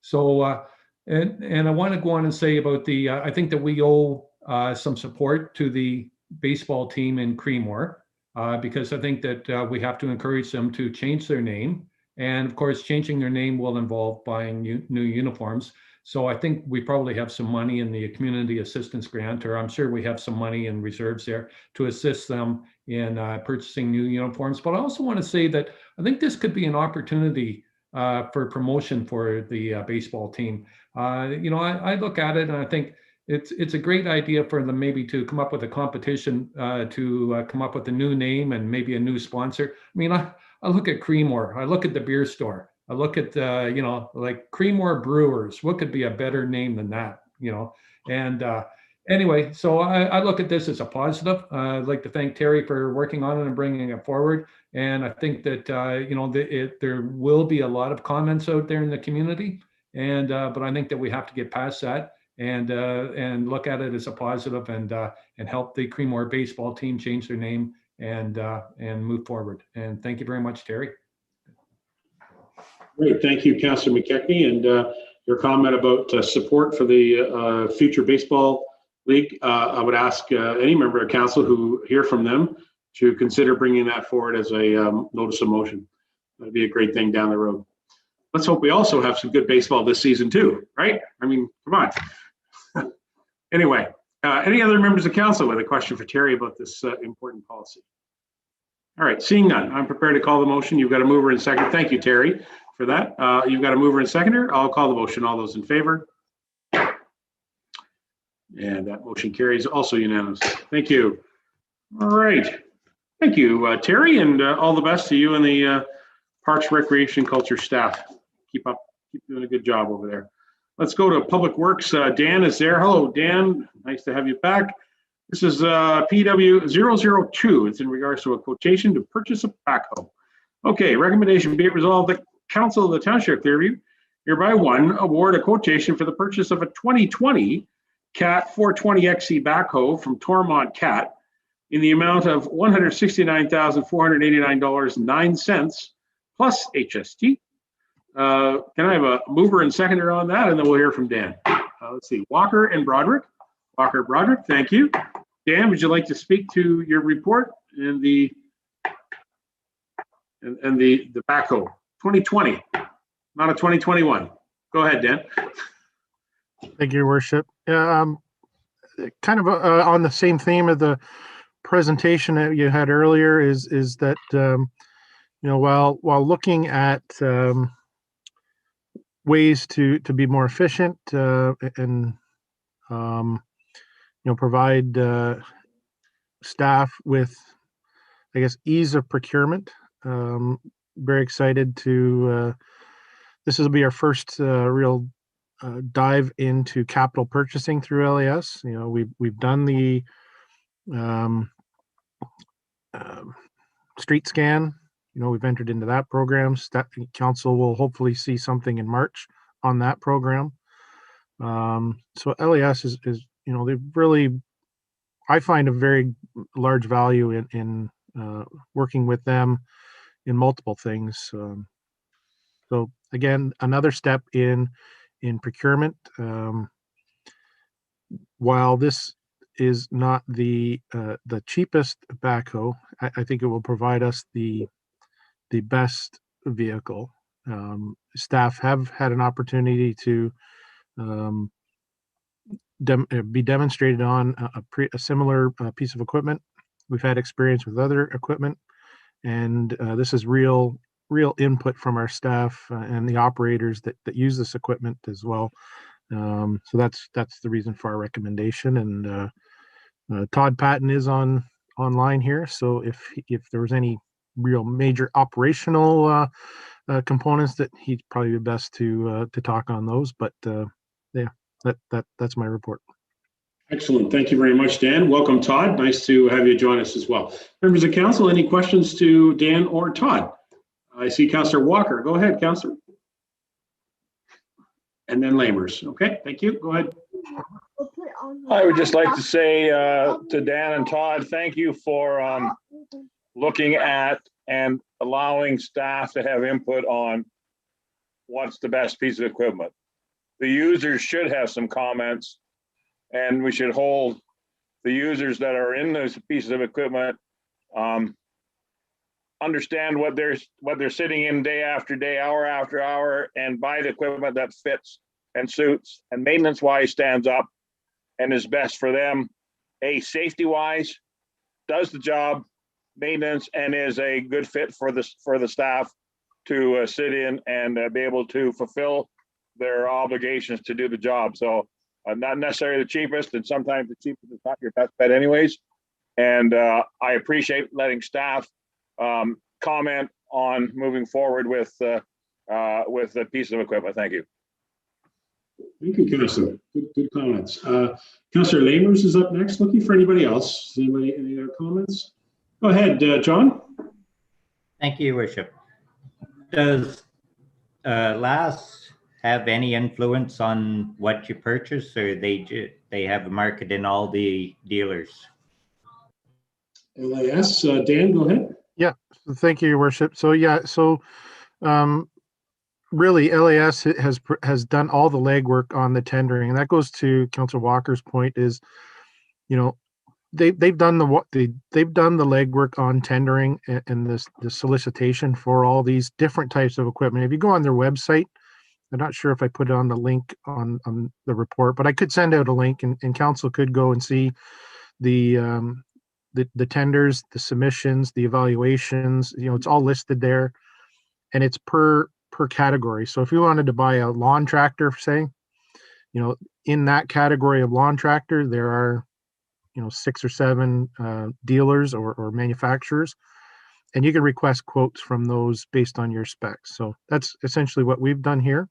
So, and I want to go on and say about I think that we owe some support to the baseball team in Creemore, because I think that we have to encourage them to change their name. And of course, changing their name will involve buying new uniforms. So I think we probably have some money in the community assistance grant, or I'm sure we have some money in reserves there to assist them in purchasing new uniforms. But I also want to say that I think this could be an opportunity for promotion for the baseball team. I look at it and I think it's a great idea for them maybe to come up with a competition to come up with a new name and maybe a new sponsor. I mean, I look at Creemore, I look at the beer store, I look at, like Creemore Brewers. What could be a better name than that, And anyway, so I look at this as a positive. I'd like to thank Terry for working on it and bringing it forward. And I think that, there will be a lot of comments out there in the community. And but I think that we have to get past that and look at it as a positive and help the Creemore baseball team change their name and move forward. And thank you very much, Terry. Great, thank you, Councillor McKechnie, and your comment about support for the future baseball league. I would ask any member of council who hear from them to consider bringing that forward as a notice of motion. That'd be a great thing down the road. Let's hope we also have some good baseball this season too, right? I mean, come on. Anyway, Any other members of council with a question for Terry about this important policy? All right, seeing none, I'm prepared to call the motion. You've got a mover and second. Thank you, Terry, for that. You've got a mover and seconder. I'll call the motion. All those in favor? And that motion carries also unanimous. Thank you. All right. Thank you, Terry, and all the best to you and the Parks, Recreation, Culture staff. Keep doing a good job over there. Let's go to Public Works. Dan is there. Hello, Dan. Nice to have you back. This is PW 002. It's in regards to a quotation to purchase a backhoe. Okay, recommendation be it resolved that Council of the Township of Clearview hereby one award a quotation for the purchase of a 2020 Cat 420 XC backhoe from Tormont Cat in the amount of $169,489.09 plus HST. Can I have a mover and seconder on that, and then we'll hear from Dan. Let's see, Walker and Broderick. Walker, Broderick, thank you. Dan, would you like to speak to your report and the backhoe 2020, not a 2021? Go ahead, Dan. Thank you, Your Worship. Kind of on the same theme of the presentation that you had earlier is that while looking at ways to be more efficient and provide staff with, I guess, ease of procurement. Very excited to. This will be our first real dive into capital purchasing through LAS. We've done the street scan. We've entered into that program. Council will hopefully see something in March on that program. So LAS is they've really, I find a very large value in working with them in multiple things. So again, another step in procurement. While this is not the cheapest backhoe, I think it will provide us the best vehicle. Staff have had an opportunity to be demonstrated on a similar piece of equipment. We've had experience with other equipment, and this is real input from our staff and the operators that use this equipment as well. So that's the reason for our recommendation. And Todd Patton is online here, so if there was any real major operational components, that he'd probably be best to talk on those. But yeah, that's my report. Excellent. Thank you very much, Dan. Welcome, Todd. Nice to have you join us as well. Members of council, any questions to Dan or Todd? I see Councillor Walker. Go ahead, Councillor. And then Lamers. Okay, thank you. Go ahead. I would just like to say to Dan and Todd, thank you for looking at and allowing staff to have input on what's the best piece of equipment. The users should have some comments, and we should hold the users that are in those pieces of equipment understand what they're sitting in day after day, hour after hour, and buy the equipment that fits and suits and maintenance wise stands up and is best for them. Safety wise, does the job, maintenance, and is a good fit for the staff to sit in and be able to fulfill their obligations to do the job. So not necessarily the cheapest, and sometimes the cheapest is not your best bet anyways. And I appreciate letting staff comment on moving forward with the piece of equipment. Thank you. Thank you, Councillor. Good comments. Councillor Lamers is up next. Looking for anybody else. Any other comments? Go ahead, John. Thank you, Your Worship. Does LAS have any influence on what you purchase, or they have a market in all the dealers? LAS, Dan, go ahead. Yeah, thank you, Your Worship. So yeah, really, LAS has done all the legwork on the tendering, and that goes to Councillor Walker's point. Is they've done the legwork on tendering and the solicitation for all these different types of equipment. If you go on their website, I'm not sure if I put it on the link on the report, but I could send out a link and council could go and see the tenders, the submissions, the evaluations, it's all listed there, and it's per category. So if you wanted to buy a lawn tractor, say, in that category of lawn tractor, there are, 6 or 7 dealers or manufacturers, and you can request quotes from those based on your specs. So that's essentially what we've done here.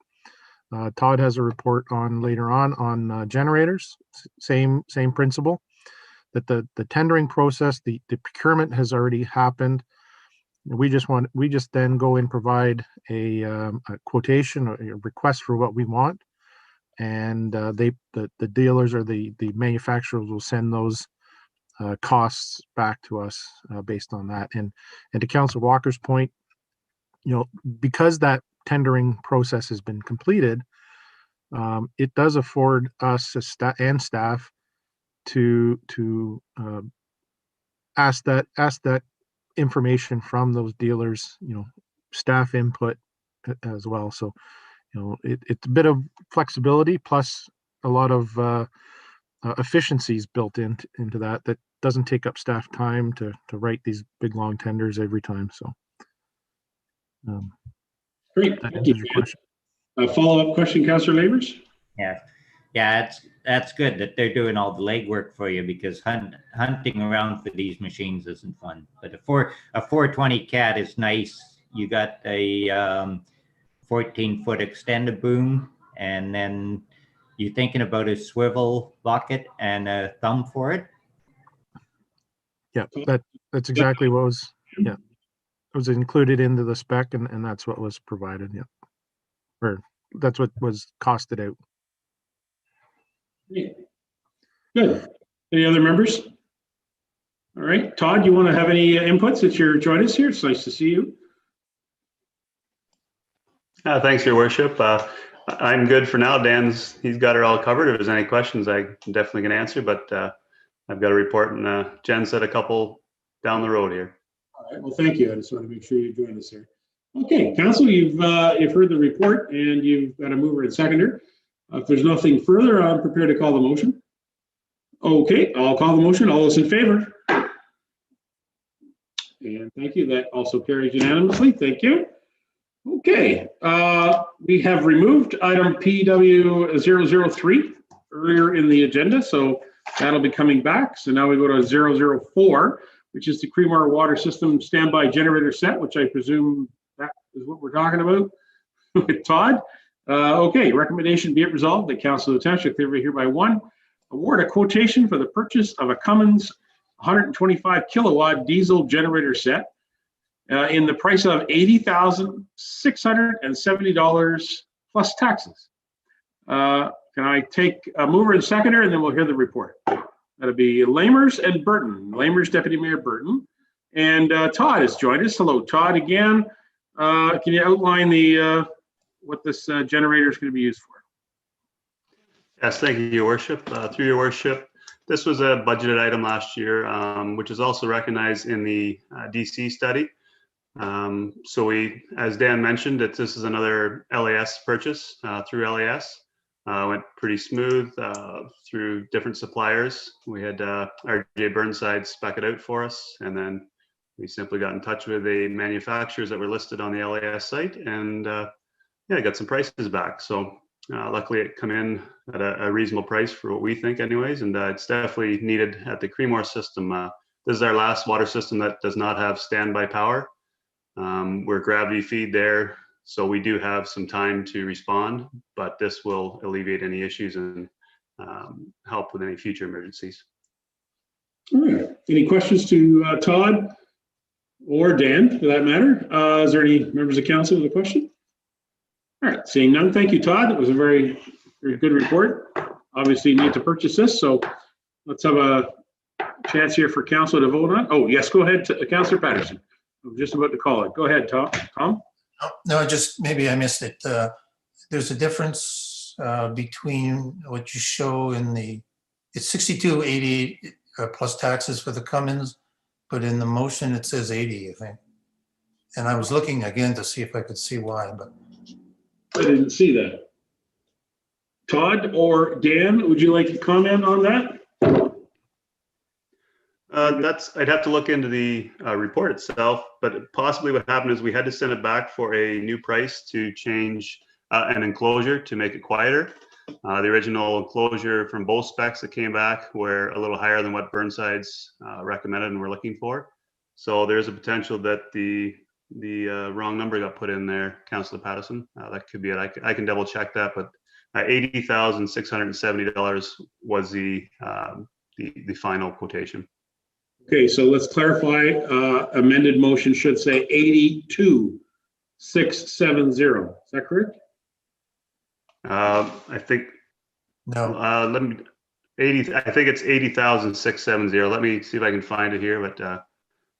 Todd has a report on later on generators, same principle, that the tendering process, the procurement has already happened. We just then go and provide a quotation or a request for what we want, and the dealers or the manufacturers will send those costs back to us based on that. And to Councillor Walker's point, because that tendering process has been completed, it does afford us and staff to ask that information from those dealers, staff input as well. So, it's a bit of flexibility plus a lot of efficiencies built into that doesn't take up staff time to write these big long tenders every time. So, great. That Thank you. answers your question. A follow-up question, Councillor Labors? Yeah, that's good that they're doing all the legwork for you, because hunting around for these machines isn't fun. But a 420 cat is nice. You got a 14-foot extended boom, and then you're thinking about a swivel bucket and a thumb for it. Yeah, that's exactly what was included into the spec, and that's what was provided. Yeah, or that's what was costed out. Good. Any other members? All right, Todd, you want to have any inputs that you're joining us here? It's nice to see you. Thanks, Your Worship. I'm good for now. He's got it all covered. If there's any questions, I'm definitely going to answer, but I've got a report, and Jen said a couple down the road here. All right, well, thank you. I just want to make sure you join us here. Okay, Council, you've heard the report, and you've got a mover and seconder. If there's nothing further, I'm prepared to call the motion. Okay, I'll call the motion. All those in favor? And thank you. That also carries unanimously. Thank you. Okay, we have removed item PW003 earlier in the agenda, so that'll be coming back. So now we go to 004, which is the Creemore Water System Standby Generator Set, which I presume that is what we're talking about with Todd. Okay, recommendation be it resolved that Council of the Township hereby award a quotation for the purchase of a Cummins 125 kilowatt diesel generator set in the price of $80,670 plus taxes. Can I take a mover and seconder, and then we'll hear the report? That'll be Lamers and Burton. Lamers, Deputy Mayor Burton. And Todd has joined us. Hello, Todd, again. Can you outline what this generator is going to be used for? Yes, thank you, Your Worship. Through Your Worship, this was a budgeted item last year, which is also recognized in the DC study. So we, as Dan mentioned, this is another LAS purchase through LAS. Went pretty smooth through different suppliers. We had RJ Burnside spec it out for us, and then we simply got in touch with the manufacturers that were listed on the LAS site, and yeah, got some prices back. So luckily it come in at a reasonable price for what we think anyways, and it's definitely needed at the Creemore system. This is our last water system that does not have standby power. We're gravity feed there, so we do have some time to respond, but this will alleviate any issues and help with any future emergencies. All right. Any questions to Todd or Dan, for that matter? Is there any members of council with a question? All right, seeing none, thank you, Todd. It was a very, very good report. Obviously, you need to purchase this, so let's have a chance here for council to vote on. Oh, yes, go ahead, Councillor Patterson. I'm just about to call it. Go ahead, Tom. No, just maybe I missed it. There's a difference between what you show in it's 62.80 plus taxes for the Cummins, but in the motion it says 80, I think. And I was looking again to see if I could see why, but. I didn't see that. Todd or Dan, would you like to comment on that? I'd have to look into the report itself, but possibly what happened is we had to send it back for a new price to change an enclosure to make it quieter. The original enclosure from both specs that came back were a little higher than what Burnside's recommended and we're looking for. So there's a potential that the wrong number got put in there, Councillor Pattison. That could be it. I can double check that, but $80,670 was the final quotation. Okay, so let's clarify. Amended motion should say 82,670. Is that correct? I think. No. Let me. 80. I think it's 80,670. Let me see if I can find it here. But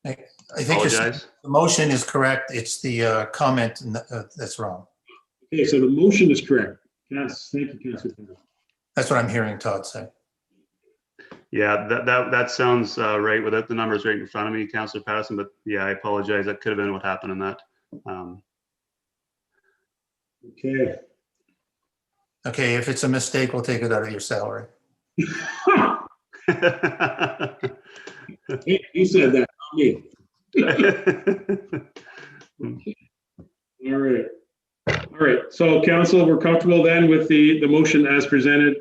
I think the motion is correct. It's the comment that's wrong. Okay, so the motion is correct. Yes, thank you, Councillor. That's what I'm hearing Todd say. Yeah, that sounds right without the numbers right in front of me, Councillor Pattison. But yeah, I apologize. That could have been what happened in that. Okay. Okay, if it's a mistake, we'll take it out of your salary. He said that, not me. All right. All right. So, council, we're comfortable then with the motion as presented.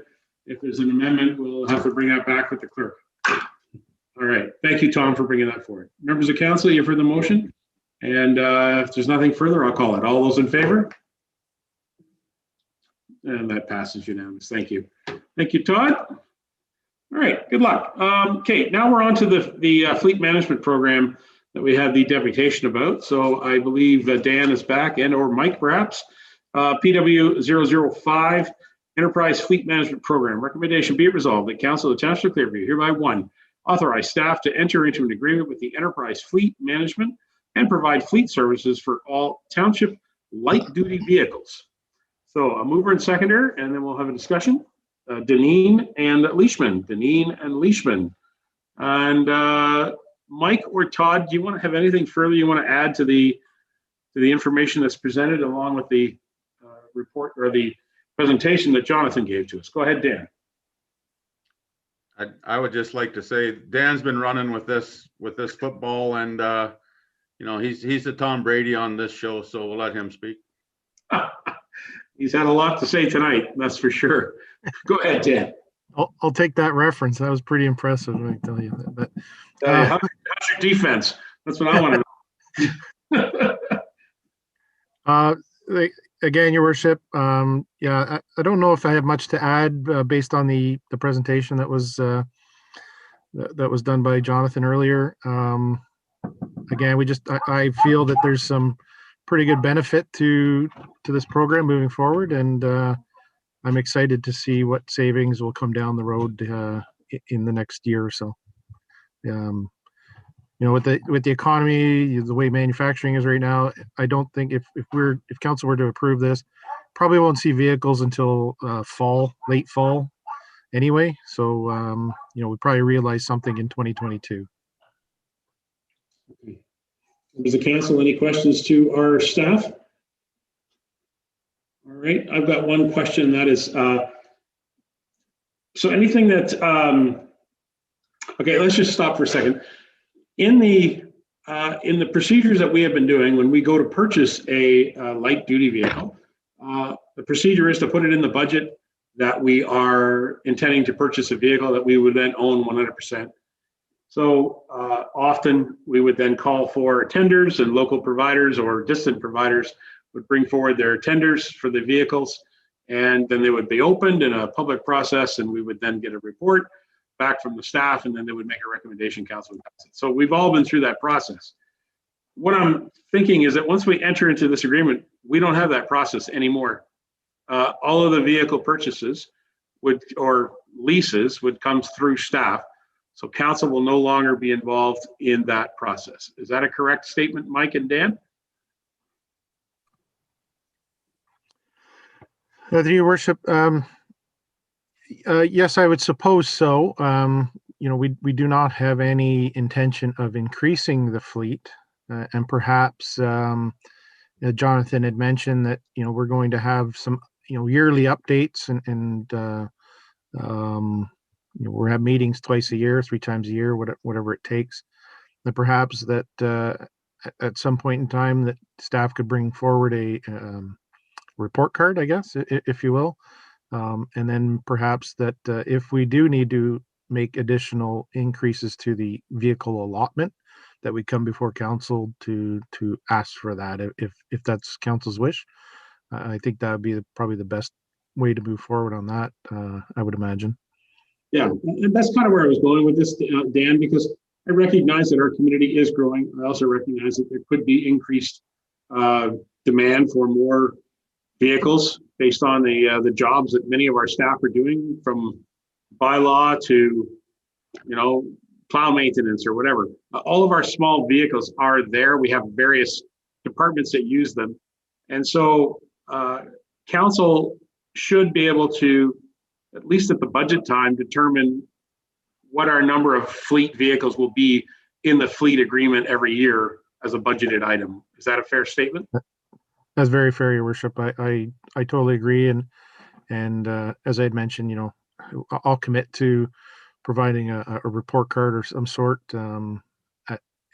If there's an amendment, we'll have to bring that back with the clerk. All right. Thank you, Tom, for bringing that forward. Members of council, you've heard the motion. And if there's nothing further, I'll call it. All those in favor? And that passes unanimous. Thank you. Thank you, Todd. All right. Good luck. Okay. Now we're on to the fleet management program that we had the deputation about. So I believe Dan is back or Mike perhaps. PW 005. Enterprise Fleet Management Program. Recommendation be it resolved that Council of the Township of Clearview hereby one, authorize staff to enter into an agreement with the Enterprise Fleet Management and provide fleet services for all township light duty vehicles. So a mover and seconder, and then we'll have a discussion. Deneen and Leishman. Deneen and Leishman. And Mike or Todd, do you want to have anything further you want to add to the information that's presented along with the report or the presentation that Jonathan gave to us? Go ahead, Dan. I would just like to say Dan's been running with this football, and you know, he's the Tom Brady on this show, so we'll let him speak. He's had a lot to say tonight, that's for sure. Go ahead, Dan. I'll take that reference. That was pretty impressive, I can tell you that. But how's your defense? That's what I want to know. Again, Your Worship, yeah, I don't know if I have much to add based on the presentation that was done by Jonathan earlier. Again, I feel that there's some pretty good benefit to this program moving forward, and I'm excited to see what savings will come down the road in the next year or so. You know, with the economy, the way manufacturing is right now, I don't think if council were to approve this, probably won't see vehicles until late fall anyway. So, you know, we probably realize something in 2022. Okay. Members of council, any questions to our staff? All right, I've got one question, and that is, so anything that, okay, let's just stop for a second. In the procedures that we have been doing when we go to purchase a light duty vehicle, the procedure is to put it in the budget that we are intending to purchase a vehicle that we would then own 100%. So often we would then call for tenders, and local providers or distant providers would bring forward their tenders for the vehicles, and then they would be opened in a public process, and we would then get a report back from the staff, and then they would make a recommendation, council would pass it. So we've all been through that process. What I'm thinking is that once we enter into this agreement, we don't have that process anymore. All of the vehicle purchases or leases would come through staff. So council will no longer be involved in that process. Is that a correct statement, Mike and Dan? Your Worship, yes, I would suppose so. You know, we do not have any intention of increasing the fleet, and perhaps Jonathan had mentioned that, we're going to have some, yearly updates and we'll have meetings twice a year, 3 times a year, whatever it takes. And perhaps that at some point in time that staff could bring forward a report card, I guess, if you will. And then perhaps that if we do need to make additional increases to the vehicle allotment, that we come before council to ask for that if that's council's wish. I think that would be probably the best way to move forward on that, I would imagine. Yeah, and that's kind of where I was going with this, Dan, because I recognize that our community is growing. I also recognize that there could be increased demand for more vehicles based on the jobs that many of our staff are doing, from bylaw to, plow maintenance or whatever. All of our small vehicles are there. We have various departments that use them. And so council should be able to, at least at the budget time, determine what our number of fleet vehicles will be in the fleet agreement every year as a budgeted item. Is that a fair statement? That's very fair, Your Worship. I totally agree. And as I had mentioned, I'll commit to providing a report card or some sort. And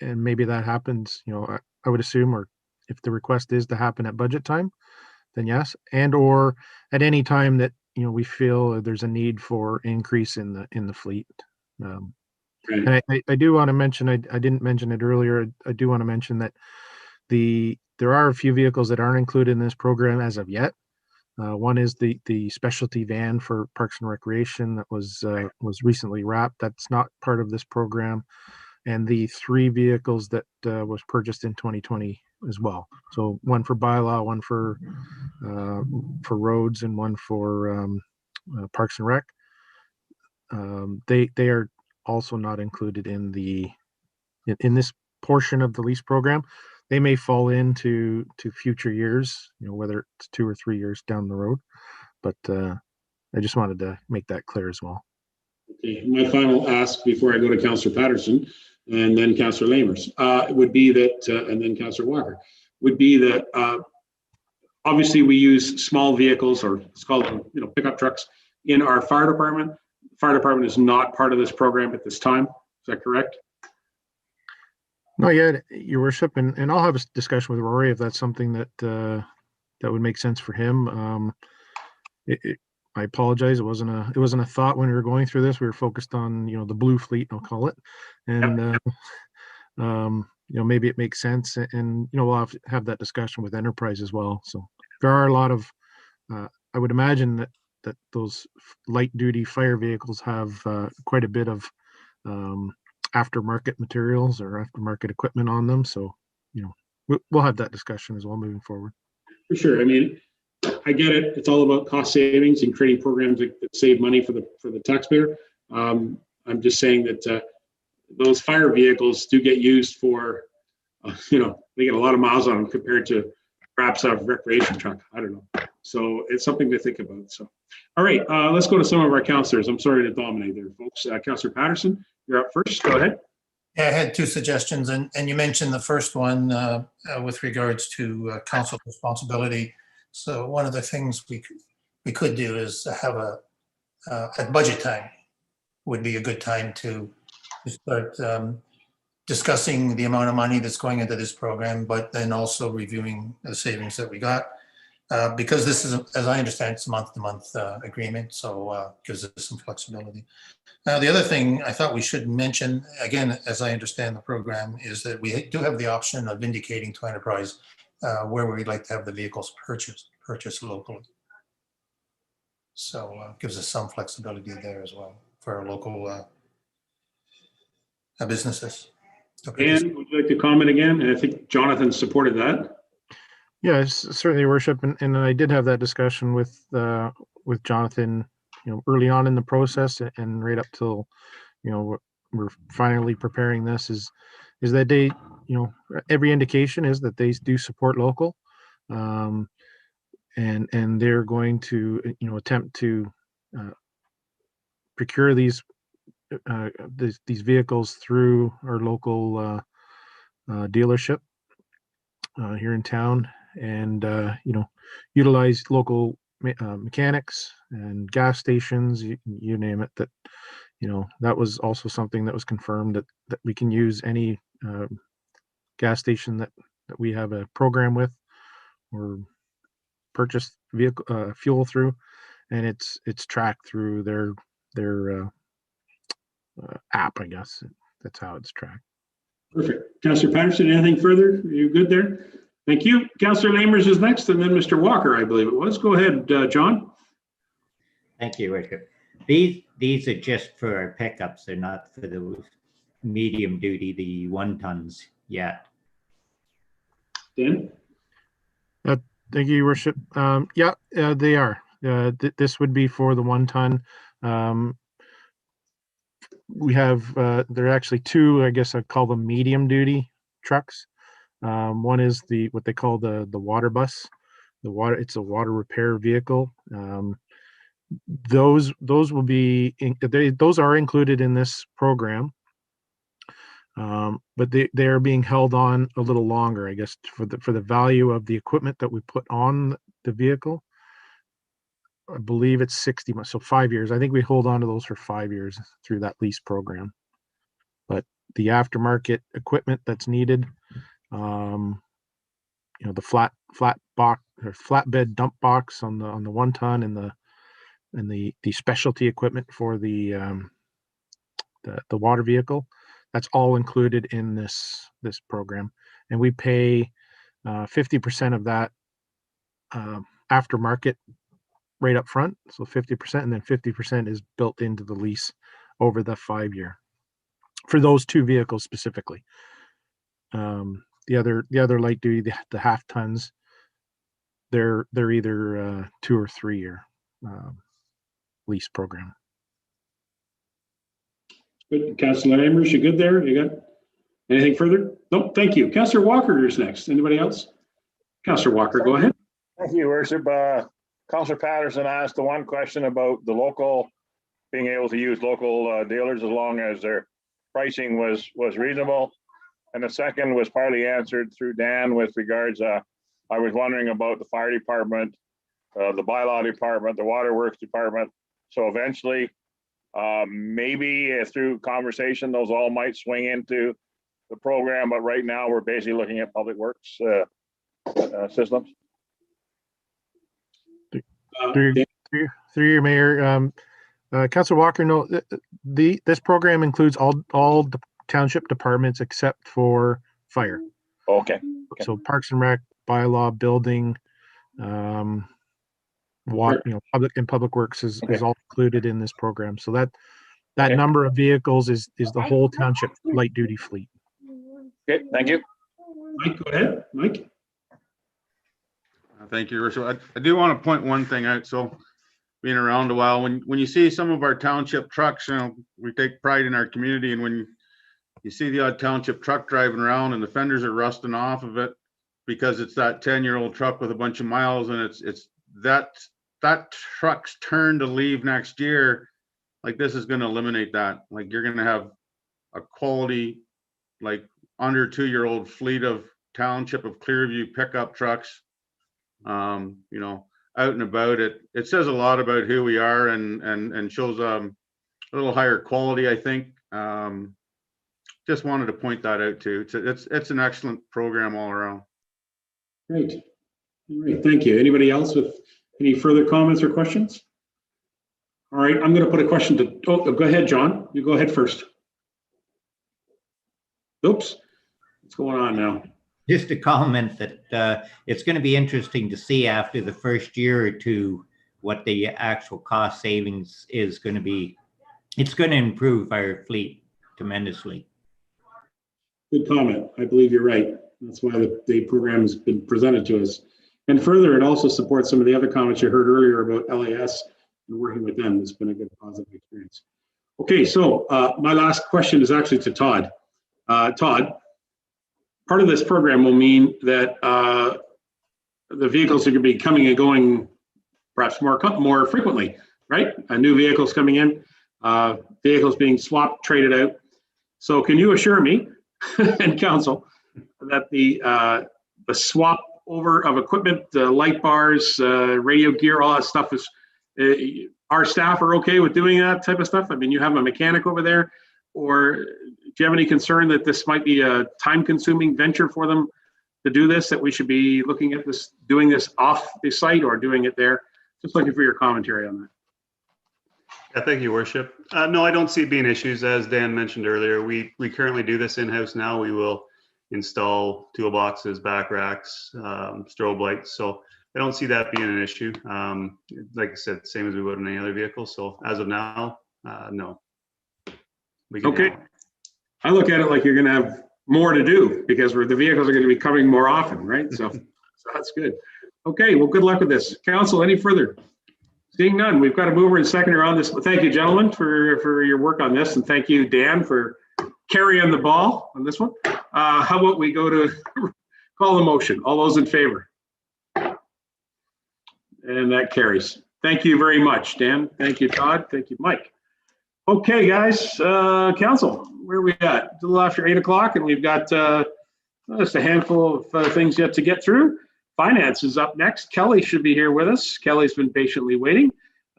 maybe that happens, I would assume, or if the request is to happen at budget time, then yes. And or at any time that, we feel there's a need for increase in the fleet. And I do want to mention, I didn't mention it earlier. I do want to mention that there are a few vehicles that aren't included in this program as of yet. One is the specialty van for Parks and Recreation that was recently wrapped. That's not part of this program. And the 3 vehicles that was purchased in 2020 as well. So one for bylaw, one for roads, and one for Parks and Rec. They are also not included in this portion of the lease program. They may fall into future years, whether it's 2 or 3 years down the road. But I just wanted to make that clear as well. Okay, my final ask before I go to Councillor Patterson and then Councillor Lamers would be that, and then Councillor Walker, would be that obviously we use small vehicles, or let's call them, pickup trucks, in our fire department. The fire department is not part of this program at this time. Is that correct? Not yet, Your Worship, and I'll have a discussion with Rory if that's something that would make sense for him. I apologize. It wasn't a thought when we were going through this. We were focused on the blue fleet, I'll call it, and maybe it makes sense, and we'll have that discussion with Enterprise as well. So there are a lot of I would imagine that those light duty fire vehicles have quite a bit of aftermarket materials or aftermarket equipment on them. So we'll have that discussion as well moving forward. For sure. I mean, I get it. It's all about cost savings and creating programs that save money for the taxpayer. I'm just saying that those fire vehicles do get used for, they get a lot of miles on them compared to perhaps a recreation truck. I don't know. So it's something to think about. So, all right, let's go to some of our councillors. I'm sorry to dominate there, folks. Councillor Patterson, you're up first. Go ahead. Yeah, I had 2 suggestions, and you mentioned the first one with regards to council responsibility. So one of the things we could do is have at budget time would be a good time to start discussing the amount of money that's going into this program, but then also reviewing the savings that we got. Because this is, as I understand, it's a month-to-month agreement, so gives us some flexibility. Now, the other thing I thought we should mention, again, as I understand the program, is that we do have the option of indicating to Enterprise where we'd like to have the vehicles purchased locally. So gives us some flexibility there as well for our local businesses. Dan, would you like to comment again? And I think Jonathan supported that. Yes, certainly, Your Worship, and I did have that discussion with Jonathan, early on in the process, and right up till, we're finally preparing this. Is that they, every indication is that they do support local, and they're going to, attempt to procure these vehicles through our local dealership here in town. and utilize local mechanics and gas stations, you name it. That that was also something that was confirmed, that we can use any gas station that we have a program with or purchase vehicle fuel through, and it's tracked through their app, I guess. That's how it's tracked. Perfect. Councillor Patterson, anything further? Are you good there? Thank you. Councillor Lamers is next, and then Mr. Walker, I believe it was. Go ahead, John. Thank you, Richard. These are just for our pickups. They're not for the medium duty, the 1 tons yet. Dan? Thank you, Your Worship. They are. This would be for the 1 ton. We have, there are actually 2, I guess I'd call them medium duty trucks. One is what they call the water bus. It's a water repair vehicle. Those will be, those are included in this program. But they are being held on a little longer, I guess, for the value of the equipment that we put on the vehicle. I believe it's 60 months, so 5 years. I think we hold on to those for 5 years through that lease program. But the aftermarket equipment that's needed, the flat box or flatbed dump box on the 1 ton, and the specialty equipment for the water vehicle, that's all included in this program, and we pay 50% of that aftermarket right up front, so 50%, and then 50% is built into the lease over the 5 year for those 2 vehicles specifically. The other light duty, the half tons, they're either 2 or 3 year lease program. Good. Councillor Lamers, you good there? You got anything further? Nope. Thank you. Councillor Walker is next. Anybody else? Councillor Walker, go ahead. Thank you, Worship. Councillor Patterson asked the one question about the local, being able to use local dealers as long as their pricing was reasonable. And the second was partly answered through Dan with regards, I was wondering about the fire department, the bylaw department, the waterworks department. So eventually, maybe through conversation, those all might swing into the program. But right now, we're basically looking at public works systems. Through your mayor, Councillor Walker, no, this program includes all the township departments except for fire. Okay. So Parks and Rec, bylaw, building, water, public works is all included in this program. So that number of vehicles is the whole township light duty fleet. Okay, thank you. Mike, go ahead. Mike. Thank you, Worship. I do want to point one thing out. So being around a while, when you see some of our township trucks, we take pride in our community, and when you see the odd township truck driving around and the fenders are rusting off of it because it's that 10-year-old truck with a bunch of miles, and it's that truck's turn to leave next year, like this is going to eliminate that. Like you're going to have a quality, like under 2-year-old fleet of township of Clearview pickup trucks. Out and about. It says a lot about who we are and shows a little higher quality, I think. Just wanted to point that out too. It's an excellent program all around. Great. All right, thank you. Anybody else with any further comments or questions? All right, I'm going to put a question to, go ahead, John. You go ahead first. Oops, what's going on now? Just a comment that it's going to be interesting to see after the first year or two what the actual cost savings is going to be. It's going to improve our fleet tremendously. Good comment. I believe you're right. That's why the program has been presented to us. And further, it also supports some of the other comments you heard earlier about LAS and working with them. It's been a good positive experience. Okay, so my last question is actually to Todd. Todd, part of this program will mean that the vehicles are going to be coming and going perhaps more frequently, right? New vehicles coming in, vehicles being swapped, traded out. So can you assure me and council that the swap over of equipment, light bars, radio gear, all that stuff is, our staff are okay with doing that type of stuff? I mean, you have a mechanic over there, or do you have any concern that this might be a time-consuming venture for them to do this, that we should be looking at this, doing this off the site or doing it there? Just looking for your commentary on that. Yeah, thank you, Worship. No, I don't see it being issues. As Dan mentioned earlier, we currently do this in-house now. We will install toolboxes, back racks, strobe lights. So I don't see that being an issue. Like I said, same as we would in any other vehicle. So as of now, no. Okay. I look at it like you're going to have more to do because the vehicles are going to be coming more often, right? So that's good. Okay, well, good luck with this. Council, any further? Seeing none, we've got a mover and seconder on this. Thank you, gentlemen, for your work on this, and thank you, Dan, for carrying the ball on this one. How about we go to call the motion? All those in favor? And that carries. Thank you very much, Dan. Thank you, Todd. Thank you, Mike. Okay, guys, council, where are we at? A little after 8 o'clock, and we've got just a handful of things yet to get through. Finance is up next. Kelly should be here with us. Kelly's been patiently waiting.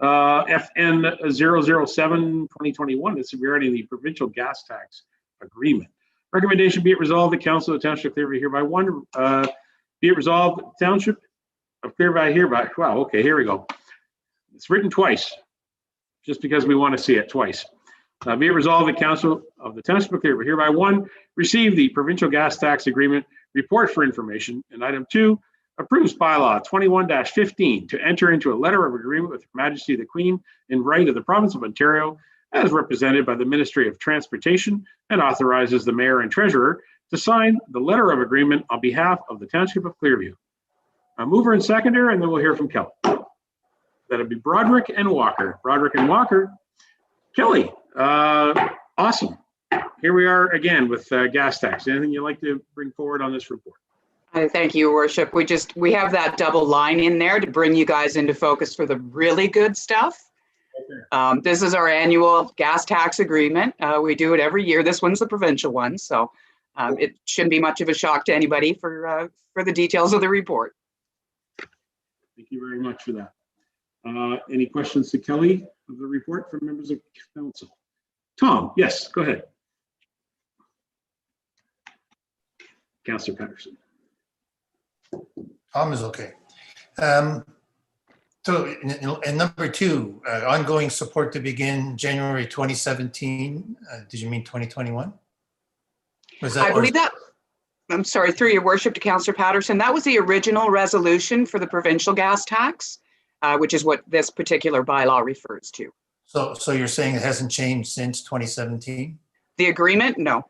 FN 007-2021 is regarding the provincial gas tax agreement. Recommendation be it resolved, the Council of the Township of Clearview hereby be it resolved, the Township of Clearview hereby. Wow, okay, here we go. It's written twice, just because we want to see it twice. Be it resolved, the Council of the Township of Clearview hereby 1, receive the provincial gas tax agreement report for information, and item 2, approves bylaw 21-15 to enter into a letter of agreement with Her Majesty the Queen in right of the Province of Ontario as represented by the Ministry of Transportation, and authorizes the Mayor and Treasurer to sign the letter of agreement on behalf of the Township of Clearview. A mover and seconder, and then we'll hear from Kelly. That'll be Broderick and Walker. Broderick and Walker. Kelly, awesome. Here we are again with gas tax. Anything you'd like to bring forward on this report? Thank you, Worship. We have that double line in there to bring you guys into focus for the really good stuff. Okay. This is our annual gas tax agreement. We do it every year. This one's the provincial one, so it shouldn't be much of a shock to anybody for the details of the report. Thank you very much for that. Any questions to Kelly of the report from members of council? Tom, yes, go ahead. Councillor Patterson. Tom is okay. So in number 2, ongoing support to begin January 2017. Did you mean 2021? Was that? I believe that. I'm sorry, through your worship to Councillor Patterson. That was the original resolution for the provincial gas tax, which is what this particular bylaw refers to. So you're saying it hasn't changed since 2017? The agreement? No.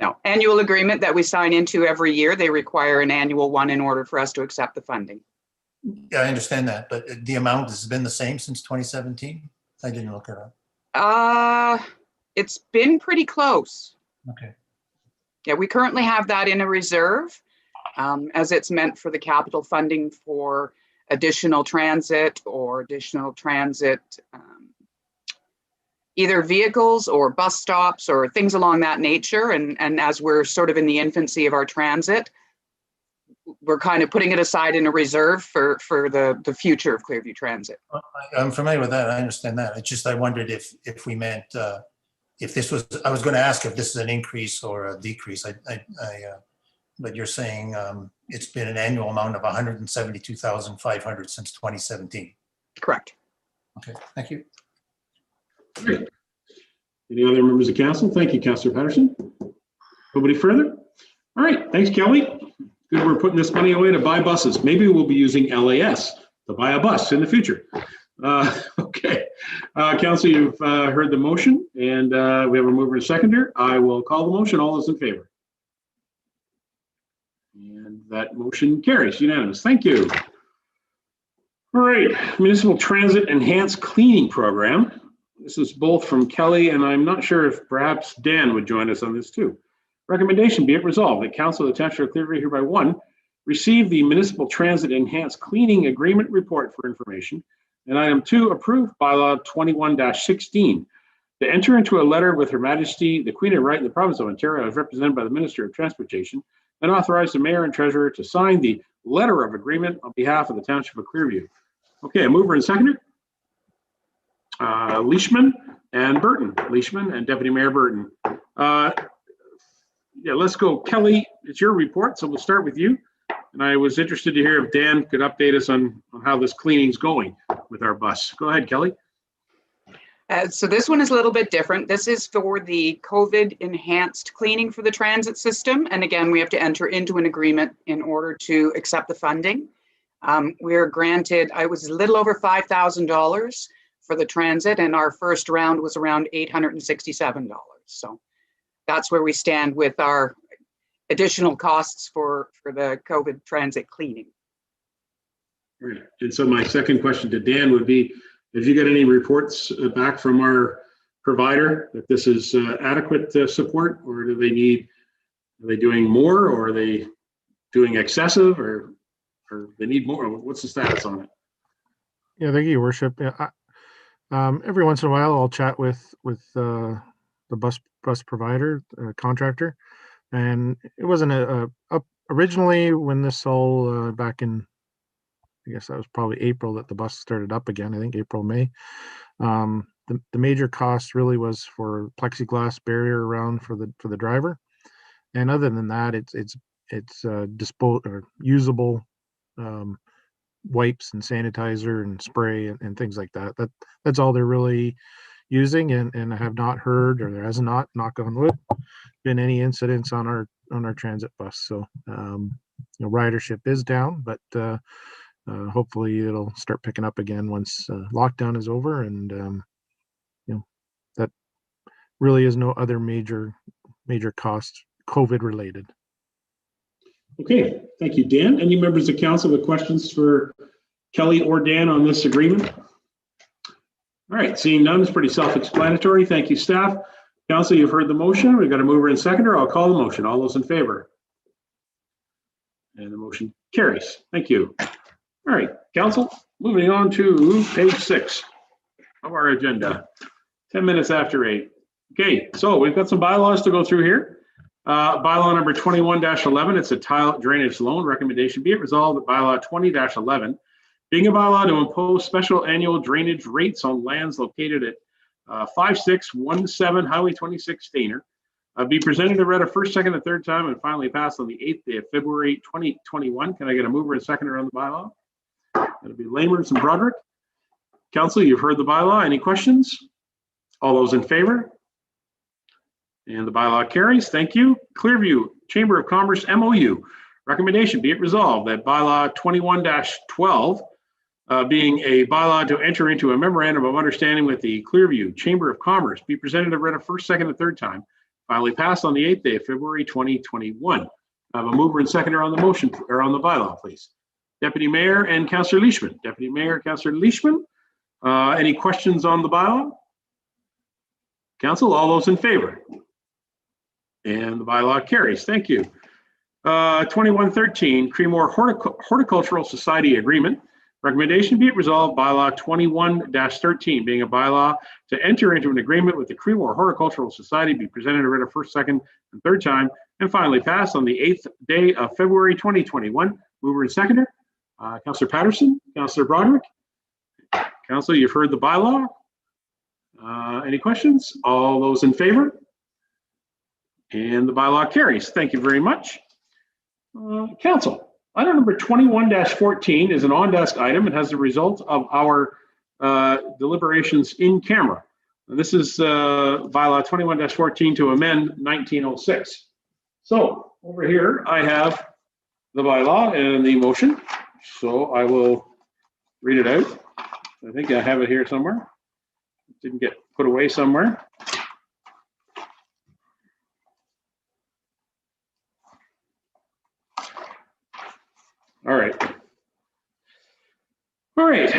No, annual agreement that we sign into every year. They require an annual one in order for us to accept the funding. Yeah, I understand that, but the amount has been the same since 2017? I didn't look it up. It's been pretty close. Okay. Yeah, we currently have that in a reserve as it's meant for the capital funding for additional transit or additional transit either vehicles or bus stops or things along that nature. And as we're sort of in the infancy of our transit, we're kind of putting it aside in a reserve for the future of Clearview Transit. I'm familiar with that. I understand that. It's just I wondered if we meant if this was. I was going to ask if this is an increase or a decrease. But you're saying it's been an annual amount of $172,500 since 2017. Correct. Okay. Thank you. Great. Any other members of council? Thank you, Councillor Patterson. Nobody further? All right. Thanks, Kelly. Good, we're putting this money away to buy buses. Maybe we'll be using LAS to buy a bus in the future. Okay. Council, you've heard the motion, and we have a mover and seconder. I will call the motion. All those in favor? And that motion carries unanimous. Thank you. All right. Municipal Transit Enhanced Cleaning Program. This is both from Kelly, and I'm not sure if perhaps Dan would join us on this too. Recommendation be it resolved that Council of the Township of Clearview hereby 1, receive the Municipal Transit Enhanced Cleaning Agreement report for information, and item 2, approve bylaw 21-16 to enter into a letter with Her Majesty the Queen of Right in the Province of Ontario as represented by the Minister of Transportation and authorize the mayor and treasurer to sign the letter of agreement on behalf of the Township of Clearview. Okay, a mover and seconder. Leishman and Burton. Leishman and Deputy Mayor Burton. Yeah, let's go. Kelly, it's your report, so we'll start with you. And I was interested to hear if Dan could update us on how this cleaning's going with our bus. Go ahead, Kelly. So this one is a little bit different. This is for the COVID enhanced cleaning for the transit system. And again, we have to enter into an agreement in order to accept the funding. We're granted, I was a little over $5,000 for the transit, and our first round was around $867. So that's where we stand with our additional costs for the COVID transit cleaning. Right. And so my second question to Dan would be, have you got any reports back from our provider that this is adequate support, or are they doing more, or are they doing excessive, or they need more? What's the status on it? Yeah, thank you, Your Worship. Yeah, every once in a while, I'll chat with the bus provider, contractor, and it wasn't originally when this all back in, I guess that was probably April that the bus started up again. I think April, May. The major cost really was for plexiglass barrier around for the driver, and other than that, it's usable wipes and sanitizer and spray and things like that. That's all they're really using, and I have not heard, or there has not, knock on wood, been any incidents on our transit bus. So ridership is down, but hopefully it'll start picking up again once lockdown is over, and that really is no other major cost COVID related. Okay, thank you, Dan. Any members of council with questions for Kelly or Dan on this agreement? All right, seeing none, it's pretty self-explanatory. Thank you, staff. Council, you've heard the motion. We've got a mover and seconder. I'll call the motion. All those in favor? And the motion carries. Thank you. All right, council, moving on to page 6 of our agenda. 10 minutes after 8. Okay, so we've got some bylaws to go through here. Bylaw number 21-11, it's a tile drainage loan. Recommendation be it resolved that bylaw 20-11, being a bylaw to impose special annual drainage rates on lands located at 5617 Highway 26 Stainer, be presented and read a first, second, and third time, and finally passed on the 8th day of February 2021. Can I get a mover and seconder on the bylaw? That'll be Lamers and Broderick. Council, you've heard the bylaw. Any questions? All those in favor? And the bylaw carries. Thank you. Clearview Chamber of Commerce MOU. Recommendation be it resolved that bylaw 21-12, being a bylaw to enter into a memorandum of understanding with the Clearview Chamber of Commerce, be presented and read a first, second, and third time. Finally passed on the 8th day of February 2021. I have a mover and seconder on the motion, or on the bylaw, please. Deputy Mayor and Councillor Leishman. Deputy Mayor, Councillor Leishman. Any questions on the bylaw? Council, all those in favor? And the bylaw carries. Thank you. 2113, Creemore Horticultural Society Agreement. Recommendation be it resolved bylaw 21-13, being a bylaw to enter into an agreement with the Creemore Horticultural Society, be presented and read a first, second, and third time, and finally passed on the 8th day of February 2021. Mover and seconder, Councillor Patterson, Councillor Broderick. Council, you've heard the bylaw. Any questions? All those in favor? And the bylaw carries. Thank you very much. Council, item number 21-14 is an on-desk item. It has the result of our deliberations in camera. This is bylaw 21-14 to amend 1906. So over here, I have the bylaw and the motion. So I will read it out. I think I have it here somewhere. It didn't get put away somewhere. All right. All right.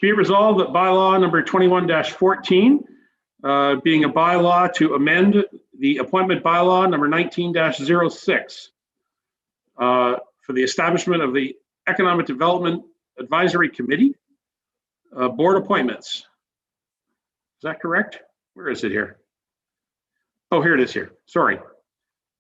Be it resolved that bylaw number 21-14, being a bylaw to amend the appointment bylaw number 19-06 for the establishment of the Economic Development Advisory Committee, board appointments. Is that correct? Where is it here? Oh, here it is here. Sorry.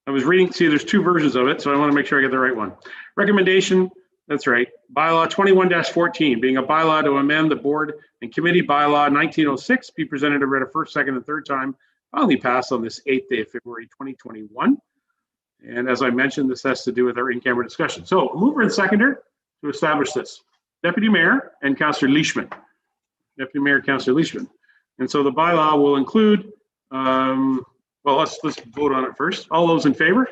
I was reading, see, there's two versions of it, so I want to make sure I get the right one. Recommendation, that's right. Bylaw 21-14, being a bylaw to amend the board and committee bylaw 1906, be presented and read a first, second, and third time, finally passed on this 8th day of February 2021. And as I mentioned, this has to do with our in-camera discussion. So mover and seconder to establish this. Deputy Mayor and Councillor Leishman. Deputy Mayor, Councillor Leishman. And so the bylaw will include, well, let's vote on it first. All those in favor?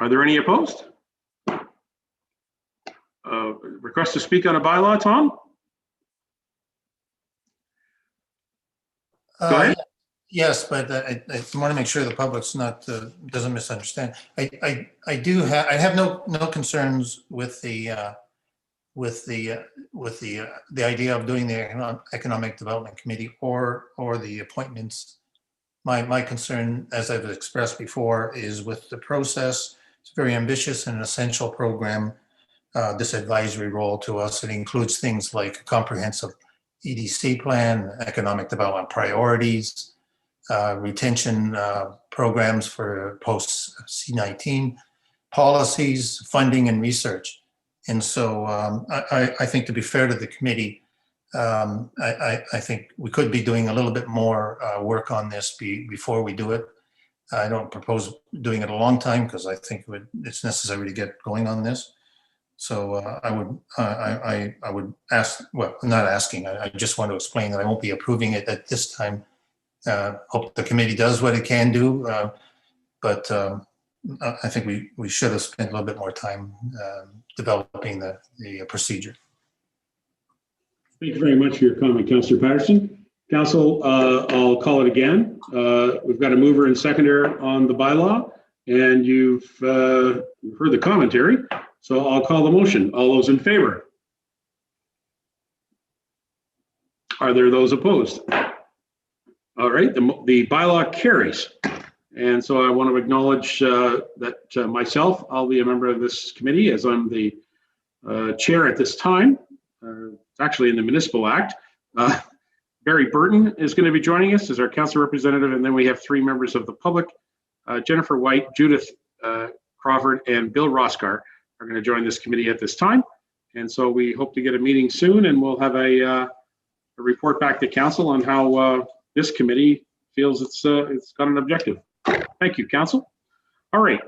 Are there any opposed? Request to speak on a bylaw, Tom? Go ahead. Yes, but I want to make sure the public's not doesn't misunderstand. I have no concerns with the idea of doing the Economic Development Committee or the appointments. My concern, as I've expressed before, is with the process. It's a very ambitious and essential program. This advisory role to us, it includes things like a comprehensive EDC plan, economic development priorities, retention programs for post C-19, policies, funding, and research. And so I think, to be fair to the committee, I think we could be doing a little bit more work on this before we do it. I don't propose doing it a long time because I think it's necessary to get going on this. So I would ask, well, not asking, I just want to explain that I won't be approving it at this time. Hope the committee does what it can do, but I think we should have spent a little bit more time developing the procedure. Thank you very much for your comment, Councillor Patterson. Council, I'll call it again. We've got a mover and seconder on the bylaw, and you've heard the commentary. So I'll call the motion. All those in favor? Are there those opposed? All right, the bylaw carries. And so I want to acknowledge that myself, I'll be a member of this committee as I'm the chair at this time. It's actually in the Municipal Act. Barry Burton is going to be joining us as our council representative, and then we have three members of the public, Jennifer White, Judith Crawford, and Bill Roskar are going to join this committee at this time. And so we hope to get a meeting soon, and we'll have a report back to council on how this committee feels it's got an objective. Thank you, council. All right,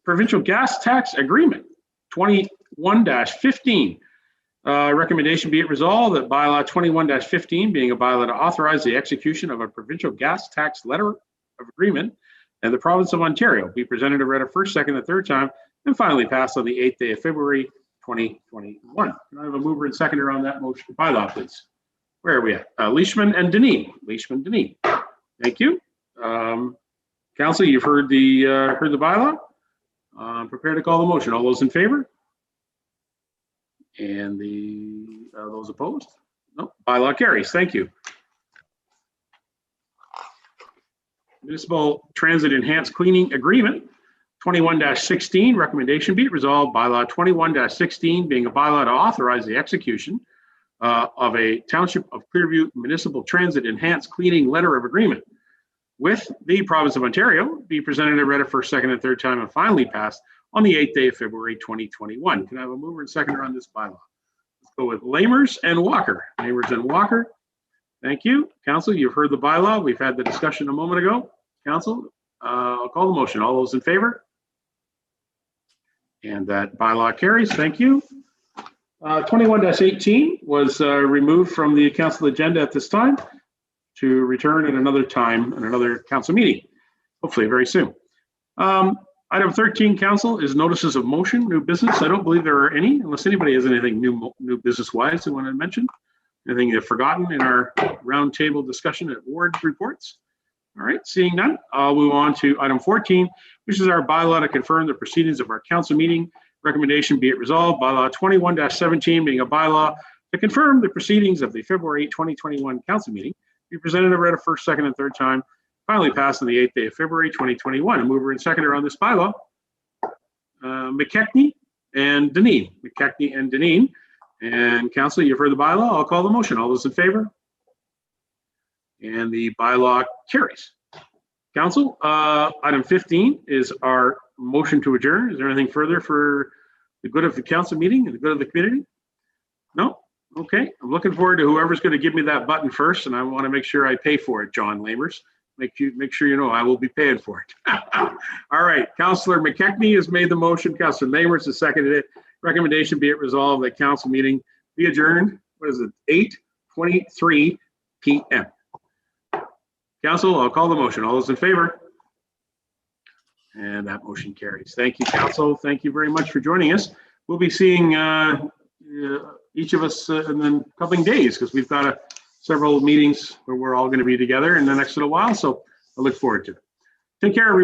provincial gas tax agreement 21-15. Recommendation be it resolved that bylaw 21-15, being a bylaw to authorize the execution of a provincial gas tax letter of agreement and the province of Ontario, be presented and read a first, second, and third time, and finally passed on the 8th day of February 2021. Can I have a mover and seconder on that motion bylaw, please? Where are we at? Leishman and Deneen. Leishman, Deneen. Thank you. Council, you've heard the bylaw. Prepare to call the motion. All those in favor? And those opposed? No. Bylaw carries. Thank you. Municipal Transit Enhanced Cleaning Agreement 21-16. Recommendation be it resolved bylaw 21-16, being a bylaw to authorize the execution of a Township of Clearview Municipal Transit Enhanced Cleaning Letter of Agreement with the province of Ontario, be presented and read a first, second, and third time, and finally passed on the 8th day of February 2021. Can I have a mover and seconder on this bylaw? Let's go with Lamers and Walker. Lamers and Walker. Thank you. Council, you've heard the bylaw. We've had the discussion a moment ago. Council, I'll call the motion. All those in favor? And that bylaw carries. Thank you. 21-18 was removed from the council agenda at this time to return at another time in another council meeting, hopefully very soon. Item 13, council, is notices of motion, new business. I don't believe there are any, unless anybody has anything new business-wise they want to mention. Anything they've forgotten in our roundtable discussion at ward reports? All right, seeing none, I'll move on to item 14, which is our bylaw to confirm the proceedings of our council meeting. Recommendation be it resolved, bylaw 21-17, being a bylaw to confirm the proceedings of the February 2021 council meeting, be presented and read a first, second, and third time, finally passed on the 8th day of February 2021. A mover and seconder on this bylaw, McKechnie and Deneen. McKechnie and Deneen. And council, you've heard the bylaw. I'll call the motion. All those in favor? and the bylaw carries. Council, item 15 is our motion to adjourn. Is there anything further for the good of the council meeting and the good of the community? No? Okay. I'm looking forward to whoever's going to give me that button first, and I want to make sure I pay for it, John Lamers. Make sure you know I will be paying for it. All right. Councillor McKechnie has made the motion. Councillor Lamers has seconded it. Recommendation be it resolved that council meeting be adjourned. What is it? 8:23 p.m. Council, I'll call the motion. All those in favor? And that motion carries. Thank you, council. Thank you very much for joining us. We'll be seeing each of us in the coming days because we've got several meetings where we're all going to be together in the next little while. So I look forward to it. Take care, everybody.